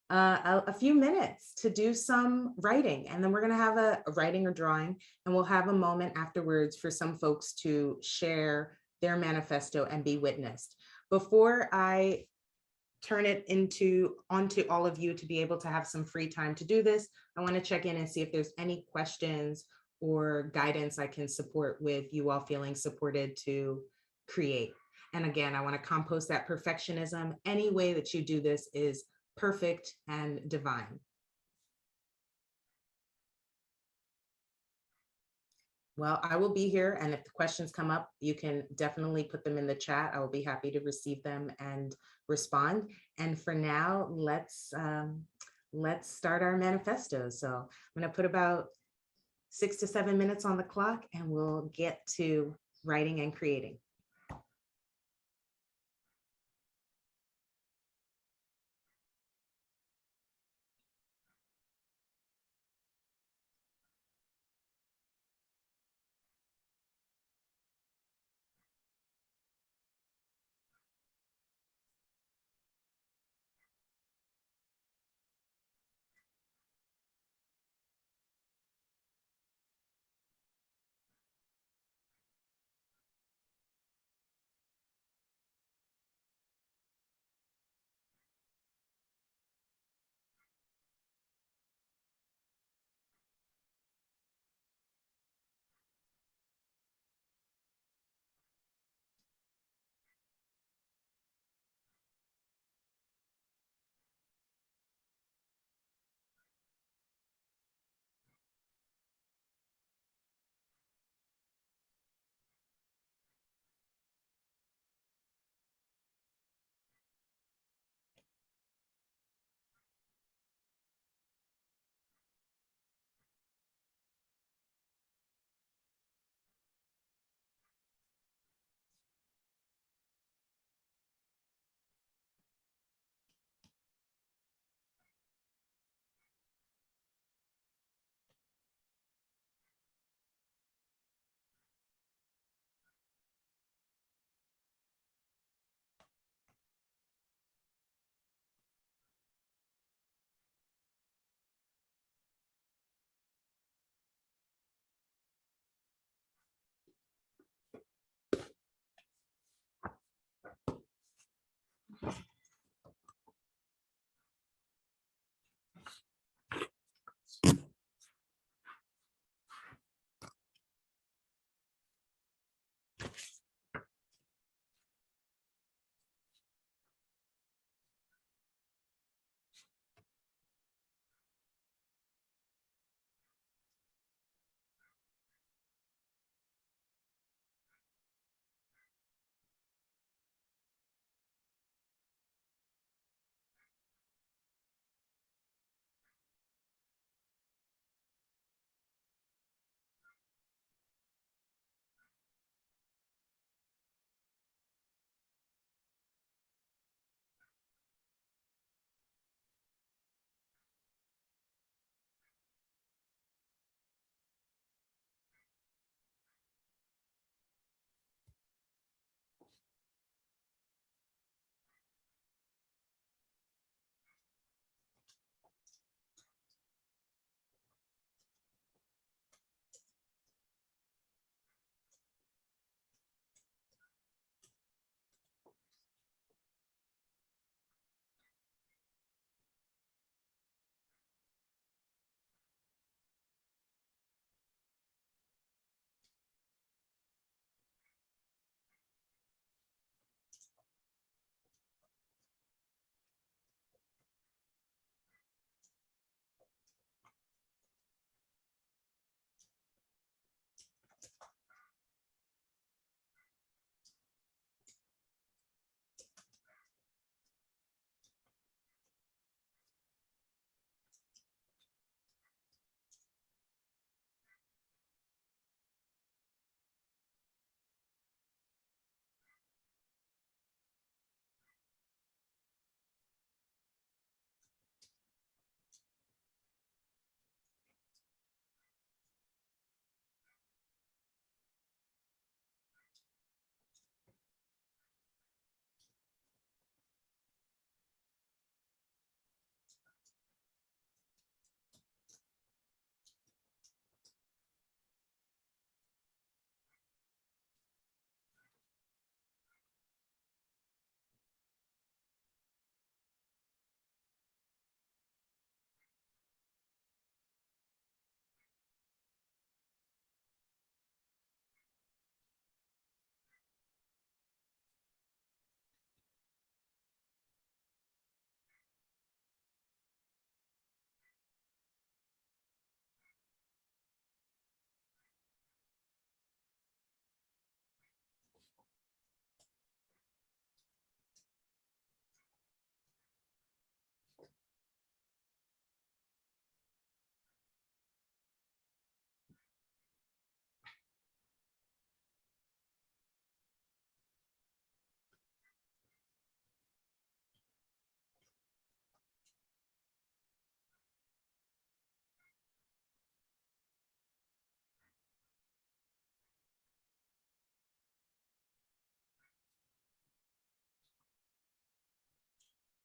a few minutes to do some writing, and then we're going to have a writing or drawing, and we'll have a moment afterwards for some folks to share their manifesto and be witnessed. Before I turn it onto all of you to be able to have some free time to do this, I want to check in and see if there's any questions or guidance I can support with you all feeling supported to create. And again, I want to compost that perfectionism. Any way that you do this is perfect and divine. Well, I will be here, and if the questions come up, you can definitely put them in the chat. I will be happy to receive them and respond. And for now, let's start our manifesto. So I'm going to put about 6 to 7 minutes on the clock, and we'll get to writing and creating.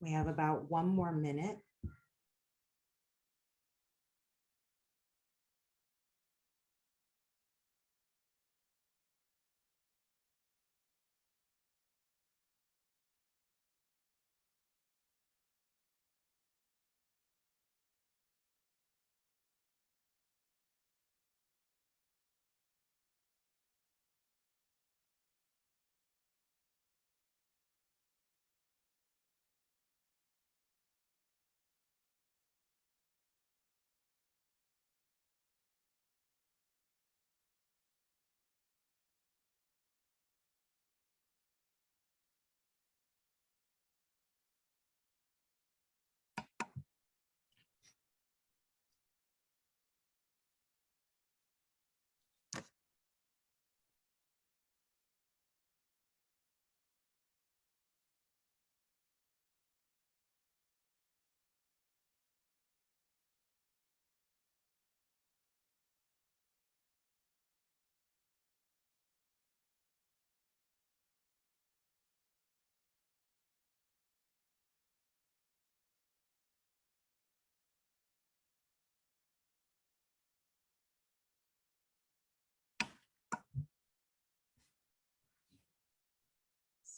We have about 1 more minute.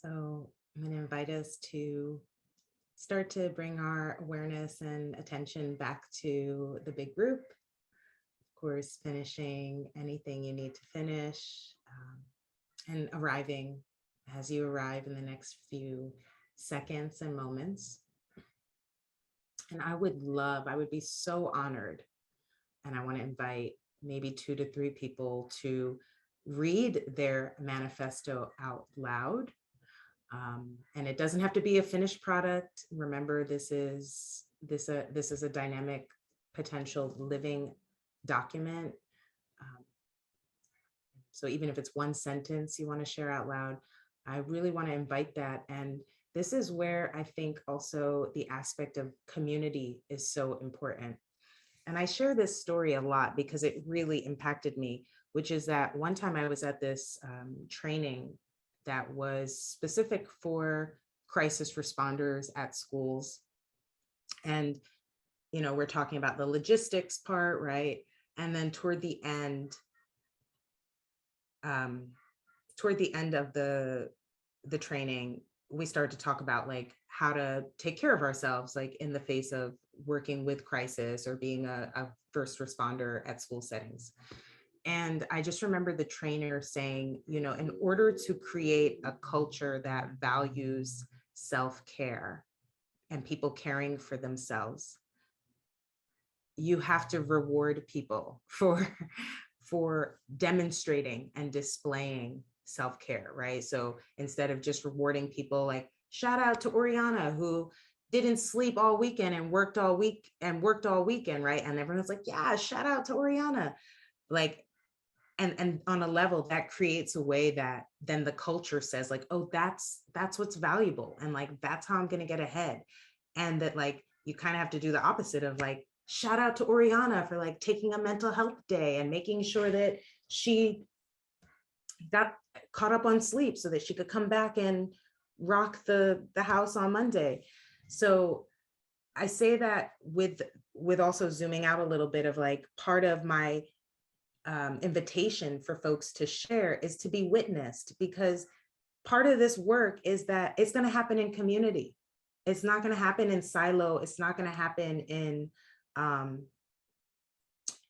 So I'm going to invite us to start to bring our awareness and attention back to the big group. Of course, finishing anything you need to finish, and arriving as you arrive in the next few seconds and moments. And I would be so honored, and I want to invite maybe 2 to 3 people to read their manifesto out loud. And it doesn't have to be a finished product. Remember, this is a dynamic, potential living document. So even if it's 1 sentence you want to share out loud, I really want to invite that. And this is where I think also the aspect of community is so important. And I share this story a lot because it really impacted me, which is that one time I was at this training that was specific for crisis responders at schools. And, you know, we're talking about the logistics part, right? And then toward the end of the training, we started to talk about like how to take care of ourselves, like in the face of working with crisis or being a first responder at school settings. And I just remember the trainer saying, you know, in order to create a culture that values self-care and people caring for themselves, you have to reward people for demonstrating and displaying self-care, right? So instead of just rewarding people, like shout out to Oriana, who didn't sleep all weekend and worked all weekend, right? And everyone's like, yeah, shout out to Oriana. Like, and on a level that creates a way that then the culture says like, oh, that's what's valuable. And like, that's how I'm going to get ahead. And that like, you kind of have to do the opposite of like, shout out to Oriana for like taking a mental health day and making sure that she got caught up on sleep so that she could come back and rock the house on Monday. So I say that with also zooming out a little bit of like part of my invitation for folks to share is to be witnessed, because part of this work is that it's going to happen in community. It's not going to happen in silo. It's not going to happen in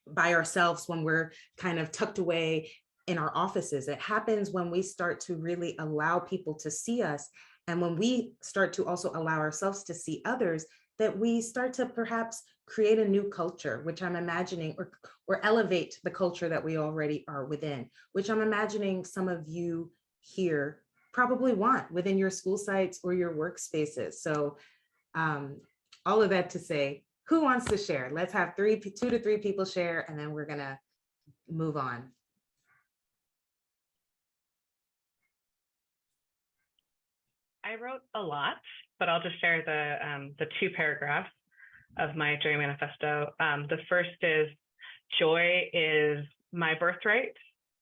by ourselves when we're kind of tucked away in our offices. It happens when we start to really allow people to see us. And when we start to also allow ourselves to see others, that we start to perhaps create a new culture, which I'm imagining, or elevate the culture that we already are within, which I'm imagining some of you here probably want within your school sites or your workspaces. So all of that to say, who wants to share? Let's have 2 to 3 people share, and then we're gonna move on. I wrote a lot, but I'll just share the 2 paragraphs of my Joy Manifesto. The first is, joy is my birthright.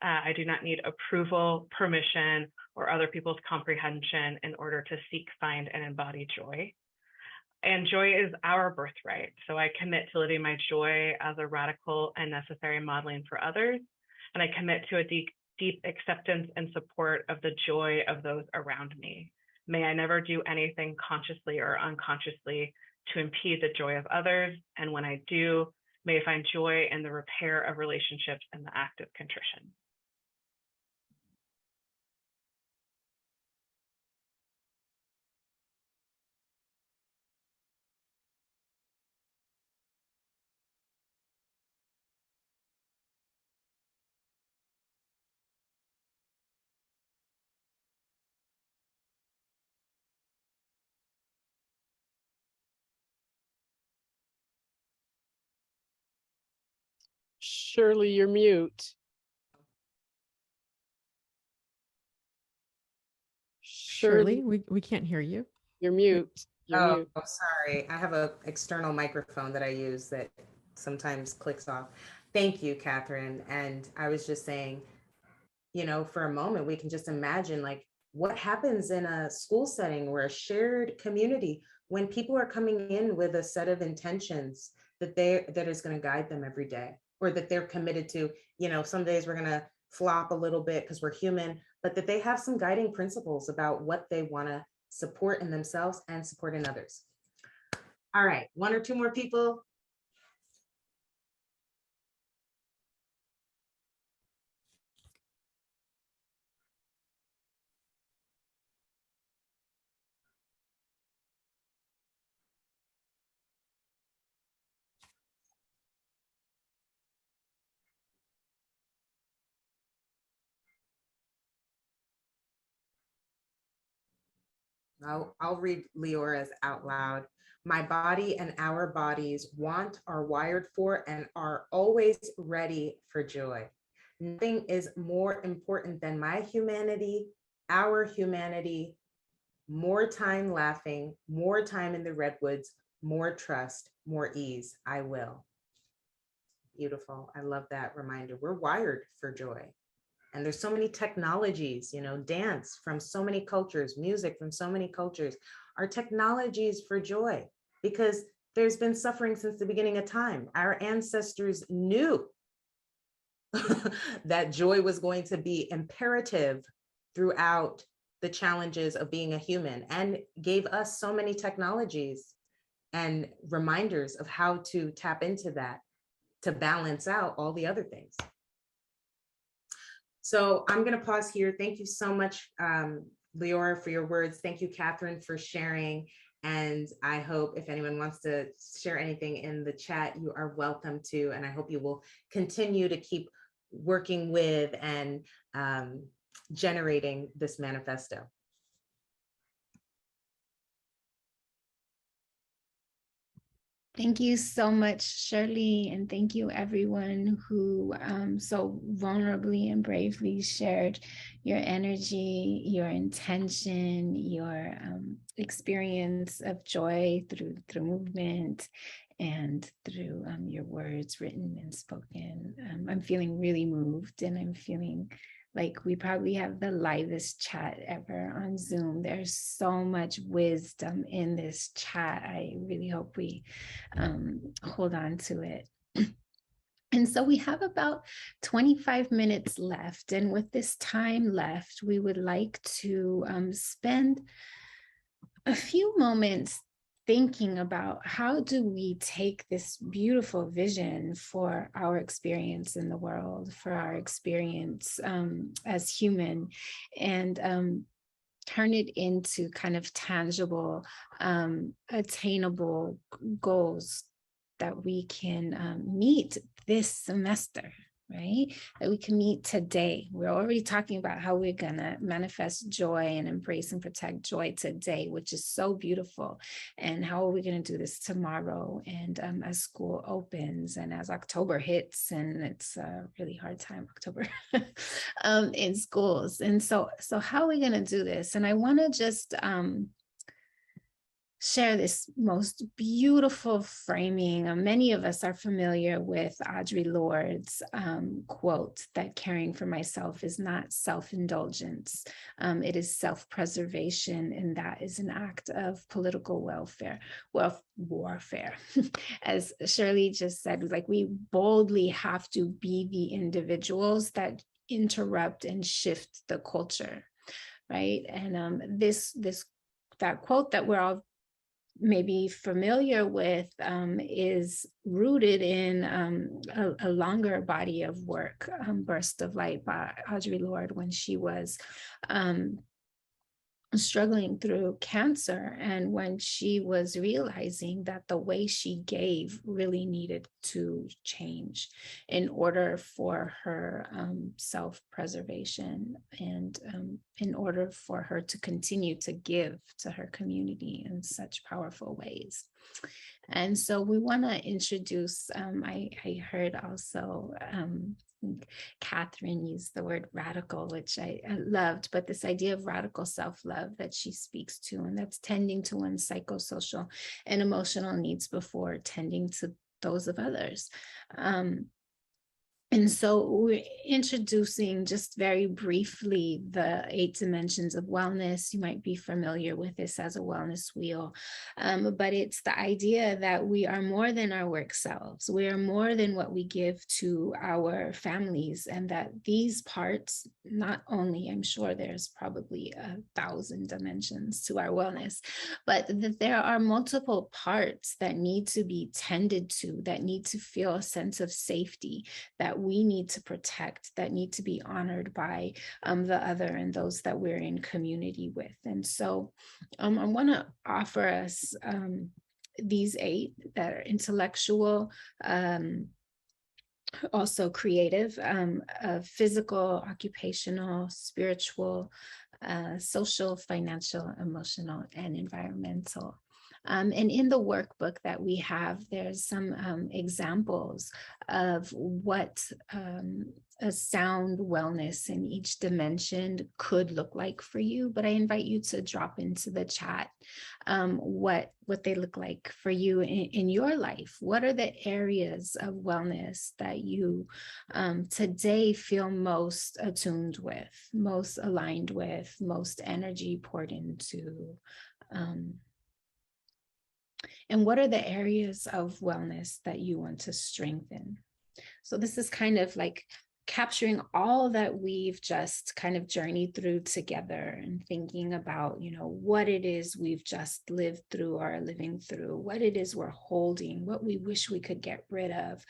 I do not need approval, permission, or other people's comprehension in order to seek, find, and embody joy. And joy is our birthright. So I commit to living my joy as a radical and necessary modeling for others. And I commit to a deep acceptance and support of the joy of those around me. May I never do anything consciously or unconsciously to impede the joy of others. And when I do, may I find joy in the repair of relationships and the act of contrition. Shirley, you're mute. Shirley, we can't hear you. You're mute. You're mute. Oh, sorry. I have an external microphone that I use that sometimes clicks off. Thank you, Catherine. And I was just saying, you know, for a moment, we can just imagine like what happens in a school setting or a shared community when people are coming in with a set of intentions that is going to guide them every day, or that they're committed to. You know, some days we're going to flop a little bit because we're human, but that they have some guiding principles about what they want to support in themselves and support in others. All right, one or two more people. I'll read Leora's out loud. My body and our bodies want, are wired for, and are always ready for joy. Nothing is more important than my humanity, our humanity, more time laughing, more time in the redwoods, more trust, more ease. I will. Beautiful. I love that reminder. We're wired for joy. And there's so many technologies, you know, dance from so many cultures, music from so many cultures, are technologies for joy, because there's been suffering since the beginning of time. Our ancestors knew that joy was going to be imperative throughout the challenges of being a human, and gave us so many technologies and reminders of how to tap into that to balance out all the other things. So I'm going to pause here. Thank you so much, Leora, for your words. Thank you, Catherine, for sharing. And I hope if anyone wants to share anything in the chat, you are welcome to. And I hope you will continue to keep working with and generating this manifesto. Thank you so much, Shirley, and thank you everyone who so vulnerably and bravely shared your energy, your intention, your experience of joy through movement and through your words written and spoken. I'm feeling really moved, and I'm feeling like we probably have the livest chat ever on Zoom. There's so much wisdom in this chat. I really hope we hold on to it. And so we have about 25 minutes left. And with this time left, we would like to spend a few moments thinking about how do we take this beautiful vision for our experience in the world, for our experience as human, and turn it into kind of tangible, attainable goals that we can meet this semester, right? That we can meet today. We're already talking about how we're gonna manifest joy and embrace and protect joy today, which is so beautiful. And how are we gonna do this tomorrow? And as school opens and as October hits, and it's a really hard time, October, in schools. And so how are we gonna do this? And I wanna just share this most beautiful framing. Many of us are familiar with Audre Lorde's quote that caring for myself is not self-indulgence. It is self-preservation, and that is an act of political warfare. As Shirley just said, like, we boldly have to be the individuals that interrupt and shift the culture, right? And that quote that we're all maybe familiar with is rooted in a longer body of work, Burst of Light by Audre Lorde, when she was struggling through cancer, and when she was realizing that the way she gave really needed to change in order for her self-preservation, and in order for her to continue to give to her community in such powerful ways. And so we want to introduce, I heard also Catherine used the word radical, which I loved, but this idea of radical self-love that she speaks to, and that's tending to one's psychosocial and emotional needs before tending to those of others. And so we're introducing just very briefly the 8 dimensions of wellness. You might be familiar with this as a wellness wheel, but it's the idea that we are more than our work selves. We are more than what we give to our families, and that these parts, not only, I'm sure there's probably 1,000 dimensions to our wellness, but that there are multiple parts that need to be tended to, that need to feel a sense of safety, that we need to protect, that need to be honored by the other and those that we're in community with. And so I want to offer us these 8 that are intellectual, also creative, physical, occupational, spiritual, social, financial, emotional, and environmental. And in the workbook that we have, there's some examples of what a sound wellness in each dimension could look like for you. But I invite you to drop into the chat what they look like for you in your life. What are the areas of wellness that you today feel most attuned with, most aligned with, most energy poured into? And what are the areas of wellness that you want to strengthen? So this is kind of like capturing all that we've just kind of journeyed through together, and thinking about, what it is we've just lived through or are living through, what it is we're holding, what we wish we could get rid of,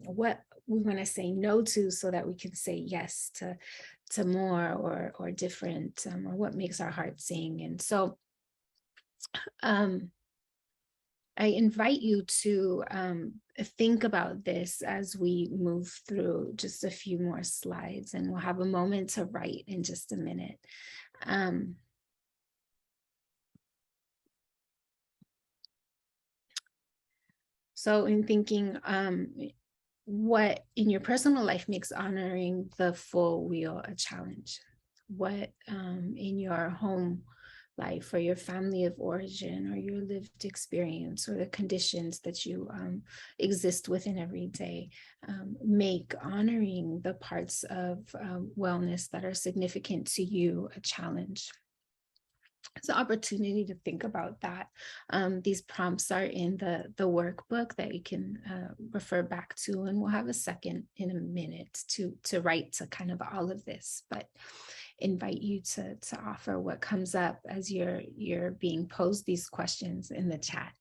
what we want to say no to so that we can say yes to more or different, or what makes our heart sing. And so I invite you to think about this as we move through just a few more slides, and we'll have a moment to write in just a minute. So in thinking, what in your personal life makes honoring the full wheel a challenge? What in your home life or your family of origin or your lived experience or the conditions that you exist within every day make honoring the parts of wellness that are significant to you a challenge? It's an opportunity to think about that. These prompts are in the workbook that you can refer back to, and we'll have a second in a minute to write to kind of all of this, but invite you to offer what comes up as you're being posed these questions in the chat.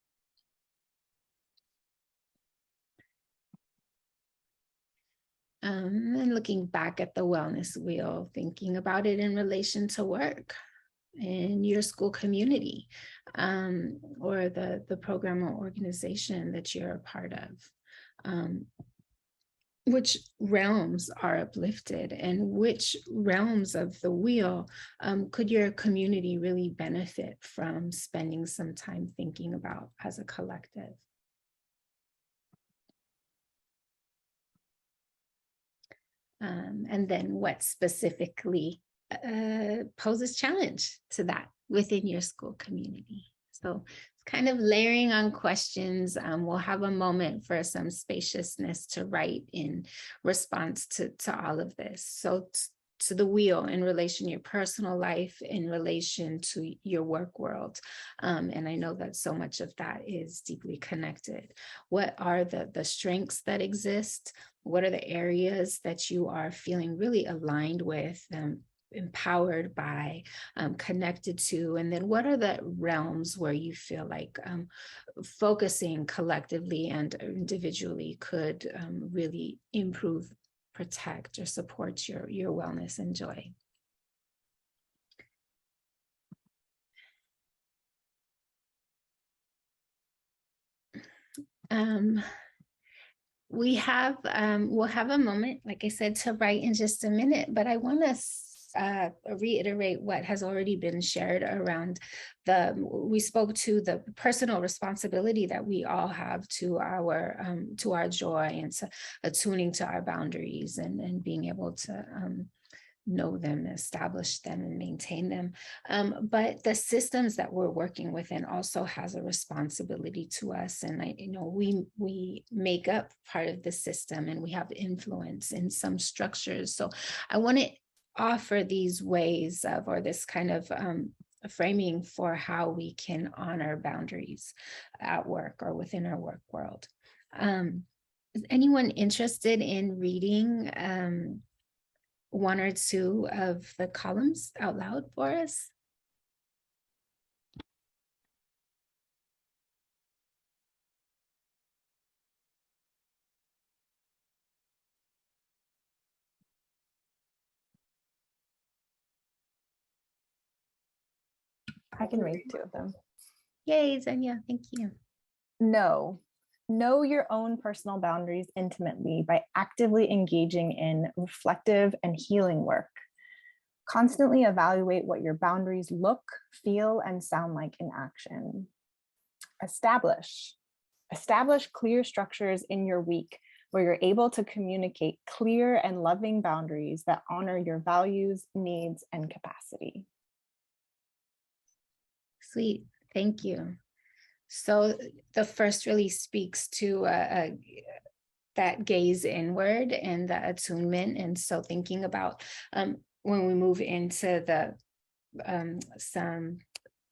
And looking back at the wellness wheel, thinking about it in relation to work, in your school community, or the program or organization that you're a part of. Which realms are uplifted, and which realms of the wheel could your community really benefit from spending some time thinking about as a collective? And then what specifically poses challenge to that within your school community? So it's kind of layering on questions. We'll have a moment for some spaciousness to write in response to all of this. So to the wheel in relation to your personal life, in relation to your work world. And I know that so much of that is deeply connected. What are the strengths that exist? What are the areas that you are feeling really aligned with, empowered by, connected to? And then what are the realms where you feel like focusing collectively and individually could really improve, protect, or support your wellness and joy? We'll have a moment, like I said, to write in just a minute, but I want to reiterate what has already been shared around we spoke to the personal responsibility that we all have to our joy, and to attuning to our boundaries, and being able to know them, establish them, and maintain them. But the systems that we're working within also has a responsibility to us. And we make up part of the system, and we have influence in some structures. So I want to offer these ways of, or this kind of framing for how we can honor boundaries at work or within our work world. Is anyone interested in reading one or two of the columns out loud for us? I can read two of them. Yay, Zenya, thank you. Know your own personal boundaries intimately by actively engaging in reflective and healing work. Constantly evaluate what your boundaries look, feel, and sound like in action. Establish clear structures in your week where you're able to communicate clear and loving boundaries that honor your values, needs, and capacity. Sweet, thank you. So the first really speaks to that gaze inward and the attunement. And so thinking about when we move into the some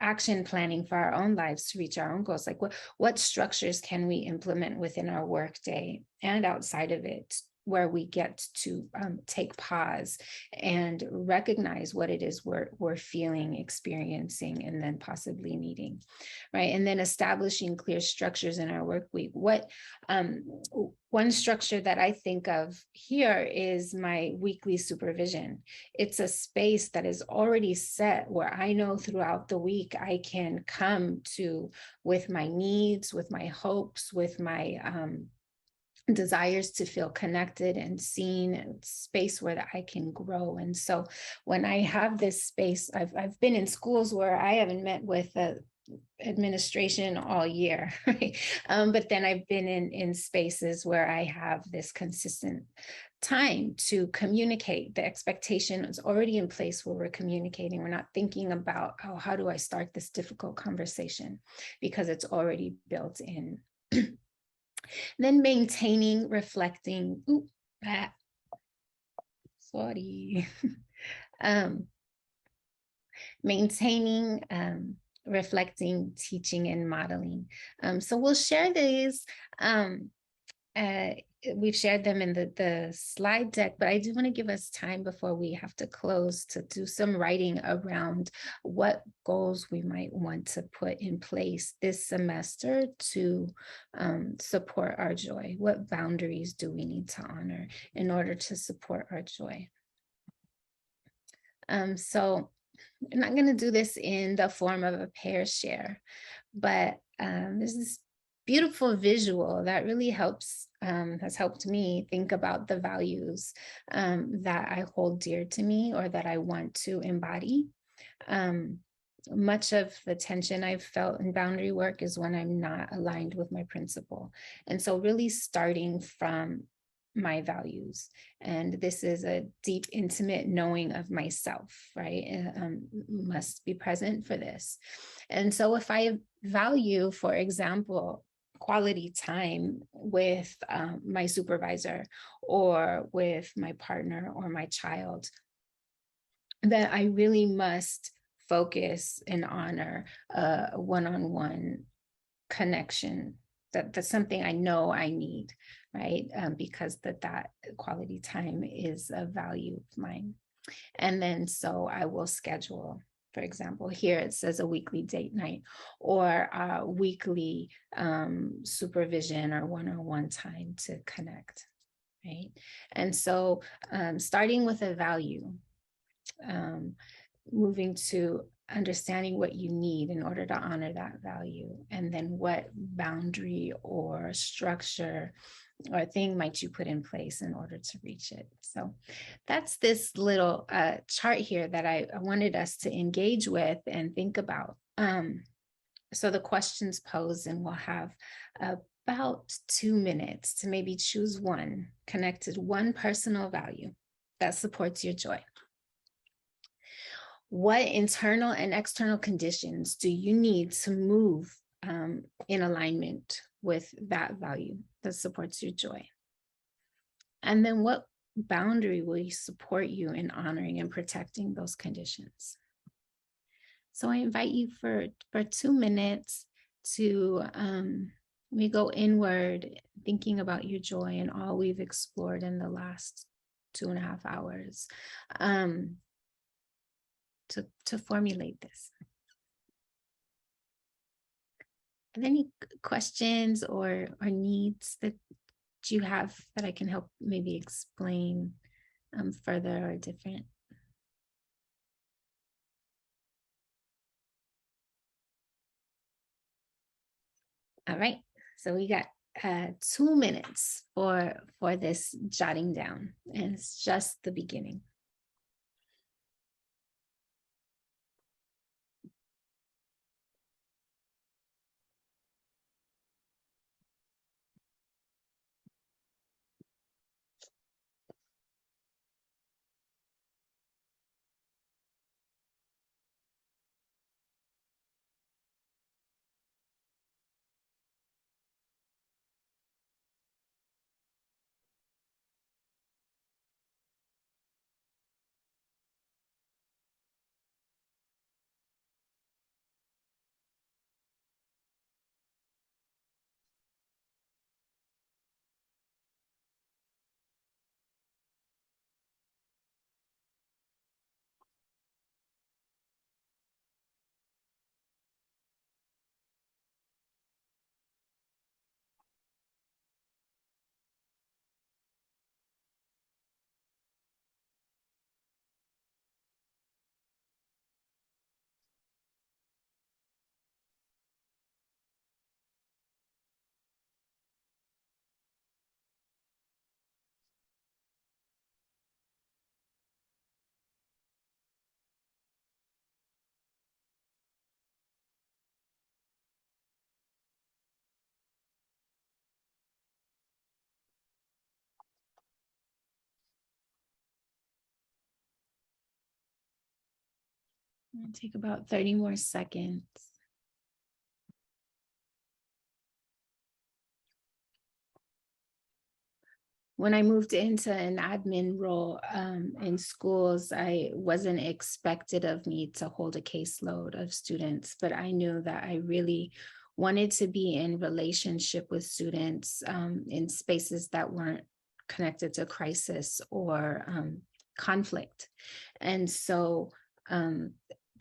action planning for our own lives to reach our own goals, like what structures can we implement within our workday and outside of it, where we get to take pause and recognize what it is we're feeling, experiencing, and then possibly needing, right? And then establishing clear structures in our work week. One structure that I think of here is my weekly supervision. It's a space that is already set where I know throughout the week I can come to with my needs, with my hopes, with my desires to feel connected and seen, and space where that I can grow. And so when I have this space, I've been in schools where I haven't met with the administration all year, right? But then I've been in spaces where I have this consistent time to communicate. The expectation is already in place where we're communicating. We're not thinking about, oh, how do I start this difficult conversation? Because it's already built in. Then maintaining, reflecting, maintaining, reflecting, teaching, and modeling. So we'll share these. We've shared them in the slide deck, but I do want to give us time before we have to close to do some writing around what goals we might want to put in place this semester to support our joy. What boundaries do we need to honor in order to support our joy? So I'm not going to do this in the form of a pair share, but there's this beautiful visual that really has helped me think about the values that I hold dear to me or that I want to embody. Much of the tension I've felt in boundary work is when I'm not aligned with my principle. And so really starting from my values. And this is a deep, intimate knowing of myself, right? Must be present for this. And so if I value, for example, quality time with my supervisor or with my partner or my child, then I really must focus and honor a one-on-one connection. That's something I know I need, right? Because that quality time is a value of mine. And then so I will schedule, for example, here it says a weekly date night or a weekly supervision or one-on-one time to connect, right? And so starting with a value, moving to understanding what you need in order to honor that value, and then what boundary or structure or thing might you put in place in order to reach it. So that's this little chart here that I wanted us to engage with and think about. So the questions posed, and we'll have about 2 minutes to maybe choose one, connected one personal value that supports your joy. What internal and external conditions do you need to move in alignment with that value that supports your joy? And then what boundary will support you in honoring and protecting those conditions? So I invite you for 2 minutes to we go inward, thinking about your joy and all we've explored in the last 2.5 hours. To formulate this. Are there any questions or needs that you have that I can help maybe explain further or different? All right, so we got 2 minutes for this jotting down, and it's just the beginning. I'll take about 30 more seconds. When I moved into an admin role in schools, I wasn't expected of me to hold a caseload of students, but I knew that I really wanted to be in relationship with students in spaces that weren't connected to crisis or conflict. And so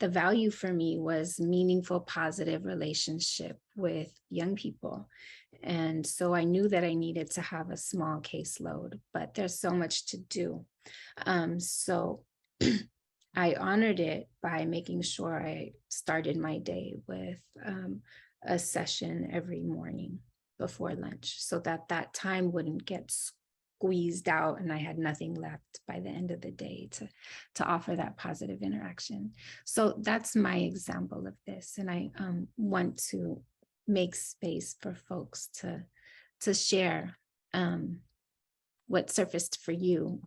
the value for me was meaningful, positive relationship with young people. And so I knew that I needed to have a small caseload, but there's so much to do. So I honored it by making sure I started my day with a session every morning before lunch, so that time wouldn't get squeezed out and I had nothing left by the end of the day to offer that positive interaction. So that's my example of this. And I want to make space for folks to share what surfaced for you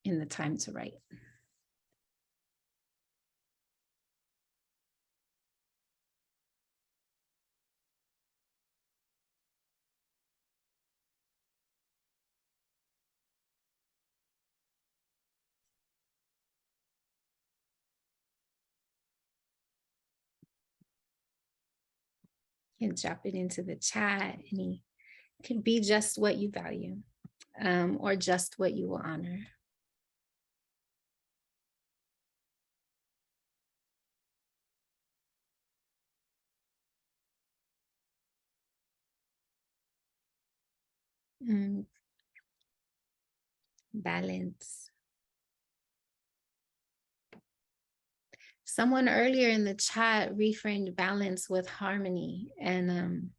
in the time to write. You can drop it into the chat. Any could be just what you value, or just what you will honor. Balance. Someone earlier in the chat reframed balance with harmony, and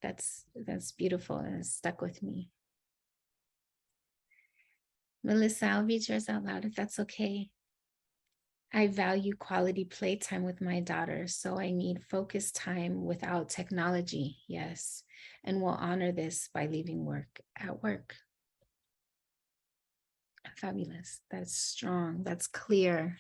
that's beautiful and it stuck with me. Melissa, I'll read yours out loud if that's okay. I value quality playtime with my daughter, so I need focused time without technology, yes, and will honor this by leaving work at work. Fabulous. That's strong. That's clear.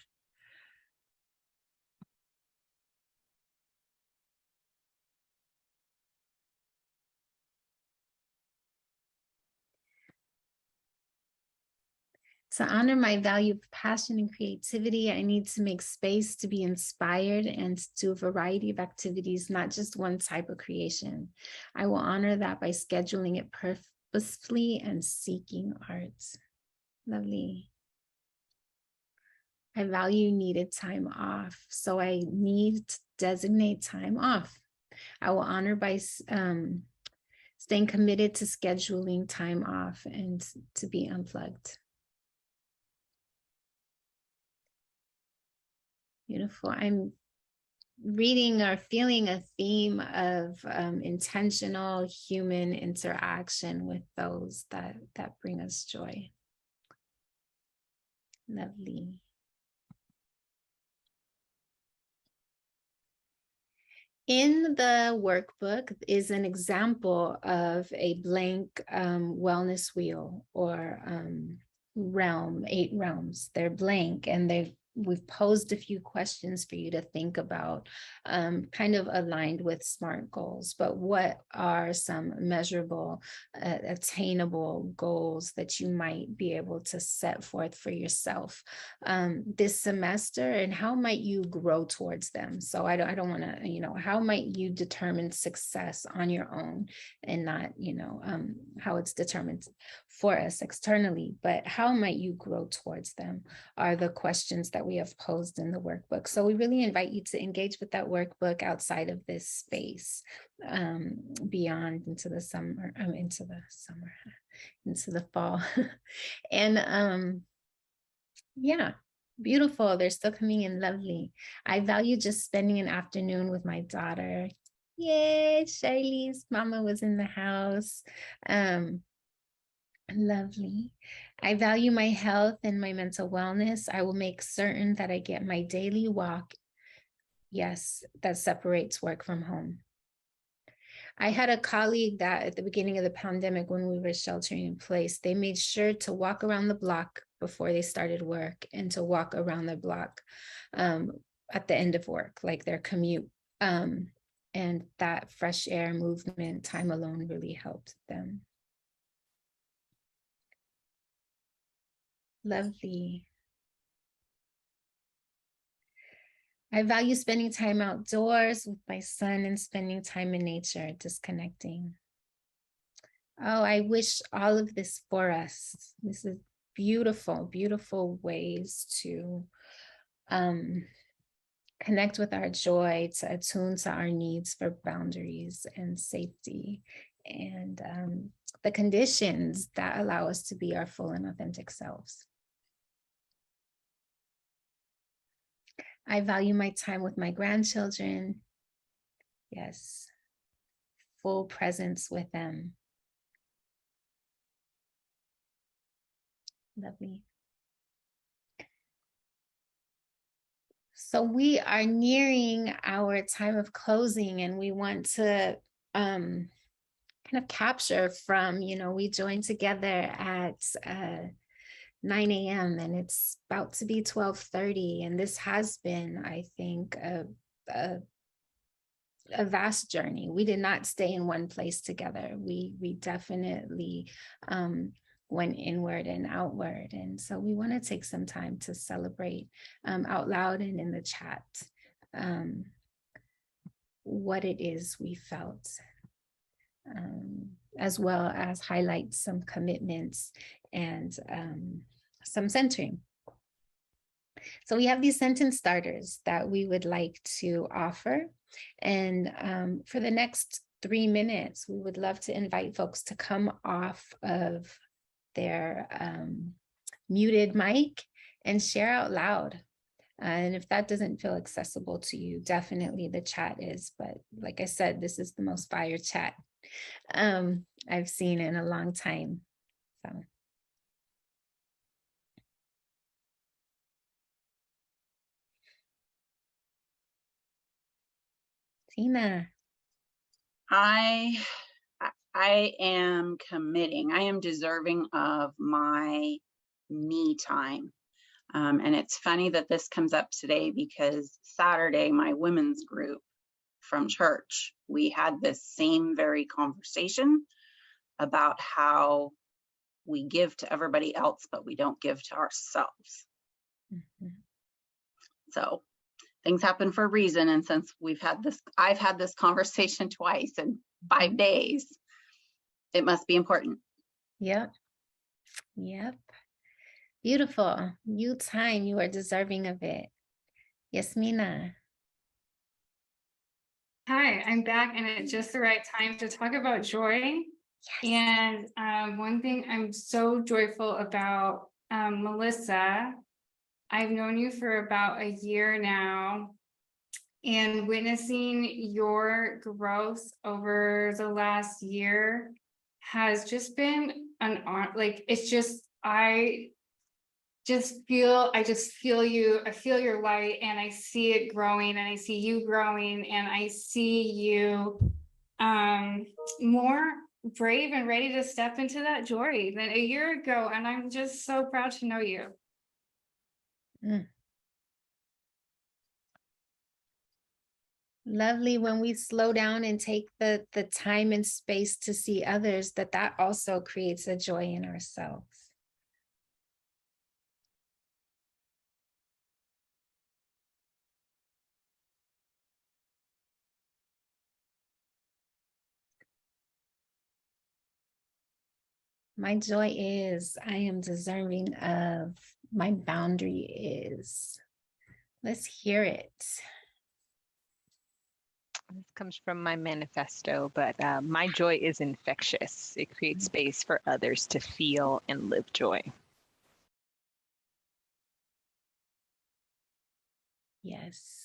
To honor my value of passion and creativity, I need to make space to be inspired and to do a variety of activities, not just one type of creation. I will honor that by scheduling it purposefully and seeking art. Lovely. I value needed time off, so I need to designate time off. I will honor by staying committed to scheduling time off and to be unplugged. Beautiful. I'm reading or feeling a theme of intentional human interaction with those that bring us joy. Lovely. In the workbook is an example of a blank wellness wheel or realm, 8 realms. They're blank and we've posed a few questions for you to think about, kind of aligned with SMART goals, but what are some measurable, attainable goals that you might be able to set forth for yourself this semester, and how might you grow towards them? So I don't want to, how might you determine success on your own and not, how it's determined for us externally, but how might you grow towards them are the questions that we have posed in the workbook. So we really invite you to engage with that workbook outside of this space, beyond into the fall. And yeah, beautiful. They're still coming in lovely. I value just spending an afternoon with my daughter. Yay, Shirley's mama was in the house. Lovely. I value my health and my mental wellness. I will make certain that I get my daily walk. Yes, that separates work from home. I had a colleague that at the beginning of the pandemic, when we were sheltering in place, they made sure to walk around the block before they started work and to walk around the block at the end of work, like their commute. And that fresh air movement time alone really helped them. Lovely. I value spending time outdoors with my son and spending time in nature, disconnecting. Oh, I wish all of this for us. This is beautiful, beautiful ways to connect with our joy, to attune to our needs for boundaries and safety, and the conditions that allow us to be our full and authentic selves. I value my time with my grandchildren. Yes, full presence with them. Lovely. So we are nearing our time of closing, and we want to kind of capture from, we joined together at 9 a.m. and it's about to be 12:30. And this has been, I think, a vast journey. We did not stay in one place together. We definitely went inward and outward. And so we want to take some time to celebrate out loud and in the chat what it is we felt, as well as highlight some commitments and some centering. So we have these sentence starters that we would like to offer. And for the next 3 minutes, we would love to invite folks to come off of their muted mic and share out loud. And if that doesn't feel accessible to you, definitely the chat is. But like I said, this is the most fire chat I've seen in a long time. So. Tina. I am committing. I am deserving of my me time. And it's funny that this comes up today because Saturday, my women's group from church, we had this same very conversation about how we give to everybody else, but we don't give to ourselves. Mm-hmm. So things happen for a reason. And since I've had this conversation twice in 5 days, it must be important. Yep. Beautiful. You time, you are deserving of it. Yasmina. Hi, I'm back and at just the right time to talk about joy. Yes. And one thing I'm so joyful about, Melissa, I've known you for about a year now, and witnessing your growth over the last year has just been an honor. Like, it's just, I just feel you, I feel your light, and I see it growing, and I see you growing, and I see you more brave and ready to step into that joy than a year ago. And I'm just so proud to know you. Lovely when we slow down and take the time and space to see others, that also creates a joy in ourselves. My joy is, I am deserving of, my boundary is. Let's hear it. This comes from my manifesto, but my joy is infectious. It creates space for others to feel and live joy. Yes.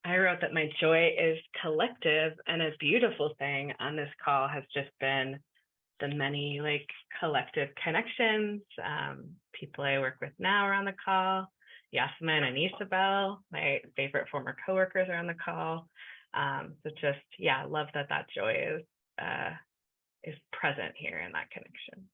I wrote that my joy is collective, and a beautiful thing on this call has just been the many collective connections. People I work with now are on the call. Yasmin and Isabel, my favorite former coworkers, are on the call. So just, I love that joy is present here in that connection.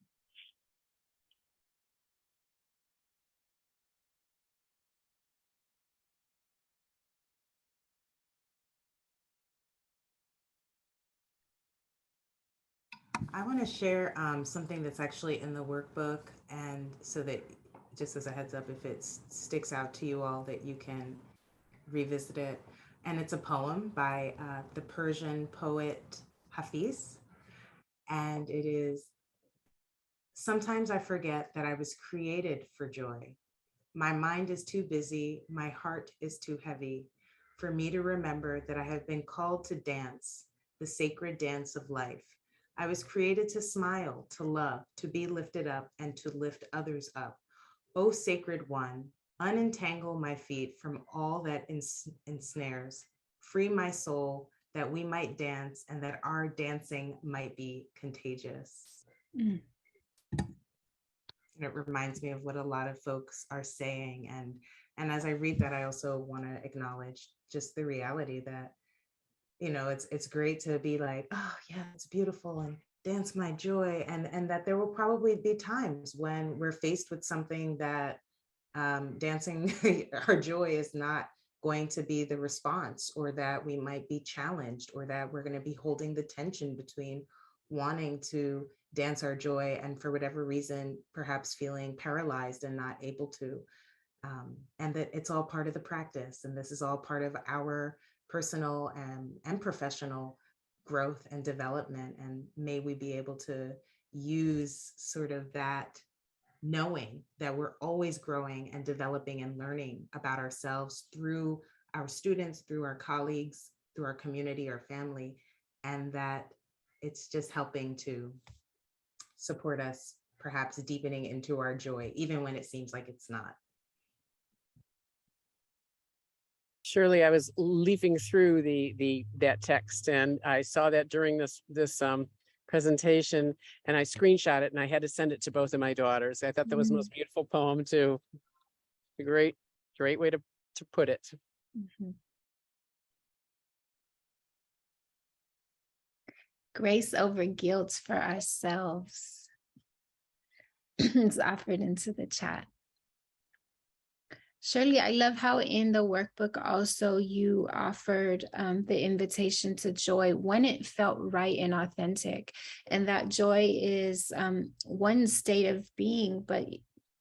I want to share something that's actually in the workbook, and so that just as a heads up, if it sticks out to you all, that you can revisit it. And it's a poem by the Persian poet Hafiz. And it is, sometimes I forget that I was created for joy. My mind is too busy, my heart is too heavy for me to remember that I have been called to dance, the sacred dance of life. I was created to smile, to love, to be lifted up, and to lift others up. O sacred one, unentangle my feet from all that ensnares. Free my soul that we might dance and that our dancing might be contagious. And it reminds me of what a lot of folks are saying. And as I read that, I also want to acknowledge just the reality that it's great to be like, oh yeah, it's beautiful and dance my joy. And that there will probably be times when we're faced with something that dancing our joy is not going to be the response, or that we might be challenged, or that we're going to be holding the tension between wanting to dance our joy and for whatever reason, perhaps feeling paralyzed and not able to. And that it's all part of the practice. And this is all part of our personal and professional growth and development. And may we be able to use sort of that knowing that we're always growing and developing and learning about ourselves through our students, through our colleagues, through our community, our family, and that it's just helping to support us, perhaps deepening into our joy, even when it seems like it's not. Shirley, I was leafing through that text, and I saw that during this presentation, and I screenshot it, and I had to send it to both of my daughters. I thought that was the most beautiful poem too. A great way to put it. Grace over guilt for ourselves. It's offered into the chat. Shirley, I love how in the workbook also you offered the invitation to joy when it felt right and authentic. And that joy is one state of being, but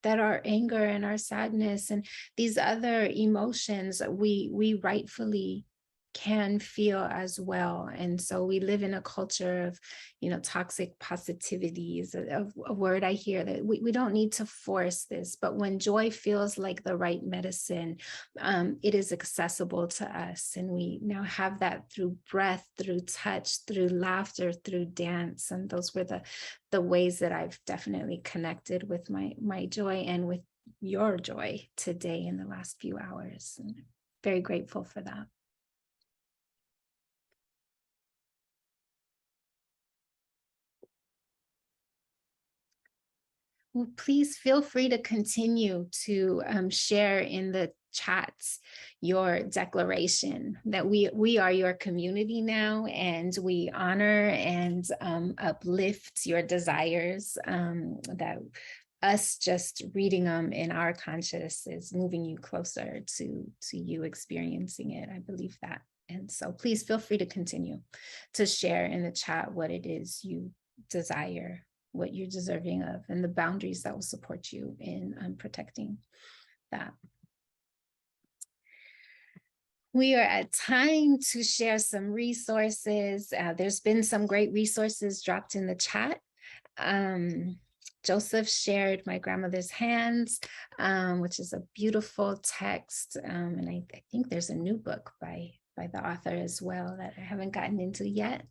that our anger and our sadness and these other emotions we rightfully can feel as well. And so we live in a culture of, toxic positivity is a word I hear, that we don't need to force this, but when joy feels like the right medicine, it is accessible to us. And we now have that through breath, through touch, through laughter, through dance. And those were the ways that I've definitely connected with my joy and with your joy today in the last few hours. And I'm very grateful for that. Well, please feel free to continue to share in the chats your declaration that we are your community now, and we honor and uplift your desires, that us just reading them in our conscious is moving you closer to you experiencing it. I believe that. And so please feel free to continue to share in the chat what it is you desire, what you're deserving of, and the boundaries that will support you in protecting that. We are at time to share some resources. There's been some great resources dropped in the chat. Joseph shared My Grandmother's Hands, which is a beautiful text. And I think there's a new book by the author as well that I haven't gotten into yet.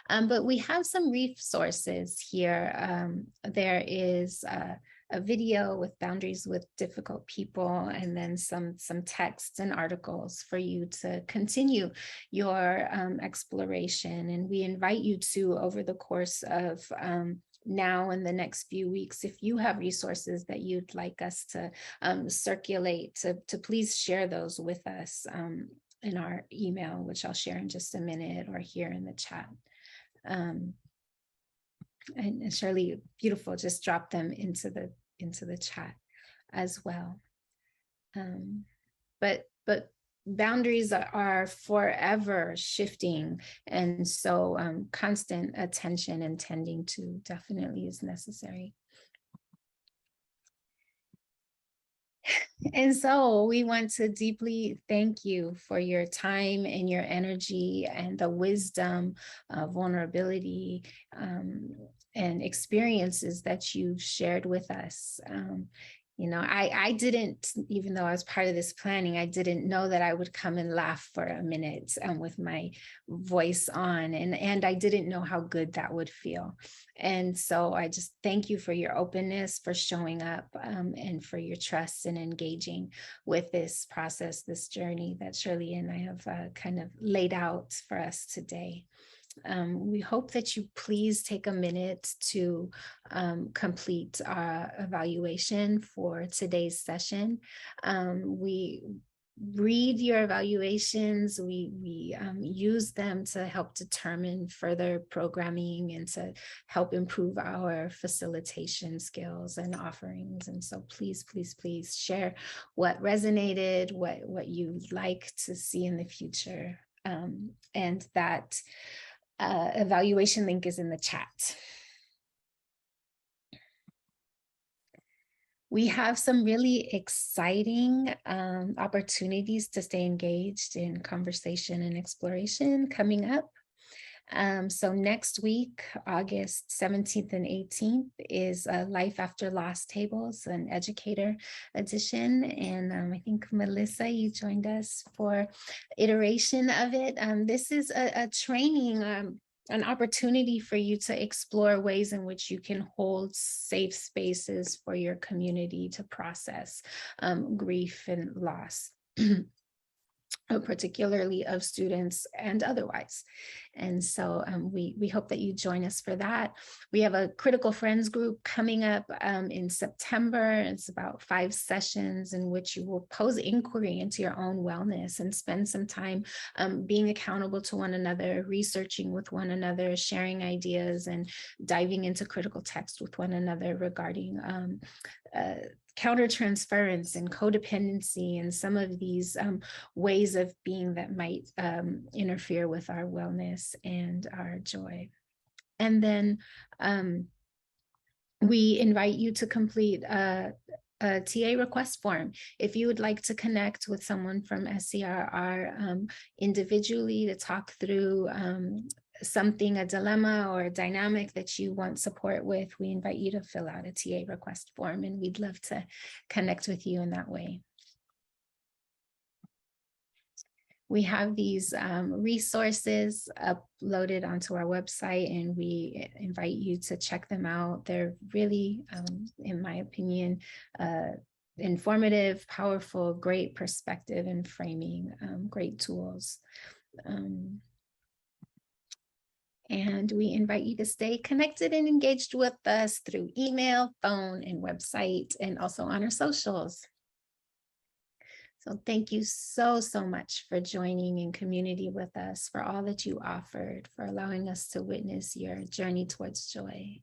But we have some resources here. There is a video with boundaries with difficult people, and then some texts and articles for you to continue your exploration. And we invite you to, over the course of now and the next few weeks, if you have resources that you'd like us to circulate, to please share those with us in our email, which I'll share in just a minute, or here in the chat. And Shirley, beautiful, just drop them into the chat as well. But boundaries are forever shifting, and so constant attention and tending to definitely is necessary. And so we want to deeply thank you for your time and your energy and the wisdom, vulnerability, and experiences that you've shared with us. I didn't, even though I was part of this planning, I didn't know that I would come and laugh for a minute with my voice on, and I didn't know how good that would feel. And so I just thank you for your openness, for showing up, and for your trust and engaging with this process, this journey that Shirley and I have kind of laid out for us today. We hope that you please take a minute to complete our evaluation for today's session. We read your evaluations. We use them to help determine further programming and to help improve our facilitation skills and offerings. And so please, please, please share what resonated, what you'd like to see in the future. And that evaluation link is in the chat. We have some really exciting opportunities to stay engaged in conversation and exploration coming up. So next week, August 17th and 18th, is Life After Loss Tables, an educator edition. And I think Melissa, you joined us for iteration of it. This is a training, an opportunity for you to explore ways in which you can hold safe spaces for your community to process grief and loss. Particularly of students and otherwise. And so we hope that you join us for that. We have a critical friends group coming up in September. It's about 5 sessions in which you will pose inquiry into your own wellness and spend some time being accountable to one another, researching with one another, sharing ideas, and diving into critical text with one another regarding countertransference and codependency and some of these ways of being that might interfere with our wellness and our joy. And then we invite you to complete a TA request form. If you would like to connect with someone from SCRR individually to talk through something, a dilemma or a dynamic that you want support with, we invite you to fill out a TA request form, and we'd love to connect with you in that way. We have these resources uploaded onto our website, and we invite you to check them out. They're really, in my opinion, informative, powerful, great perspective and framing, great tools. And we invite you to stay connected and engaged with us through email, phone, and website, and also on our socials. So thank you so, so much for joining in community with us, for all that you offered, for allowing us to witness your journey towards joy.